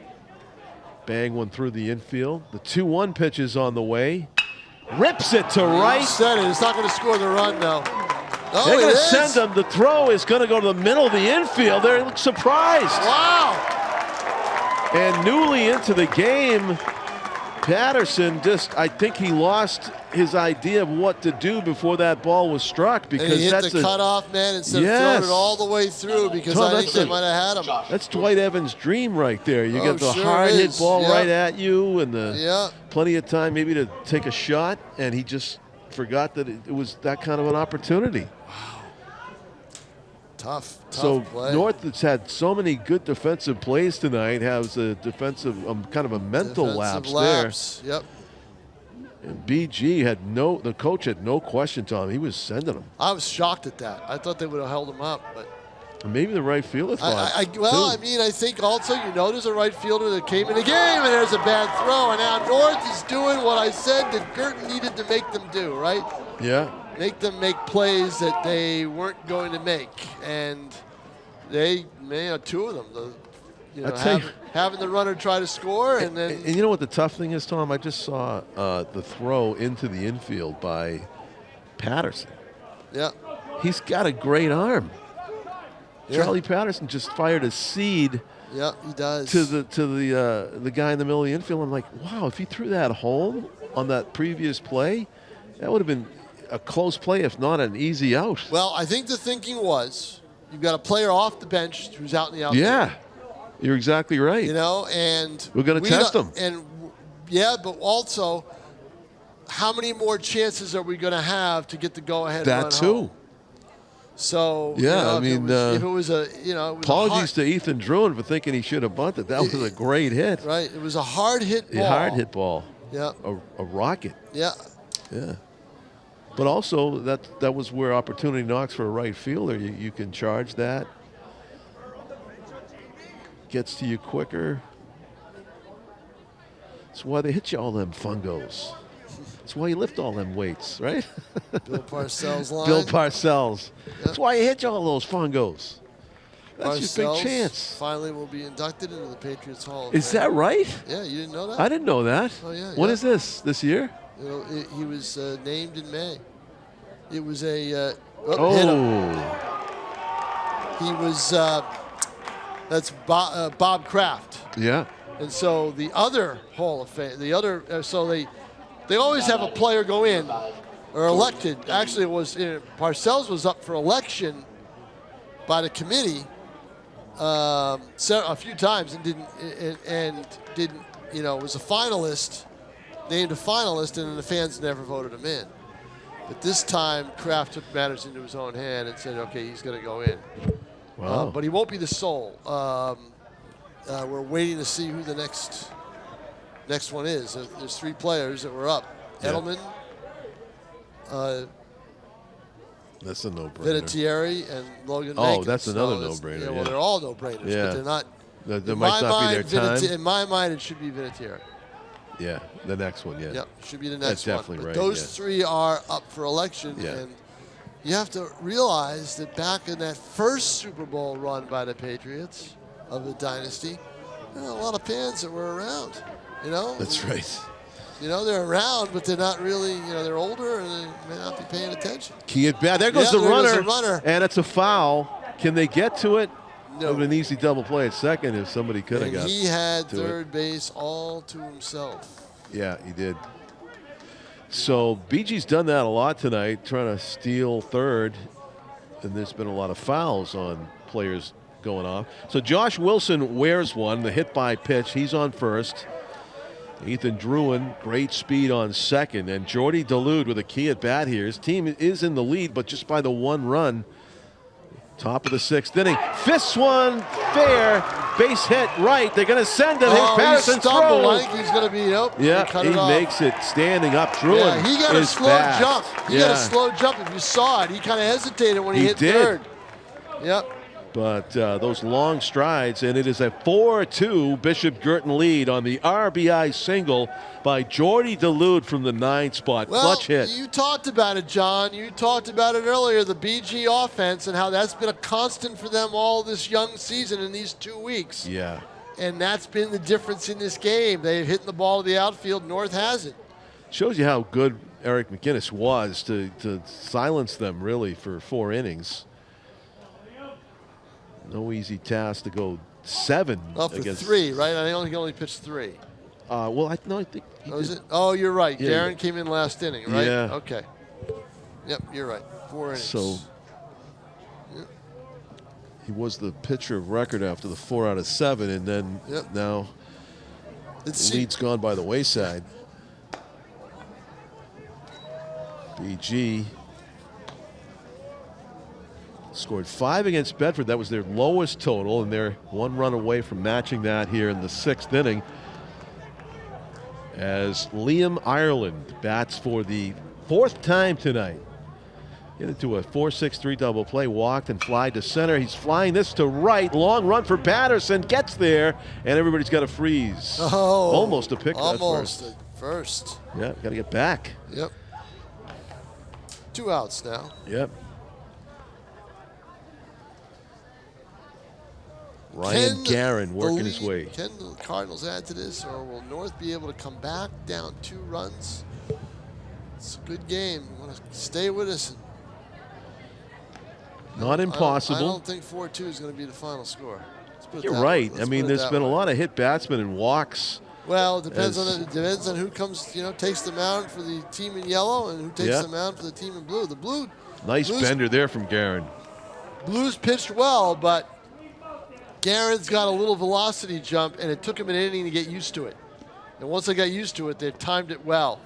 Bang one through the infield. The 2-1 pitch is on the way. Rips it to right. Said it. It's not going to score the run, though. Oh, They're going to send him. The throw is going to go to the middle of the infield. They look surprised. Wow. And newly into the game, Patterson I think he lost his idea of what to do before that ball was struck, because and he hit that's the cutoff man instead of throwing it all the way through, because Tom, I think they might have had him. That's Dwight Evans' dream right there. You get the sure hard hit is. ball Yep. right at you, and the Yep. plenty of time maybe to take a shot, and he just forgot that it was that kind of an opportunity. Tough So play. North that's had so many good defensive plays tonight has a defensive, kind of a mental lapse there. Yep. And BG had the coach had no question, Tom. He was sending them. I was shocked at that. I thought they would have held him up, but maybe the right fielder thought. I mean, I think also there's a right fielder that came in the game, and there's a bad throw, and now North is doing what I said that Guertin needed to make them do, right? Yeah. Make them make plays that they weren't going to make, and they two of them. Having the runner try to score, and then. And you know what the tough thing is, Tom? I just saw the throw into the infield by Patterson. Yeah. He's got a great arm. Yeah. Charlie Patterson just fired a seed. Yeah, he does. To the guy in the middle of the infield. I'm like, wow, if he threw that home on that previous play, that would have been a close play, if not an easy out. Well, I think the thinking was you've got a player off the bench who's out in the outfield. Yeah, you're exactly right. And we're going to test him. And but also, how many more chances are we going to have to get the go-ahead? That too. Home? So yeah, if it was a apologies to Ethan Druin for thinking he should have bunted. That was a great hit. Right, it was a hard hit ball. A hard hit ball. Yeah, a rocket. Yeah, yeah. But also that was where opportunity knocks for a right fielder. You can charge that. Gets to you quicker. That's why they hit you all them fungos. That's why you lift all them weights, right? Bill Parcells line. Bill Parcells. Yep. That's why you hit all those fungos. That's Parcells your big chance. Finally will be inducted into the Patriots Hall of Is Fame. that right? Yeah, you didn't know that? I didn't know that. Oh, yeah. When is this? This year? He was named in May. It was a hit him. He was that's Bob Kraft. Yeah. And so the other Hall of Fame, they always have a player go in or elected. Actually, it was Parcells was up for election by the committee a few times and didn't was a finalist, named a finalist, and then the fans never voted him in. But this time, Kraft took matters into his own hand and said, okay, he's going to go in. Wow. But he won't be the sole. We're waiting to see who the next one is. There's three players that were up. Yeah. Edelman, that's a no-brainer. Vinatieri, and Logan Oh, Mankins. That's another no-brainer. Yeah, well, they're all no-brainers, but they're not. There might not be their time. In my mind, it should be Vinatieri. Yeah, the next one, Yep, should be the next one. That's definitely right. Those three are up for election, yeah. And you have to realize that back in that first Super Bowl run by the Patriots of the dynasty, there were a lot of fans that were around. That's right. They're around, but they're not really. They're older and they may not be paying attention. There goes the runner, and it's a foul. Can they get to it? No. It would have been an easy double play at second if somebody could have got. He had third base all to himself. Yeah, he did. So BG's done that a lot tonight, trying to steal third, and there's been a lot of fouls on players going off. So Josh Wilson wears one, the hit by pitch. He's on first. Ethan Druin, great speed on second, and Jordy Dulude with a key at bat here. His team is in the lead, but just by the one run. Top of the sixth inning. Fists one, fair, base hit right. They're going to send it. Here's Patterson throw. I think he's going to be, he makes it standing up. Druin yeah, he got a slow fast. jump. He got a slow jump. If you saw it, he kind of hesitated when he hit third. Yep. But those long strides, and it is a 4-2 Bishop Guertin lead on the RBI single by Jordy Dulude from the 9 spot. Clutch hit. You talked about it, John. You talked about it earlier, the BG offense and how that's been a constant for them all this young season in these 2 weeks. Yeah. And that's been the difference in this game. They've hit the ball to the outfield. North hasn't. Shows you how good Eric McGinnis was to silence them, really, for 4 innings. No easy task to go 7 against 3, right? I think he only pitched 3. I think he did. Oh, you're right. Yeah, Darren came in last inning, right? Yeah. Okay. Yep, you're right. 4 innings. So he was the pitcher of record after the 4 out of 7, and then now the lead's gone by the wayside. BG scored 5 against Bedford. That was their lowest total, and they're 1 run away from matching that here in the 6th inning. As Liam Ireland bats for the 4th time tonight. Get into a 4-6-3 double play, walked and fly to center. He's flying this to right. Long run for Patterson, gets there, and everybody's got to freeze. Oh, almost a pick. Almost at first. Yeah, got to get back. Yep. 2 outs now. Yep. Ryan Guerin working his way. Can the Cardinals add to this, or will North be able to come back down 2 runs? It's a good game. You want to stay with us. Not impossible. I don't think 4-2 is going to be the final score. You're right. I mean, there's been a lot of hit batsmen and walks. Well, it depends on who comes, takes the mound for the team in yellow and who takes the mound for the team in blue. The blue. Nice bender there from Guerin. Blues pitched well, but Guerin's got a little velocity jump, and it took him an inning to get used to it. And once they got used to it, they timed it well.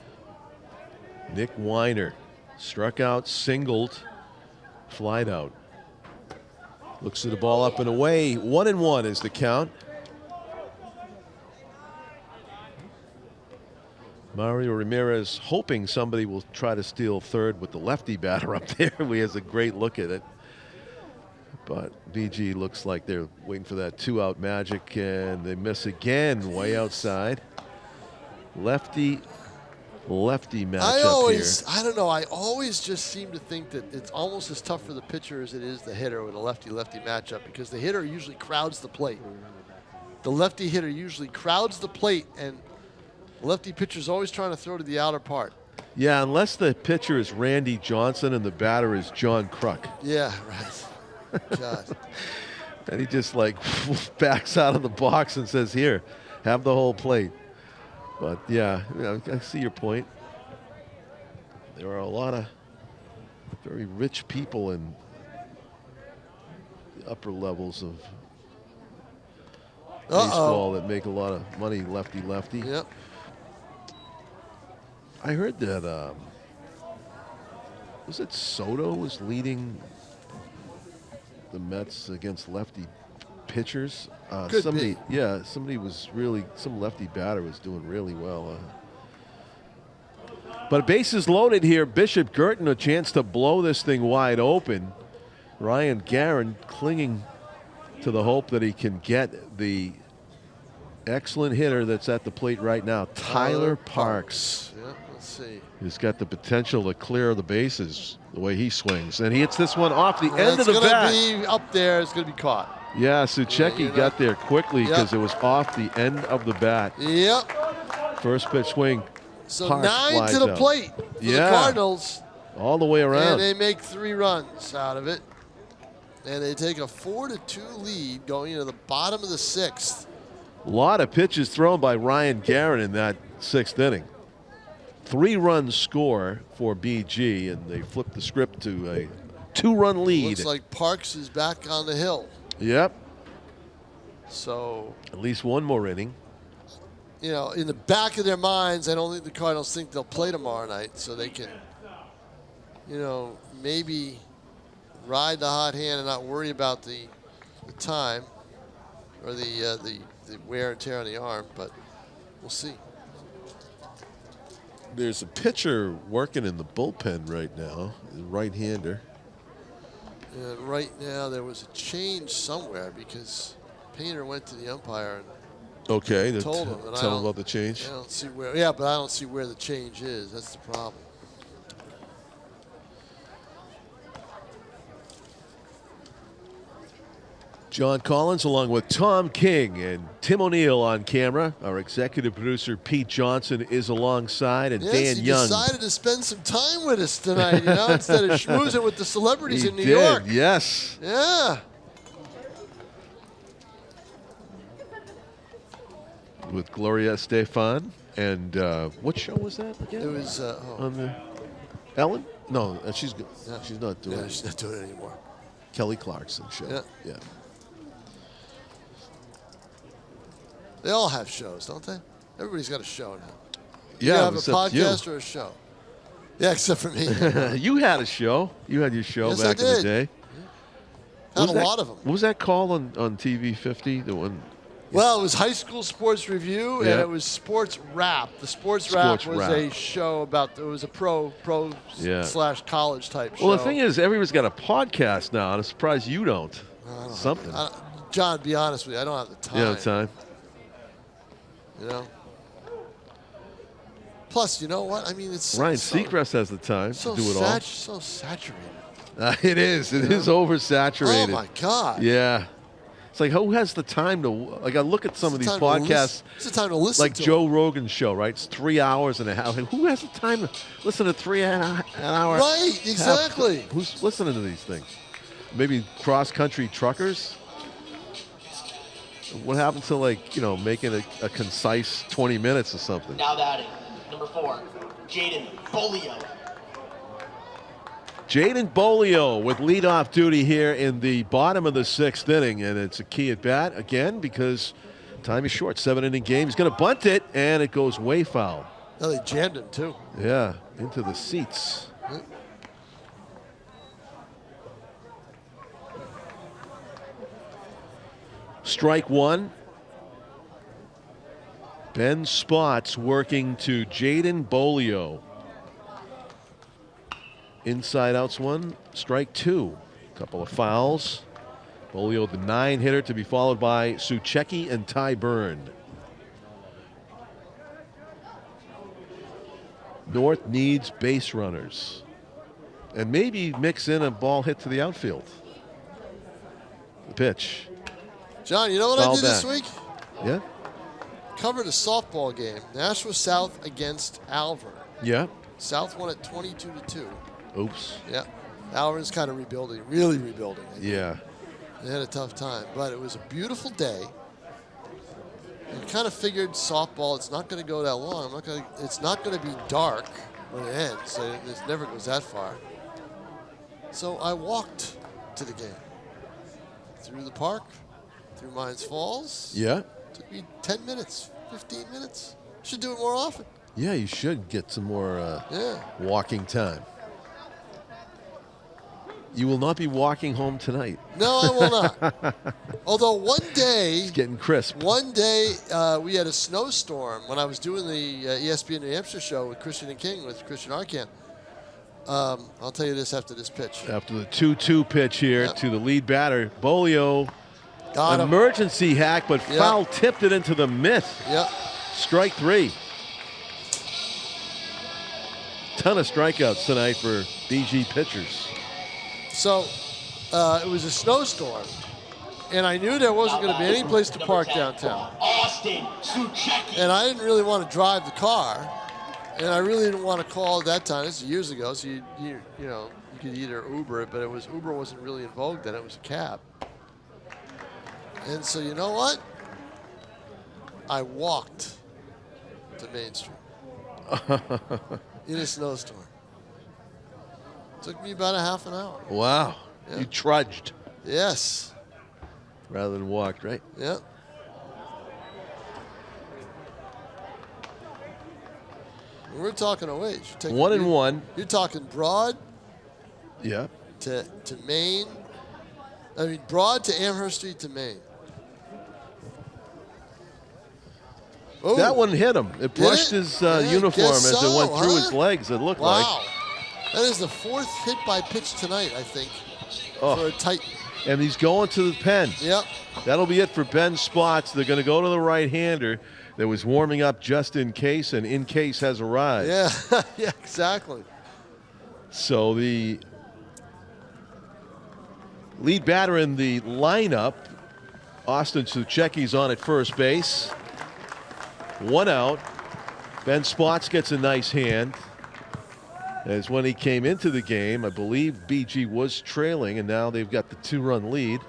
Nick Weiner struck out, singled, flied out. Looks at the ball up and away. 1-1 is the count. Mario Ramirez hoping somebody will try to steal third with the lefty batter up there. He has a great look at it. But BG looks like they're waiting for that 2-out magic, and they miss again way outside. Lefty matchup here. I don't know. I always just seem to think that it's almost as tough for the pitcher as it is the hitter with a lefty-lefty matchup, because the hitter usually crowds the plate. The lefty hitter usually crowds the plate, and the lefty pitcher's always trying to throw to the outer part. Yeah, unless the pitcher is Randy Johnson and the batter is John Kruk. Yeah, right. God. And he just like backs out of the box and says, "Here, have the whole plate." But yeah, I see your point. There are a lot of very rich people in the upper levels of baseball that make a lot of money, lefty-lefty. Yep. I heard that was it Soto was leading the Mets against lefty pitchers. Somebody was really, some lefty batter was doing really well. But bases loaded here. Bishop Guertin a chance to blow this thing wide open. Ryan Guerin clinging to the hope that he can get the excellent hitter that's at the plate right now, Tyler Parks. Yeah, let's see. He's got the potential to clear the bases the way he swings. And he hits this one off the end of the bat. It's going to be up there. It's going to be caught. Yeah, Suchecki got there quickly because it was off the end of the bat. Yep. First pitch swing. So Parks 9 to the plate for the Cardinals. All the way around. And they make 3 runs out of it. And they take a 4-2 lead going into the bottom of the 6th. A lot of pitches thrown by Ryan Guerin in that 6th inning. 3-run score for BG, and they flip the script to a 2-run lead. Looks like Parks is back on the hill. Yep. So at least one more inning. In the back of their minds, I don't think the Cardinals think they'll play tomorrow night, so they can, maybe ride the hot hand and not worry about the time or the wear and tear on the arm, but we'll see. There's a pitcher working in the bullpen right now, the right-hander. And right now there was a change somewhere because Painter went to the umpire and told him. Tell him about the change. I don't see where. Yeah, but I don't see where the change is. That's the problem. John Collins along with Tom King and Tim O'Neill on camera. Our executive producer Pete Johnson is alongside, and Dan Young. He decided to spend some time with us tonight, instead of schmoozing with the celebrities in New did, York. Yes. Yeah. With Gloria Estefan. And what show was that again? It was on the Ellen? No, she's good. Yeah. She's not doing it. She's not doing it anymore. Kelly Clarkson show. Yeah. They all have shows, don't they? Everybody's got a show now. Yeah, you have a podcast or a show. Yeah, except for me. You had a show. You had your show back in the day. Had a lot of them. What was that called on TV 50? The one. Well, it was High School Sports Review, and it was Sports Rap. The Sports Rap was a show about, it was a pro / college type show. Well, the thing is, everybody's got a podcast now, and I'm surprised you don't. Something. John, be honest with you, I don't have the time. You don't have time? You know? Plus, you know what? I mean, it's Ryan Seacrest has the time to do it all. So saturated. It is. It is oversaturated. Oh, my God. Yeah. It's like, who has the time to, like, I look at some of these podcasts. It's the time to listen like to Joe Rogan's show, right? It's 3 hours and a half. Like, who has the time to listen to an hour? Right, exactly. Who's listening to these things? Maybe cross-country truckers? What happened to, like, you know, making a concise 20 minutes or something? Now batting, number 4, Jaden Bolio. Jaden Bolio with leadoff duty here in the bottom of the 6th inning, and it's a key at bat again because time is short. 7-inning game. He's going to bunt it, and it goes way foul. Oh, they jammed him too. Yeah, into the seats. Strike one. Ben Spots working to Jaden Bolio. Inside outs one, strike two. Couple of fouls. Bolio, the 9-hitter, to be followed by Suchecki and Ty Byrne. North needs base runners. And maybe mix in a ball hit to the outfield. The pitch. John, you know what I did this week? Yeah? Covered a softball game. Nashua South against Alvern. Yeah. South won at 22-2. Oops. Yeah. Alvern's kind of rebuilding, really rebuilding. Yeah. They had a tough time, but it was a beautiful day. And kind of figured softball, it's not going to go that long. It's not going to be dark when it ends. It never goes that far. So I walked to the game. Through the park, through Mines Falls. Yeah. Took me 10 minutes, 15 minutes. Should do it more often. Yeah, you should get some more walking time. You will not be walking home tonight. No, I will not. Although one day, it's getting crisp. One day we had a snowstorm when I was doing the ESPN New Hampshire show with Christian and King with Christian Arcand. I'll tell you this after this pitch. After the 2-2 pitch here to the lead batter, Bolio. Got him. Emergency hack, but foul tipped it into the mitt. Yep. Strike three. Ton of strikeouts tonight for BG pitchers. So it was a snowstorm, and I knew there wasn't going to be any place to park downtown. And I didn't really want to drive the car, and I really didn't want to call at that time. This is years ago, so you know you could either Uber it, but Uber wasn't really in vogue then. It was a cab. And so you know what? I walked to Main Street in a snowstorm. Took me about a half an hour. Wow. Yeah. You trudged. Yes. Rather than walked, right? Yeah. We're talking a ways. 1-1. You're talking Broad. Yeah. To Main. I mean, Broad to Amherst Street to Main. Ooh. That one hit him. It brushed his uniform as it went through his legs, it looked like. Wow. That is the 4th hit by pitch tonight, I think, for a Titan. And he's going to the pen. Yep. That'll be it for Ben Spots. They're going to go to the right-hander that was warming up just in case, and in case has arrived. Yeah, yeah, exactly. So the lead batter in the lineup, Austin Suchecki's on at first base. 1 out. Ben Spots gets a nice hand. As when he came into the game, I believe BG was trailing, and now they've got the 2-run lead.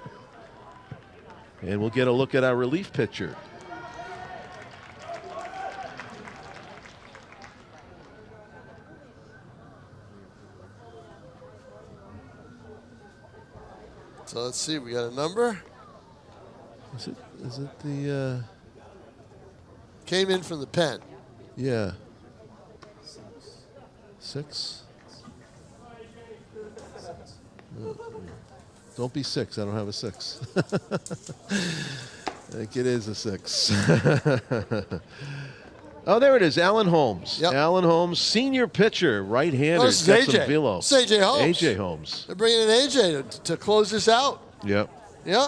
And we'll get a look at our relief pitcher. So let's see, we got a number. Is it the came in from the pen. Yeah. 6. Don't be 6. I don't have a 6. I think it is a 6. Oh, there it is. Alan Holmes. Yep. Alan Holmes, senior pitcher, right-hander. This is AJ. Velo. It's AJ Holmes. AJ Holmes. They're bringing in AJ to close this out. Yep. Yeah.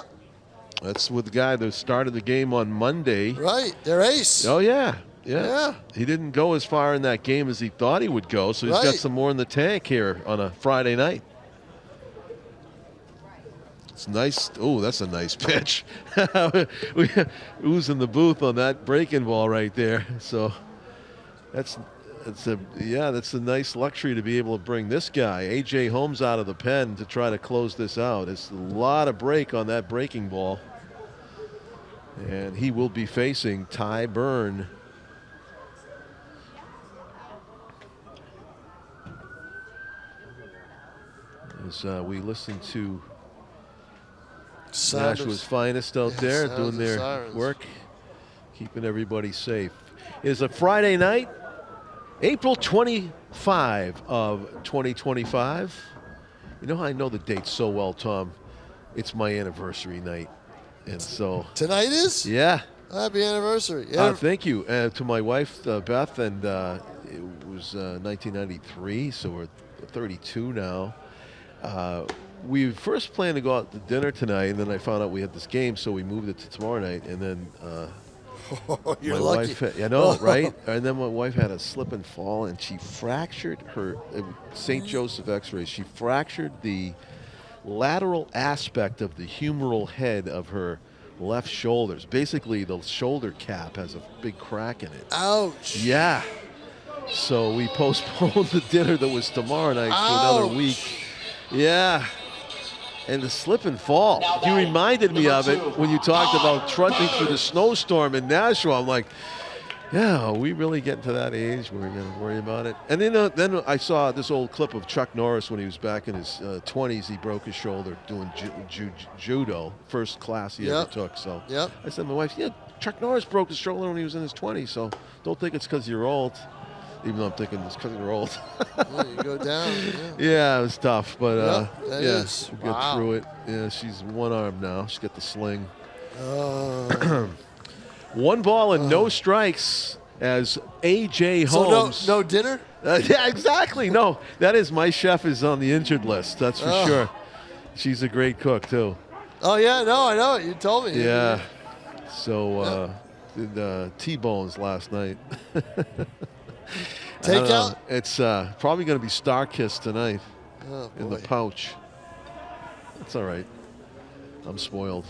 That's with the guy that started the game on Monday. Right. Their ace. Oh, yeah. Yeah. Yeah. He didn't go as far in that game as he thought he would go, so he's got Right. some more in the tank here on a Friday night. It's nice. Oh, that's a nice pitch. Who's in the booth on that breaking ball right there? So that's a nice luxury to be able to bring this guy, AJ Holmes, out of the pen to try to close this out. It's a lot of break on that breaking ball. And he will be facing Ty Byrne. As we listen to Nashua's finest out there doing their work, keeping everybody safe. It is a Friday night, April 25 of 2025. You know how I know the date so well, Tom? It's my anniversary night. And so Tonight is? Yeah. Happy anniversary. Thank you. To my wife, Beth, and it was 1993, so we're 32 now. We first planned to go out to dinner tonight, and then I found out we had this game, so we moved it to tomorrow night. And then You're my lucky. wife, I know, right? And then my wife had a slip and fall, and she fractured her St. Joseph X-ray. She fractured the lateral aspect of the humeral head of her left shoulders. Basically, the shoulder cap has a big crack in it. Ouch. Yeah. So we postponed the dinner that was tomorrow night to another week. Yeah. And the slip and fall. You reminded me of it when you talked about trudging through the snowstorm in Nashua. I'm like, yeah, are we really getting to that age where we're going to worry about it? And then I saw this old clip of Chuck Norris when he was back in his 20s. He broke his shoulder doing judo, first class he ever took. So I said to my wife, yeah, Chuck Norris broke his shoulder when he was in his 20s, so don't think it's because you're old. Even though I'm thinking it's because you're old. Yeah, you go down. Yeah, it was tough, but that yeah, is. we got through it. Yeah, she's one arm now. She's got the sling. 1 ball and no strikes as AJ Holmes. So no dinner? Yeah, exactly. No, that is, my chef is on the injured list. That's for sure. She's a great cook too. Oh yeah, no, I know it. You told me. Yeah. So did T-bones last night. Takeout? It's probably going to be Star-Kissed tonight in the pouch. That's all right. I'm spoiled.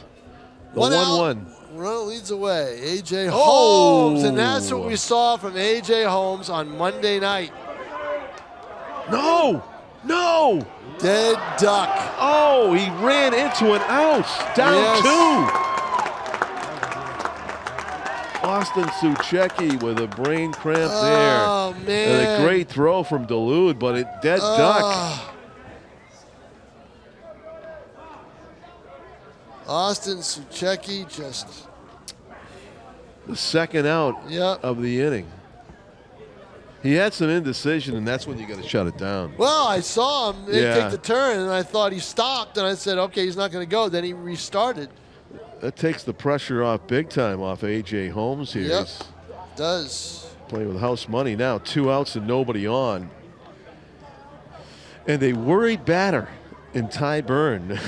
The 1-1. Runner leads away. AJ Holmes. And that's what we saw from AJ Holmes on Monday night. No! Dead duck. Oh, he ran into an out. Down 2. Austin Suchecki with a brain cramp there. Oh, man. And a great throw from Duluth, but it dead duck. Austin Suchecki just... The second out of the inning. He had some indecision, and that's when you got to shut it down. Well, I saw him take the turn, and I thought he stopped, and I said, okay, he's not going to go. Then he restarted. That takes the pressure off big time off A.J. Holmes here. Yep, does. Playing with house money now. 2 outs and nobody on. And a worried batter in Ty Byrne.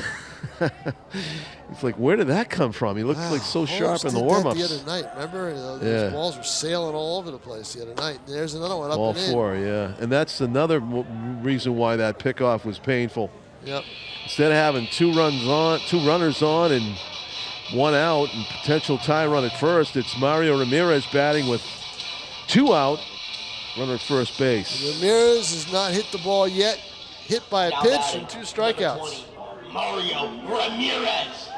It's like, where did that come from? He looked like so sharp in the warm-ups. The other night, remember? Those balls were sailing all over the place the other night. There's another one up all and in. 4, yeah. And that's another reason why that pickoff was painful. Yep. Instead of having 2 runners on and 1 out and potential tie run at first, it's Mario Ramirez batting with 2 out, runner at first base. Ramirez has not hit the ball yet. Hit by a pitch and 2 strikeouts. Mario Ramirez.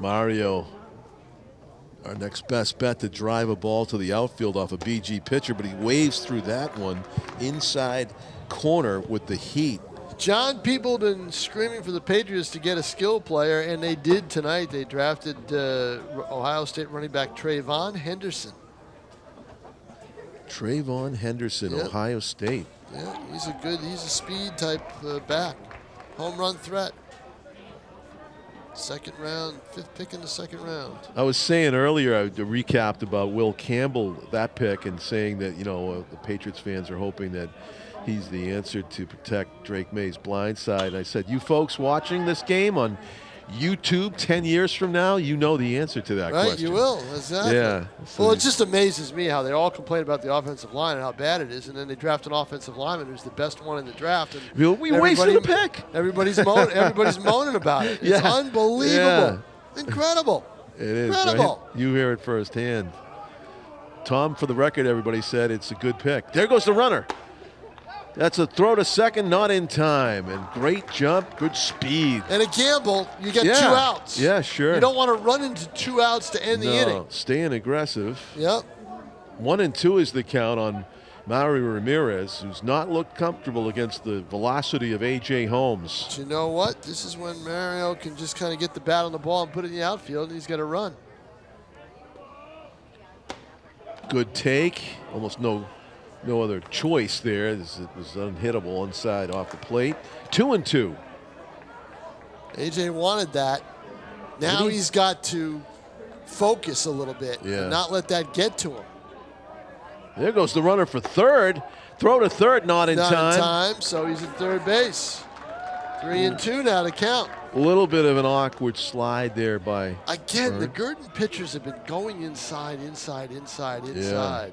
Mario, our next best bet to drive a ball to the outfield off a BG pitcher, but he waves through that one inside corner with the heat. John, people have been screaming for the Patriots to get a skill player, and they did tonight. They drafted Ohio State running back Trayvon Henderson. Trayvon Henderson, Ohio State. Yeah, he's a speed type back. Home run threat. Second round, 5th pick in the second round. I was saying earlier, I recapped about Will Campbell, that pick, and saying that, the Patriots fans are hoping that he's the answer to protect Drake May's blind side. And I said, you folks watching this game on YouTube 10 years from now, you know the answer to that question. Right, you will, exactly. Yeah. Well, it just amazes me how they all complain about the offensive line and how bad it is, and then they draft an offensive lineman who's the best one in the draft. And we wasted a pick. Everybody's moaning about it. It's unbelievable. Yeah. Incredible. It is. Incredible. Right? You hear it firsthand. Tom, for the record, everybody said it's a good pick. There goes the runner. That's a throw to second, not in time. And great jump, good speed. And a gamble, you get 2 outs. Yeah, sure. You don't want to run into 2 outs to end the inning. Staying aggressive. Yep. 1-2 is the count on Mauri Ramirez, who's not looked comfortable against the velocity of A.J. Holmes. But you know what? This is when Mario can just kind of get the bat on the ball and put it in the outfield, and he's got to run. Good take. Almost no other choice there. It was unhittable inside off the plate. 2-2. AJ wanted that. Now he's got to focus a little bit and not let that get to him. There goes the runner for third. Throw to third, not in time. So he's at third base. 3-2 now to count. A little bit of an awkward slide there by Again, the Guertin pitchers have been going inside. Yeah.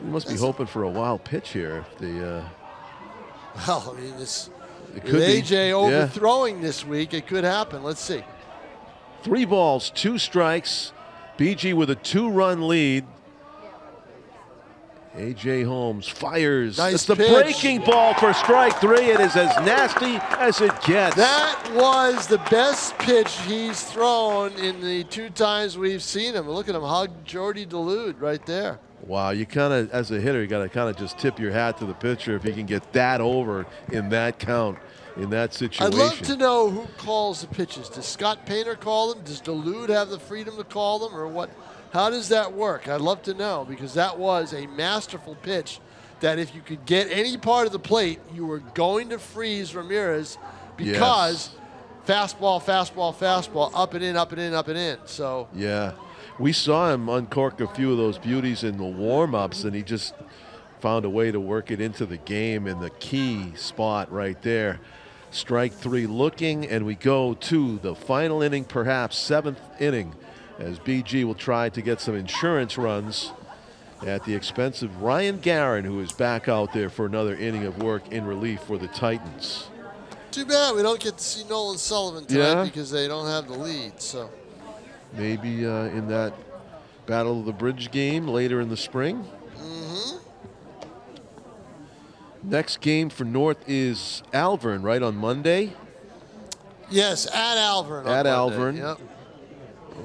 We must be hoping for a wild pitch here. If well, I mean, with AJ overthrowing this week, it could happen. Let's see. 3 balls, 2 strikes. BG with a 2-run lead. A.J. Holmes fires. Nice It's the pitch. breaking ball for strike 3. It is as nasty as it gets. That was the best pitch he's thrown in the 2 times we've seen him. Look at him hug Jordy DeLude right there. Wow, you kind of, as a hitter, you got to kind of just tip your hat to the pitcher if he can get that over in that count, in that situation. I'd love to know who calls the pitches. Does Scott Painter call them? Does DeLude have the freedom to call them, or what? How does that work? I'd love to know, because that was a masterful pitch that if you could get any part of the plate, you were going to freeze Ramirez because fastball, up and in. So yeah. We saw him uncork a few of those beauties in the warm-ups, and he just found a way to work it into the game in the key spot right there. Strike 3 looking, and we go to the final inning, perhaps 7th inning, as BG will try to get some insurance runs at the expense of Ryan Guertin, who is back out there for another inning of work in relief for the Titans. Too bad we don't get to see Nolan Sullivan tonight because they don't have the lead. So maybe in that Battle of the Bridge game later in the spring. Next game for North is Alvern, right, on Monday? Yes, at Alvern. At Alvern. Yep.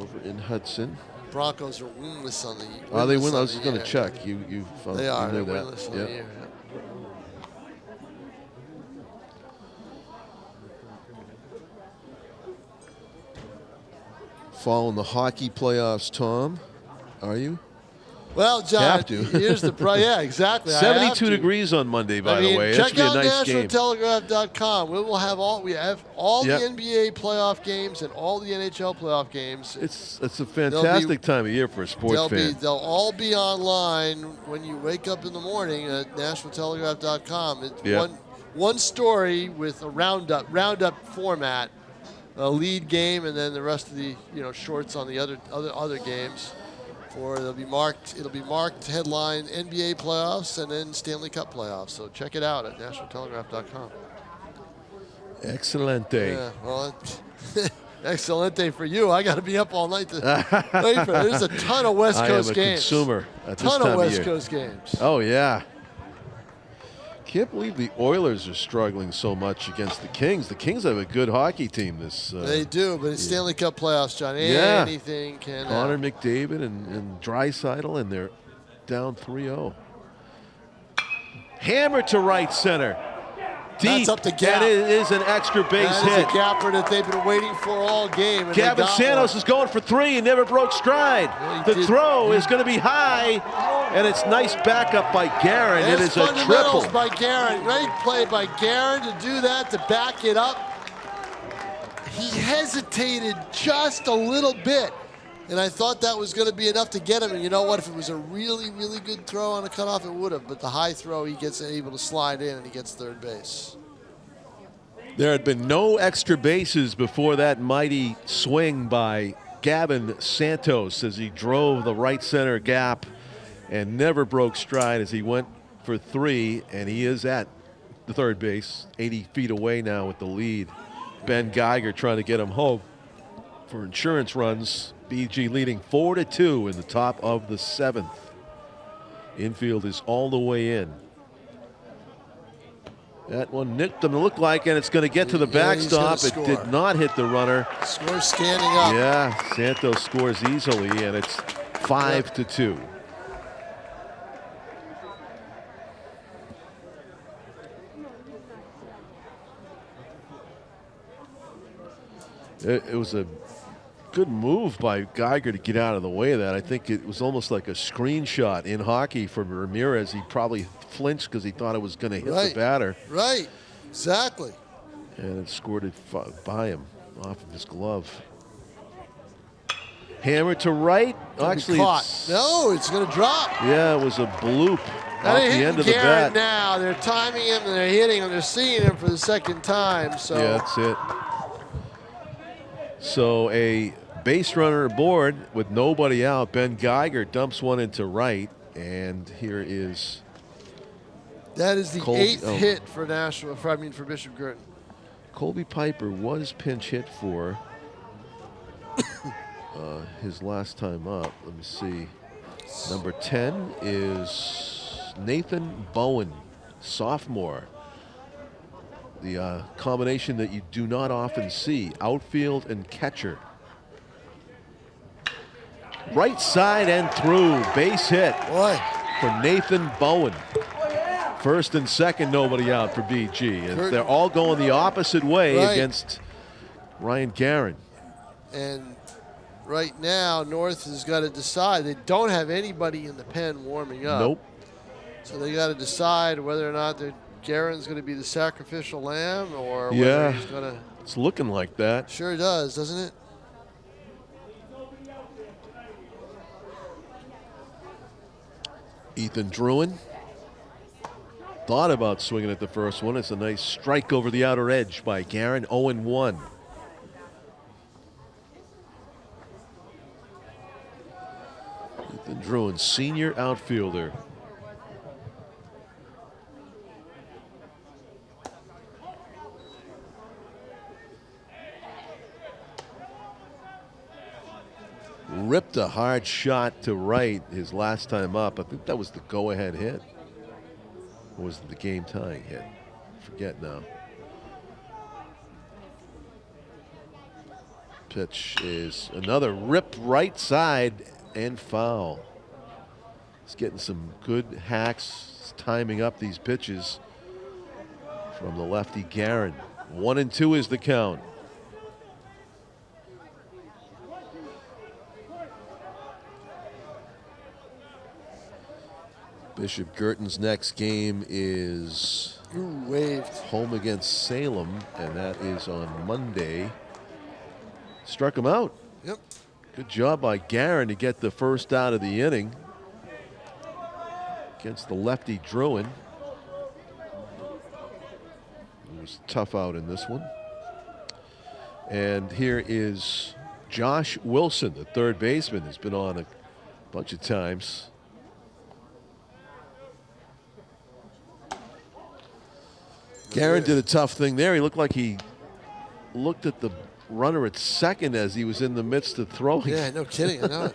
Over in Hudson. Broncos are winless on the year. Oh, they win. I was just going to check. You found They are. They're winless on the year. Following the hockey playoffs, Tom, are you? Well, John, have to. Here's the yeah, exactly. 72 degrees on Monday, by the way. Check out nice game. NationalTelegraph.com. We have all the NBA playoff games and all the NHL playoff games. It's a fantastic time of year for a sports fan. They'll all be online when you wake up in the morning at NationalTelegraph.com. It's one story with a roundup format, a lead game, and then the rest of the shorts on the other games. It'll be marked headline NBA playoffs and then Stanley Cup playoffs. So check it out at NationalTelegraph.com. Excelente. Yeah, well, excelente for you. I got to be up all night to wait for it. There's a ton of West Coast games. I am a consumer at this time of year. Ton of West Coast games. Oh, yeah. Can't believe the Oilers are struggling so much against the Kings. The Kings have a good hockey team. They do, but it's Stanley Cup playoffs, John. Anything can Connor McDavid and Draisaitl, and they're down 3-0. Hammer to right center. deep. That's up the gap. And it is an extra base That hit. is a gapper that they've been waiting for all game. And Gavin they got Santos one. is going for 3. He never broke stride. Well, he The did. throw is going to be high, and it's nice backup by Guerin. It It's is a fundamentals triple. by Guerin. Great play by Guerin to do that, to back it up. He hesitated just a little bit, and I thought that was going to be enough to get him. And you know what? If it was a really, really good throw on a cutoff, it would have. But the high throw, he gets able to slide in, and he gets third base. There had been no extra bases before that mighty swing by Gavin Santos as he drove the right center gap and never broke stride as he went for 3, and he is at the third base, 80 feet away now with the lead. Ben Geiger trying to get him home for insurance runs. BG leading 4-2 in the top of the 7th. Infield is all the way in. That one nicked him, to look like, and it's going to get to the backstop. It did not hit the runner. Score standing up. Yeah, Santos scores easily, and it's 5-2. It was a good move by Geiger to get out of the way of that. I think it was almost like a screenshot in hockey from Ramirez. He probably flinched because he thought it was going to hit the batter. Right, exactly. And it scored it by him off of his glove. Hammer to right. Actually, no, it's going to drop. Yeah, it was a bloop Now off the end of the bat. Now they're timing him and they're hitting him. They're seeing him for the second time. So yeah, that's it. So a base runner aboard with nobody out. Ben Geiger dumps one into right, and here is. That is the 8th hit for Nashua. For Bishop Guertin. Colby Piper was pinch hit for his last time up. Let me see. Number 10 is Nathan Bowen, sophomore. The combination that you do not often see, outfield and catcher. Right side and through, base hit for Nathan Bowen. First and second, nobody out for BG. And they're all going the opposite way against Ryan Guerin. And right now, North has got to decide. They don't have anybody in the pen warming up. Nope. So they got to decide whether or not Guerin's going to be the sacrificial lamb, or whether he's going to. It's looking like that. Sure does, doesn't it? Ethan Druin thought about swinging at the first one. It's a nice strike over the outer edge by Guerin. 0-1. Ethan Druin, senior outfielder. Ripped a hard shot to right his last time up. I think that was the go-ahead hit. Or was it the game-tying hit? Forget now. Pitch is another rip right side and foul. He's getting some good hacks, timing up these pitches from the lefty Guerin. 1-2 is the count. Bishop Guertin's next game is home against Salem, and that is on Monday. Struck him out. Yep. Good job by Guerin to get the first out of the inning against the lefty Druin. It was tough out in this one. And here is Josh Wilson, the third baseman, has been on a bunch of times. Guerin did a tough thing there. He looked like he looked at the runner at second as he was in the midst of throwing. Yeah, no kidding. I know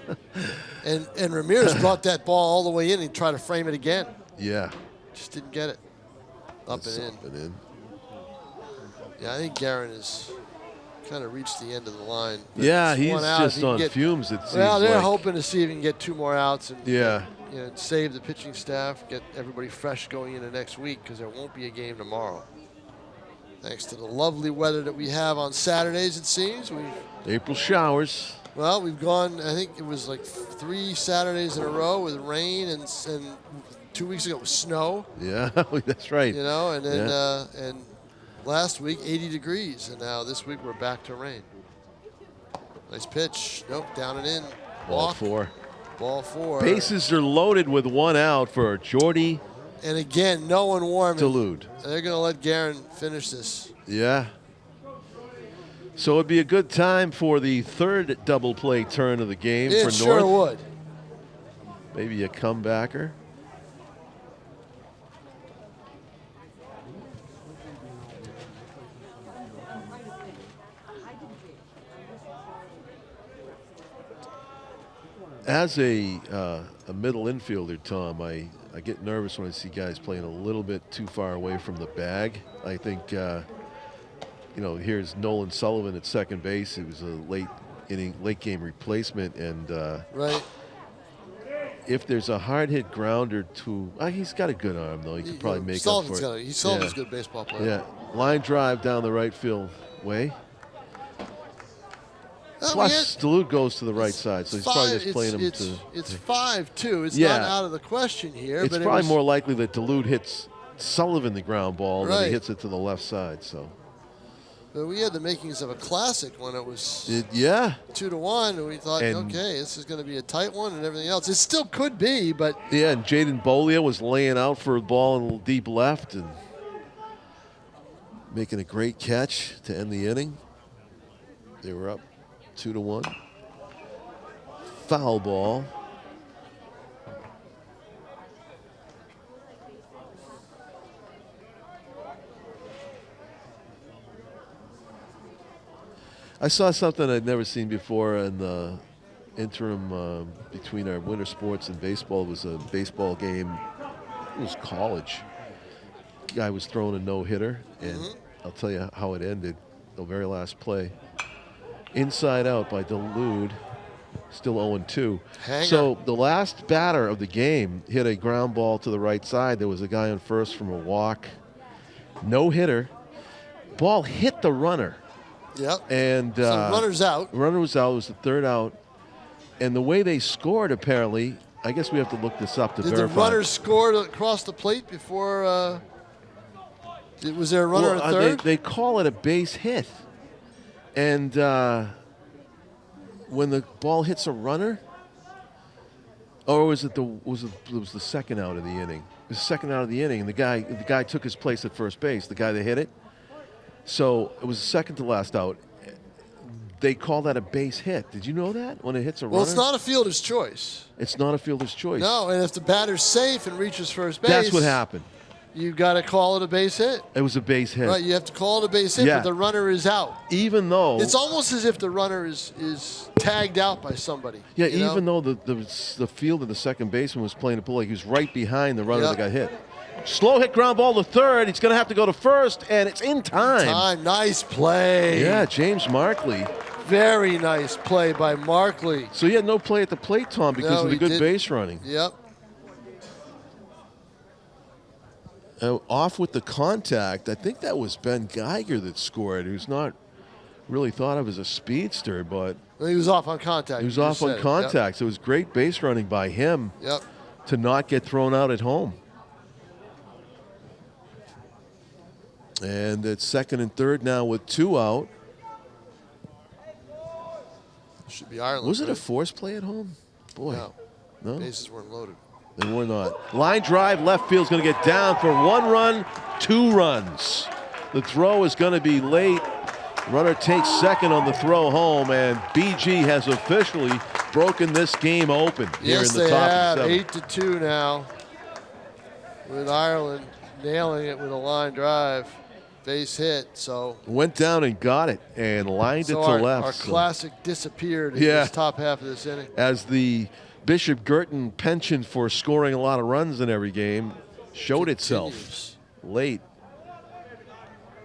it. And Ramirez brought that ball all the way in and tried to frame it again. Yeah. Just didn't get it. Up and in. Yeah, I think Guerin has kind of reached the end of the line. Yeah, he's just on fumes, it seems well, they're like. hoping to see if he can get 2 more outs and save the pitching staff, get everybody fresh going into next week, because there won't be a game tomorrow. Thanks to the lovely weather that we have on Saturdays, it seems. April showers. Well, we've gone, I think it was like 3 Saturdays in a row with rain, and 2 weeks ago it was snow. Yeah, that's right. You know, and then and last week 80 degrees, and now this week we're back to rain. Nice pitch. Nope, down and in. Ball Walk. 4. Ball 4. Bases are loaded with 1 out for Jordy. And again, no one warming. Dulude. They're going to let Guerin finish this. Yeah. So it'd be a good time for the 3rd double play turn of the game for North. It sure would. Maybe a comebacker. As a middle infielder, Tom, I get nervous when I see guys playing a little bit too far away from the bag. I think, here's Nolan Sullivan at second base. It was a late game replacement, and right. If there's a hard hit grounder to, he's got a good arm though. He could probably make up for it. Sullivan's a good baseball player. Yeah, line drive down the right field way. Plus, Duluth goes to the right side, so he's probably just playing him to. It's 5-2. It's not out of the question here. It's probably more likely that Duluth hits Sullivan the ground ball than he hits it to the left side. So. But we had the makings of a classic when it was 2-1, and we thought, okay, this is going to be a tight one and everything else. It still could be, but yeah. And Jaden Bolia was laying out for a ball in deep left and making a great catch to end the inning. They were up 2-1. Foul ball. I saw something I'd never seen before in the interim between our winter sports and baseball. It was a baseball game. It was college. Guy was throwing a no-hitter, and I'll tell you how it ended. The very last play. Inside out by Duluth, still 0-2. So the last batter of the game hit a ground ball to the right side. There was a guy on first from a walk. No hitter. Ball hit the runner. Yep. And so runner's out. Runner was out. It was the 3rd out. And the way they scored, apparently, I guess we have to look this up to verify. Did the runner score across the plate before? Was there a runner at third? They call it a base hit. And when the ball hits a runner, or was it the second out of the inning? It was the second out of the inning, and the guy took his place at first base. The guy that hit it. So it was the second to last out. They call that a base hit. Did you know that when it hits a runner? Well, it's not a fielder's choice. It's not a fielder's choice. No, and if the batter's safe and reaches first base, that's what happened. You got to call it a base hit. It was a base hit. Right, you have to call it a base hit, but the runner is out. Even though it's almost as if the runner is tagged out by somebody. Yeah, even though the fielder, the second baseman, was playing the pull, like he was right behind the runner that got hit. Slow hit ground ball to third. He's going to have to go to first, and it's in time. Nice play. Yeah, James Markley. Very nice play by Markley. So he had no play at the plate, Tom, because of the good base running. Yep. Off with the contact. I think that was Ben Geiger that scored, who's not really thought of as a speedster, but he was off on contact. He was off on contact. So it was great base running by him to not get thrown out at home. And it's 2nd and 3rd now with 2 out. Should be Ireland. Was it a force play at home? Boy. No? Bases weren't loaded. They were not. Line drive, left field's going to get down for 1 run, 2 runs. The throw is going to be late. Runner takes second on the throw home, and BG has officially broken this game open here in the top of the 7th. 8-2 now with Ireland nailing it with a line drive. Base hit, so went down and got it and lined it to left. Our classic disappeared in this top half of this inning. As the Bishop Guertin penchant for scoring a lot of runs in every game showed itself late.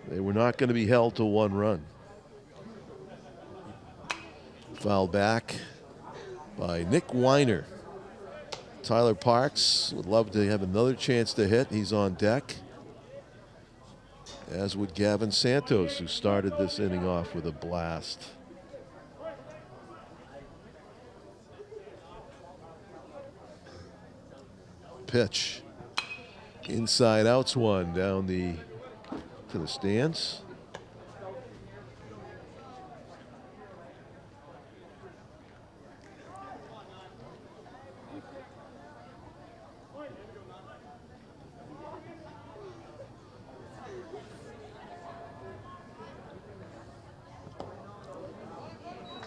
They were not going to be held to 1 run. Foul back by Nick Weiner. Tyler Parks would love to have another chance to hit. He's on deck. as would Gavin Santos, who started this inning off with a blast. Pitch. Inside outs one down to the stands.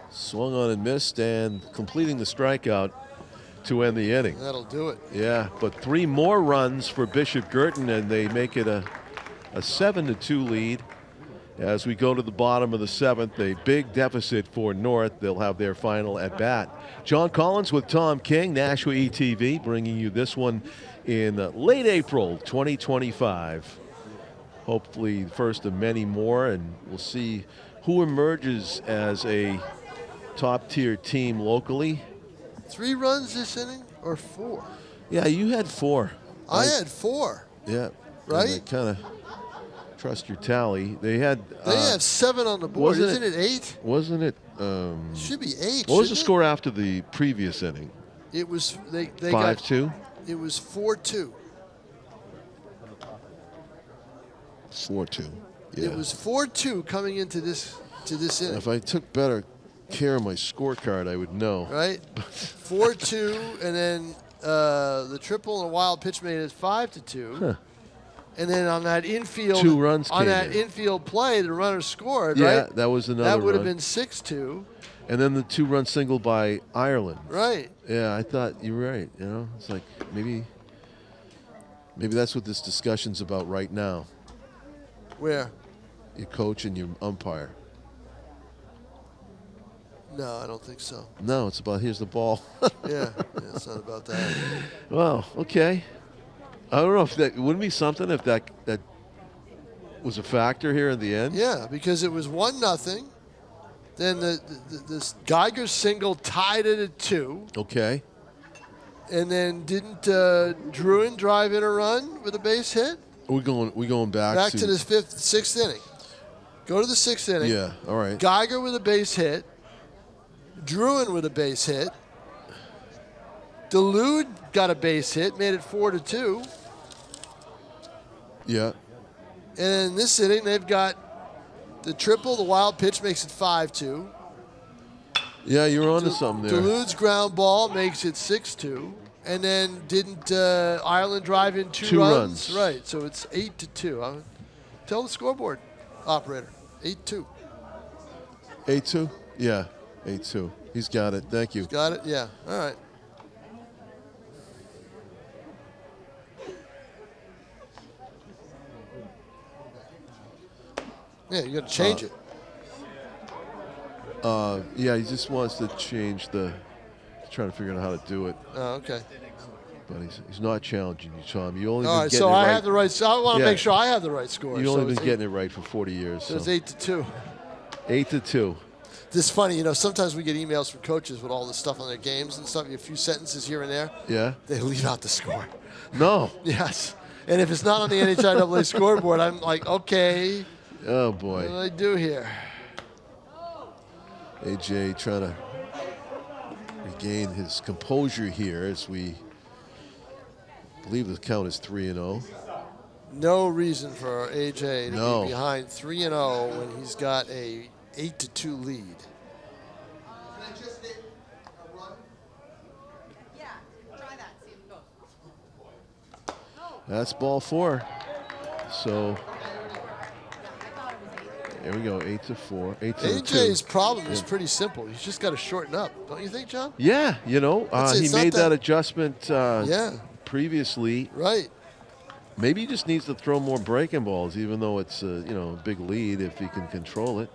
Swung on and missed, and completing the strikeout to end the inning. That'll do it. Yeah, but 3 more runs for Bishop Guertin, and they make it a 7-2 lead. As we go to the bottom of the 7th, a big deficit for North. They'll have their final at bat. John Collins with Tom King, Nashua ETV, bringing you this one in late April 2025. Hopefully the first of many more, and we'll see who emerges as a top-tier team locally. 3 runs this inning or 4? Yeah, you had 4. I had 4. Yeah. Right? I kind of trust your tally. They have 7 on the board. Isn't it 8? Wasn't it? It should be 8. What was the score after the previous inning? It was they 5-2. It was 4-2. 4-2. Yeah. It was 4-2 coming into this inning. If I took better care of my scorecard, I would know. Right? 4-2, and then the triple and a wild pitch made it 5-2. Huh. And then on that infield, 2 runs on came that in. infield play, the runner scored. Yeah, right? that was another. That would have run. been 6-2. And then the 2-run single by Ireland. Right. Yeah, I thought you were right. You know, it's like maybe that's what this discussion's about right now. Where? Your coach and your umpire. No, I don't think so. No, it's about here's the ball. Yeah, it's not about that. Well, okay. I don't know if that wouldn't be something if that was a factor here in the end. Yeah, because it was 1-0. Then the Geiger single tied it at 2. Okay. And then didn't Druin drive in a run with a base hit? We going back to the 6th inning. Go to the 6th inning. Yeah, all right. Geiger with a base hit. Druin with a base hit. Delude got a base hit, made it 4-2. Yeah. And in this inning, they've got the triple, the wild pitch makes it 5-2. Yeah, you're onto something there. Delude's ground ball makes it 6-2. And then didn't Ireland drive in 2 runs? Right, so it's 8-2. Tell the scoreboard operator, 8-2. 8-2? Yeah, 8-2. He's got it. Thank you. Got it? Yeah. All right. Yeah, you got to change it. Yeah, he just wants to change he's trying to figure out how to do it. Oh, okay. But he's not challenging you, Tom. You only All been right, getting so it I right. have the right. So I want to make sure I have the right score. You've only so been getting it right for 40 years. So it's 8-2. 8-2. This is funny, sometimes we get emails from coaches with all this stuff on their games and stuff, a few sentences here and there. Yeah. They leave out the score. No. Yes. And if it's not on the NHIAA scoreboard, I'm like, okay. Oh, boy. What do I do here? AJ trying to regain his composure here as we believe the count is 3-0. No reason for AJ to be behind 3-0 when he's got a 8-2 lead. That's ball 4. So there we go, 8-4, 8-2. AJ's problem is pretty simple. He's just got to shorten up, don't you think, John? Yeah, he made that adjustment previously. Right. Maybe he just needs to throw more breaking balls, even though it's a big lead if he can control it.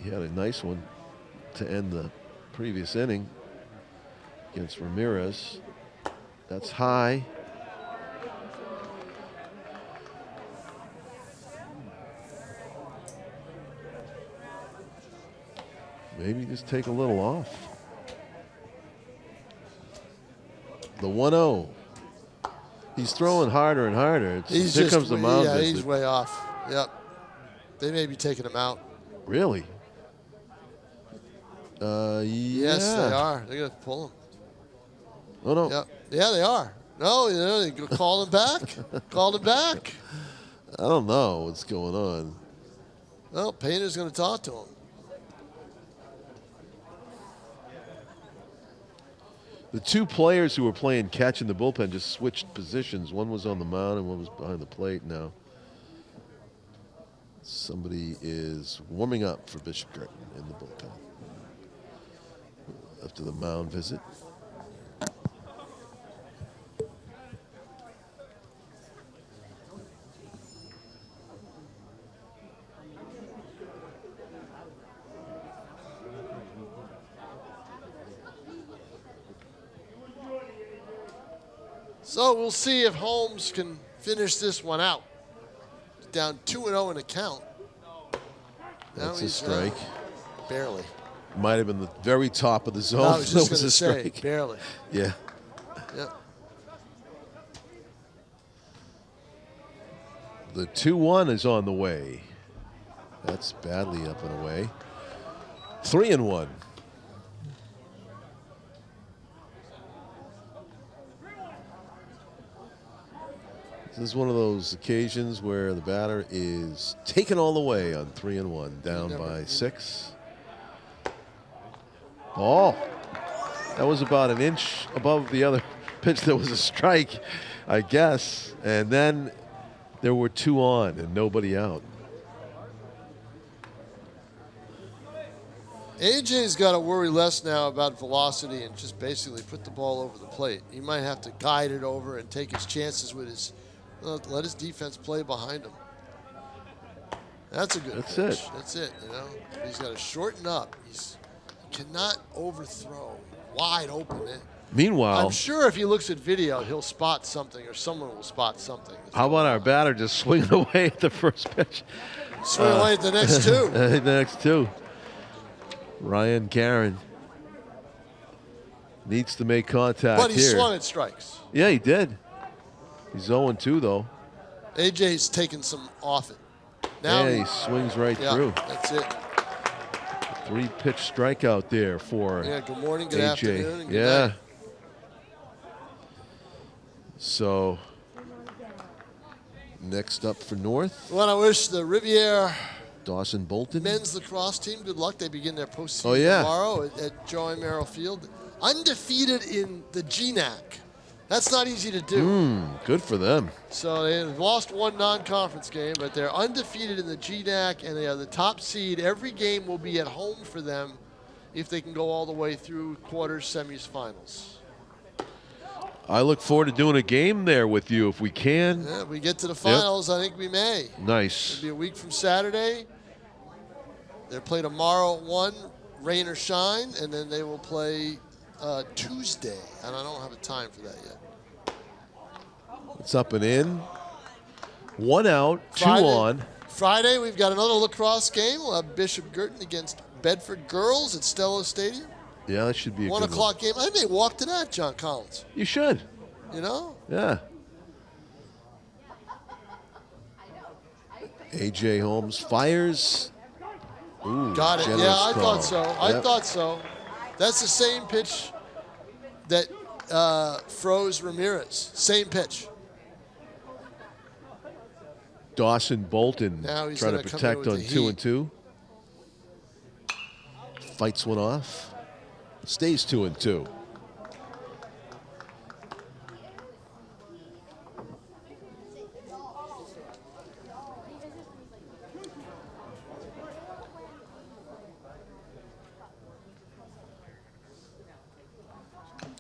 He had a nice one to end the previous inning against Ramirez. That's high. Maybe just take a little off. The 1-0. He's throwing harder and harder. Here comes the mound Yeah, visit. he's way off. Yep. They may be taking him out. Really? Yes, they are. They're going to pull him. Oh, no. Yep. Yeah, they are. No, they call him back. Called him back. I don't know what's going on. Well, Painter's going to talk to him. The two players who were playing catch in the bullpen just switched positions. One was on the mound and one was behind the plate now. Somebody is warming up for Bishop Guertin in the bullpen after the mound visit. So we'll see if Holmes can finish this one out. Down 2-0 in a count. That's a strike. Barely. Might have been the very top of the zone. No, I was just That going to a say, strike. barely. Yeah. Yep. The 2-1 is on the way. That's badly up and away. 3-1. This is one of those occasions where the batter is taken all the way on 3-1, down by 6. Ball. That was about an inch above the other pitch that was a strike, I guess. And then there were 2 on and nobody out. AJ's got to worry less now about velocity and just basically put the ball over the plate. He might have to guide it over and take his chances with his, let his defense play behind him. That's a good pitch. It. That's it, you know. He's got to shorten up. He cannot overthrow. Wide open. Meanwhile, I'm sure if he looks at video, he'll spot something or someone will spot something. How about our batter just swinging away at the first pitch? Swing away at the next 2. The next 2. Ryan Guertin needs to make contact But he here. swung at strikes. Yeah, he did. He's 0-2 though. AJ's taking some off it. Now he swings right through. That's it. 3-pitch strikeout there for good morning, good AJ. afternoon, and good night. So next up for North. Well, I wish the Riviera Dawson Bolton. men's lacrosse team good luck. They begin their postseason tomorrow at Joey Merrill Field. Undefeated in the GNAC. That's not easy to do. Good for them. So they've lost 1 non-conference game, but they're undefeated in the GNAC, and they are the top seed. Every game will be at home for them if they can go all the way through quarters, semis, finals. I look forward to doing a game there with you if we can. Yeah, if we get to the finals, I think we may. Nice. It'll be a week from Saturday. They'll play tomorrow at 1, rain or shine, and then they will play Tuesday, and I don't have a time for that yet. It's up and in. 1 out, 2 Friday, on. Friday, we've got another lacrosse game. We'll have Bishop Guertin against Bedford Girls at Stello Stadium. Yeah, that should be a 1 good o'clock game. I may walk to that, John Collins. You should. You know? Yeah. AJ Holmes fires. Ooh, Got it. generous Yeah, I call. thought so. I thought so. That's the same pitch that froze Ramirez. Same pitch. Dawson Bolton Now he's trying to gonna come protect in on with the 2-2. Fights one off. Stays 2-2.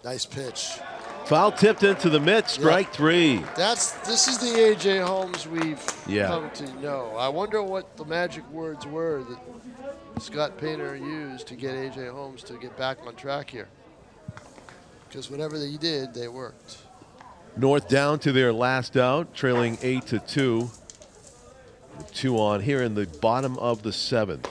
Nice pitch. Foul tipped into the mitt, strike 3. This is the AJ Holmes we've Yeah. come to know. I wonder what the magic words were that Scott Painter used to get AJ Holmes to get back on track here. Because whatever they did, they worked. North down to their last out, trailing 8-2. With 2 on here in the bottom of the 7th.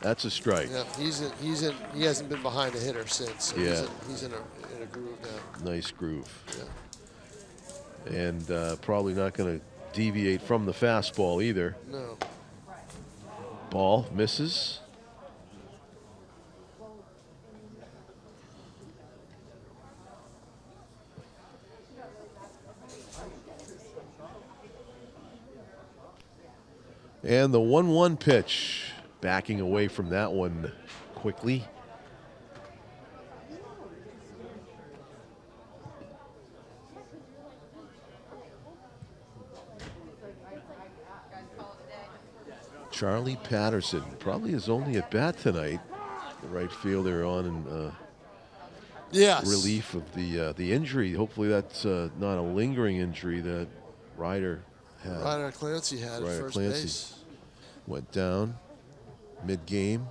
That's a strike. Yeah, he hasn't been behind a hitter since. So Yeah. he's in a groove now. Nice groove. Yeah. And probably not going to deviate from the fastball either. No. Ball misses. And the 1-1 pitch, backing away from that one quickly. Charlie Patterson probably is only at bat tonight. The right fielder on in Yes. relief of the injury. Hopefully that's not a lingering injury that Ryder had. Ryder Clancy had at first base. Went down mid-game.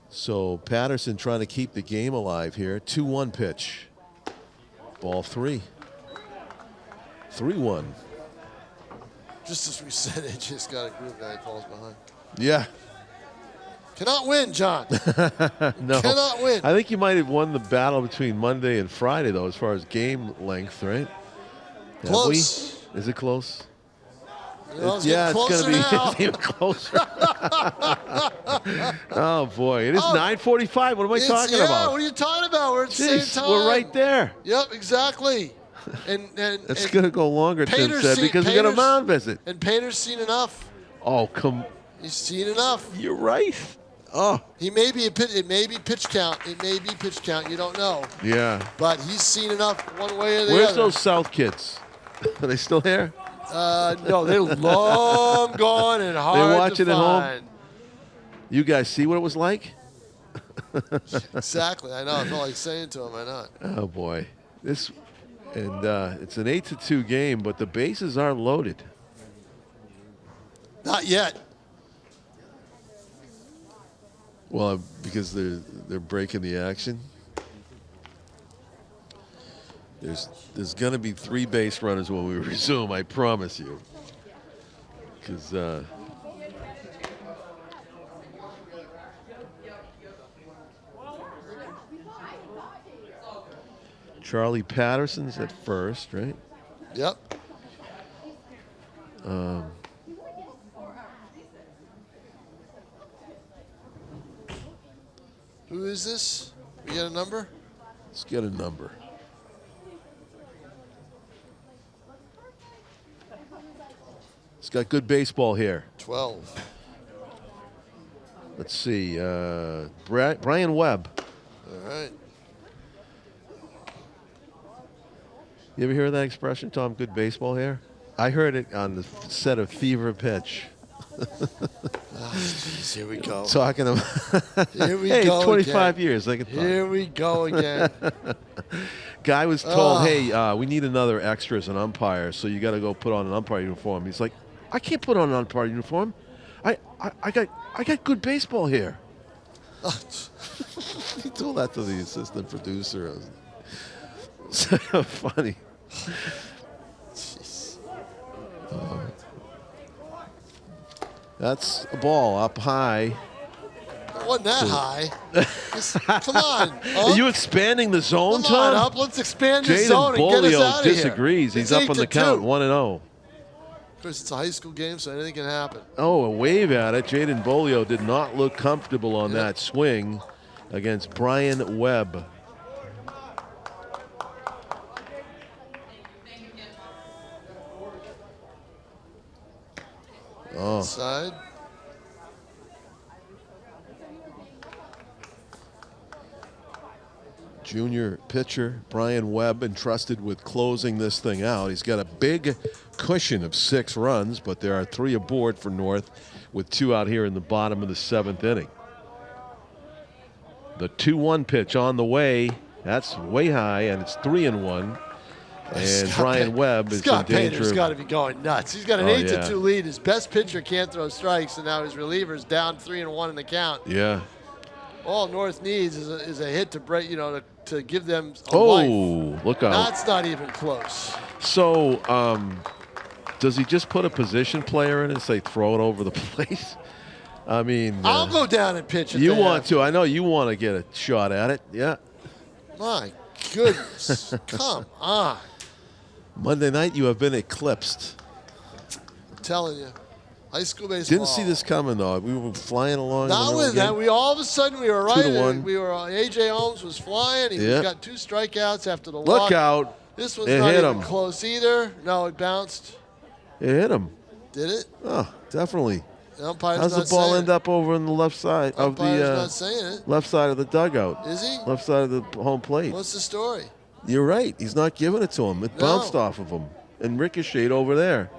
So Patterson trying to keep the game alive here. 2-1 pitch. Ball 3. 3-1. Just as we said, it just got a group guy falls behind. Yeah. Cannot win, John. No. Cannot win. I think you might have won the battle between Monday and Friday, though, as far as game length, right? Close. Have we? Is it close? Yeah, it's going to be now. even closer. Oh, boy. It is 9:45. What am I talking about? What are you talking about? We're at the Jeez, same time. we're right there. Yep, exactly. And It's going to go longer, Tim said, because we got a mound visit. And Painter's seen enough. Oh, come. He's seen enough. You're right. Oh. He may be it may be pitch count. It may be pitch count. You don't know. Yeah. But he's seen enough one way or the Where's other. those South kids? Are they still here? No, they're long gone and hard They're watching to at home? find. You guys see what it was like? Exactly. I know. I felt like saying to him, I know. Oh, boy. It's an 8-2 game, but the bases are loaded. Not yet. Well, because they're breaking the action. There's going to be 3 base runners when we resume, I promise you. Because Charlie Patterson's at first, right? Yep. Who is this? We got a number? Let's get a number. It's got good baseball here. 12. Let's see. Brian Webb. All right. You ever hear that expression, Tom? Good baseball here? I heard it on the set of Fever Pitch. Geez, here we go. Talking about Here we hey, go 25 again. years. They can talk. Here we go again. Guy was told, hey, we need another extra as an umpire, so you got to go put on an umpire uniform. He's like, I can't put on an umpire uniform. I got good baseball here. He told that to the assistant producer. It was so funny. Jeez. That's a ball up high. It wasn't that high. Come on. Are you expanding the zone, Come Tom? on, Up. Let's expand the Jaden zone and get us out of here. disagrees. He's It's up on the 8-2. count, 1-0. Of course, it's a high school game, so anything can happen. Oh, a wave at it. Jaden Bolio did not look comfortable on that swing against Brian Webb. Oh. Side. Junior pitcher Brian Webb entrusted with closing this thing out. He's got a big cushion of 6 runs, but there are 3 aboard for North with 2 out here in the bottom of the 7th inning. The 2-1 pitch on the way. That's way high, and it's 3-1. And Brian Webb is in Scott danger. Painter's got to be going nuts. He's got an 8-2 lead. His best pitcher can't throw strikes, and now his reliever's down 3-1 in the count. Yeah. All North needs is a hit to break, to give them a life. Oh, look out. That's not even close. So, does he just put a position player in and say throw it over the plate? I mean, I'll go down and pitch it. You want to. I know you want to get a shot at it. Yeah. My goodness. Come on. Monday night, you have been eclipsed. I'm telling you. High school baseball. Didn't see this coming, though. We were flying along. Not with that. We all of a sudden we were right. 2-1. We were. AJ Holmes was flying. He got 2 strikeouts after the walk. Look out. This one's It not hit even him. close either. No, it bounced. It hit him. Did it? Oh, definitely. The umpire's How's not the ball saying end it. up over on the left side of Umpire's the not saying it. left side of the dugout? Is he? Left side of the home plate. What's the story? You're right. He's not giving it to him. It bounced off of him and ricocheted over there.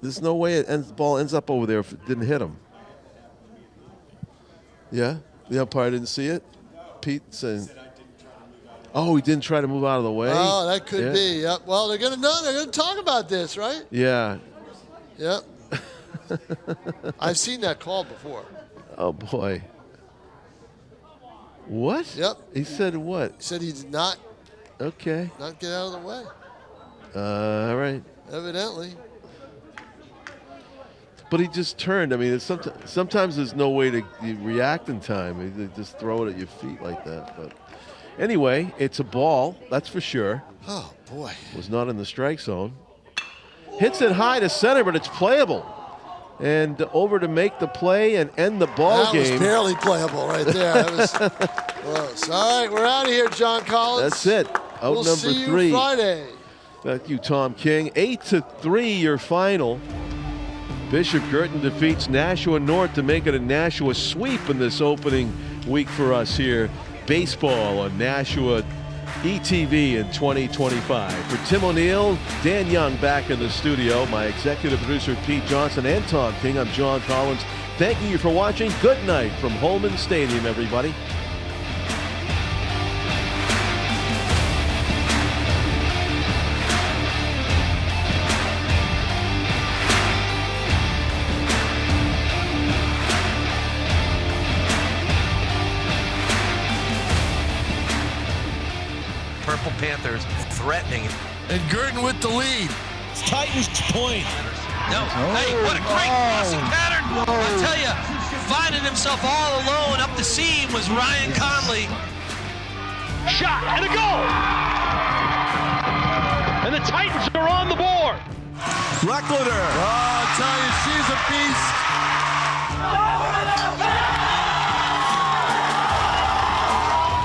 There's no way the ball ends up over there if it didn't hit him. Yeah? The umpire didn't see it? Pete saying, oh, he didn't try to move out of the way? Oh, that could be. Yep. Well, they're gonna talk about this, right? Yeah. Yep. I've seen that called before. Oh, boy. What? Yep. He said what? He said he did not Okay. get out of the way. All right. Evidently. But he just turned. I mean, sometimes there's no way to react in time. They just throw it at your feet like that. But anyway, it's a ball, that's for sure. Oh, boy. Was not in the strike zone. Hits it high to center, but it's playable. And over to make the play and end the ball game. That was barely playable right there. That was close. All right, we're out of here, John Collins. That's it. Out we'll number see 3. you Friday. Thank you, Tom King. 8-3 your final. Bishop Guertin defeats Nashua North to make it a Nashua sweep in this opening week for us here. Baseball on Nashua ETV in 2025. For Tim O'Neill, Dan Young back in the studio, my executive producer Pete Johnson and Tom King, I'm John Collins. Thanking you for watching. Good night from Holman Stadium, everybody. Purple Panthers threatening. And Guertin with the lead. It's Titans point. No. Hey, what a great crossing pattern. I tell you, finding himself all alone up the seam was Ryan Conley. Shot and a goal. And the Titans are on the board. Leckletter. Oh, I'll tell you, she's a beast.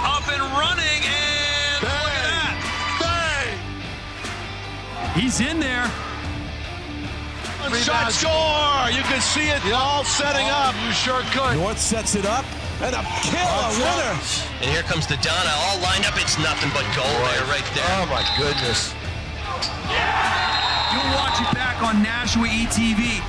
Up and running, and look at that. He's in there. Shot score. You can see it all setting up. You sure could. North sets it up. And a killer winner. And here comes the Donna, all lined up. It's nothing but goal there, right there. Oh, my goodness. You'll watch it back on Nashua ETV.